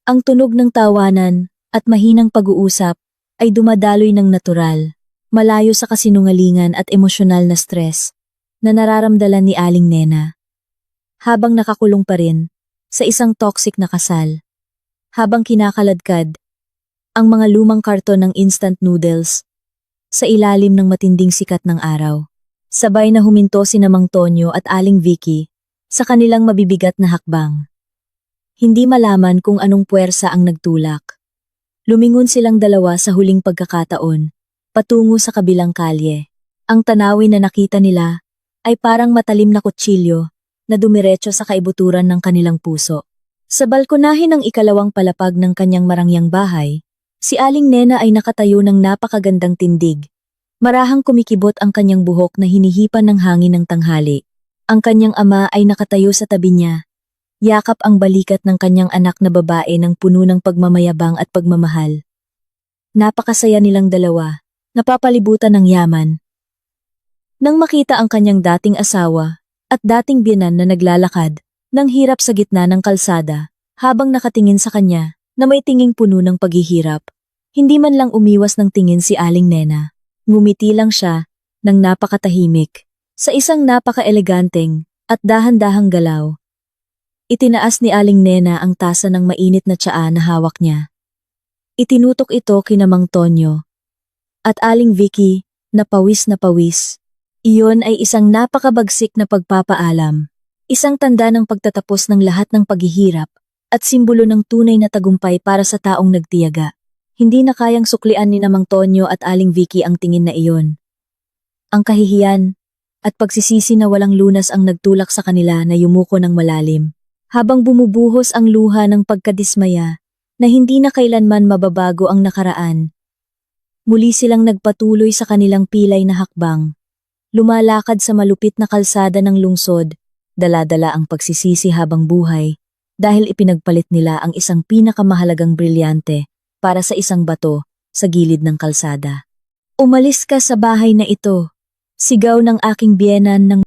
Ang tunog ng tawanan at mahinang pag-uusap ay dumadaloy ng natural, malayo sa kasinungalingan at emosyonal na stress na nararamdaman ni Aling Nena. Habang nakakulong pa rin sa isang toxic na kasal. Habang kinakaladkad ang mga lumang karton ng instant noodles sa ilalim ng matinding sikat ng araw. Sabay na huminto sina Mang Tonyo at Aling Vicky sa kanilang mabibigat na hakbang. Hindi malaman kung anong puwersa ang nagtulak. Lumingon silang dalawa sa huling pagkakataon, patungo sa kabilang kalye. Ang tanawin na nakita nila ay parang matalim na kutsilyo na dumiretso sa kaibuturan ng kanilang puso. Sa balkonahe ng ikalawang palapag ng kanyang marangyang bahay, si Aling Nena ay nakatayo ng napakagandang tindig. Marahang kumikibot ang kanyang buhok na hinihipan ng hangin ng tanghali. Ang kanyang ama ay nakatayo sa tabi niya. Yakap ang balikat ng kanyang anak na babae ng puno ng pagmamayabang at pagmamahal. Napakasaya nilang dalawa, napapalibutan ng yaman, Nang makita ang kanyang dating asawa at dating biyenan na naglalakad, nang hirap sa gitna ng kalsada, habang nakatingin sa kanya na may tinging puno ng paghihirap, hindi man lang umiwas ng tingin si Aling Nena. Ngumiti lang siya ng napakatahimik sa isang napaka-eleganteng at dahan-dahang galaw. Itinaas ni Aling Nena ang tasa ng mainit na tsaa na hawak niya. Itinutok ito kina Mang Tonyo at Aling Vicky na pawis na pawis. Iyon ay isang napakabagsik na pagpapaalam, isang tanda ng pagtatapos ng lahat ng paghihirap at simbolo ng tunay na tagumpay para sa taong nagtiyaga. Hindi na kayang suklian ni Mang Tonyo at Aling Vicky ang tingin na iyon. Ang kahihiyan at pagsisisi na walang lunas ang nagtulak sa kanila na yumuko ng malalim, habang bumubuhos ang luha ng pagkadismaya na hindi na kailanman mababago ang nakaraan. Muli silang nagpatuloy sa kanilang pilay na hakbang, lumalakad sa malupit na kalsada ng lungsod, dala-dala ang pagsisisi habang buhay, dahil ipinagpalit nila ang isang pinakamahalagang brilyante para sa isang bato sa gilid ng kalsada. Umalis ka sa bahay na ito, sigaw ng aking biyenan ng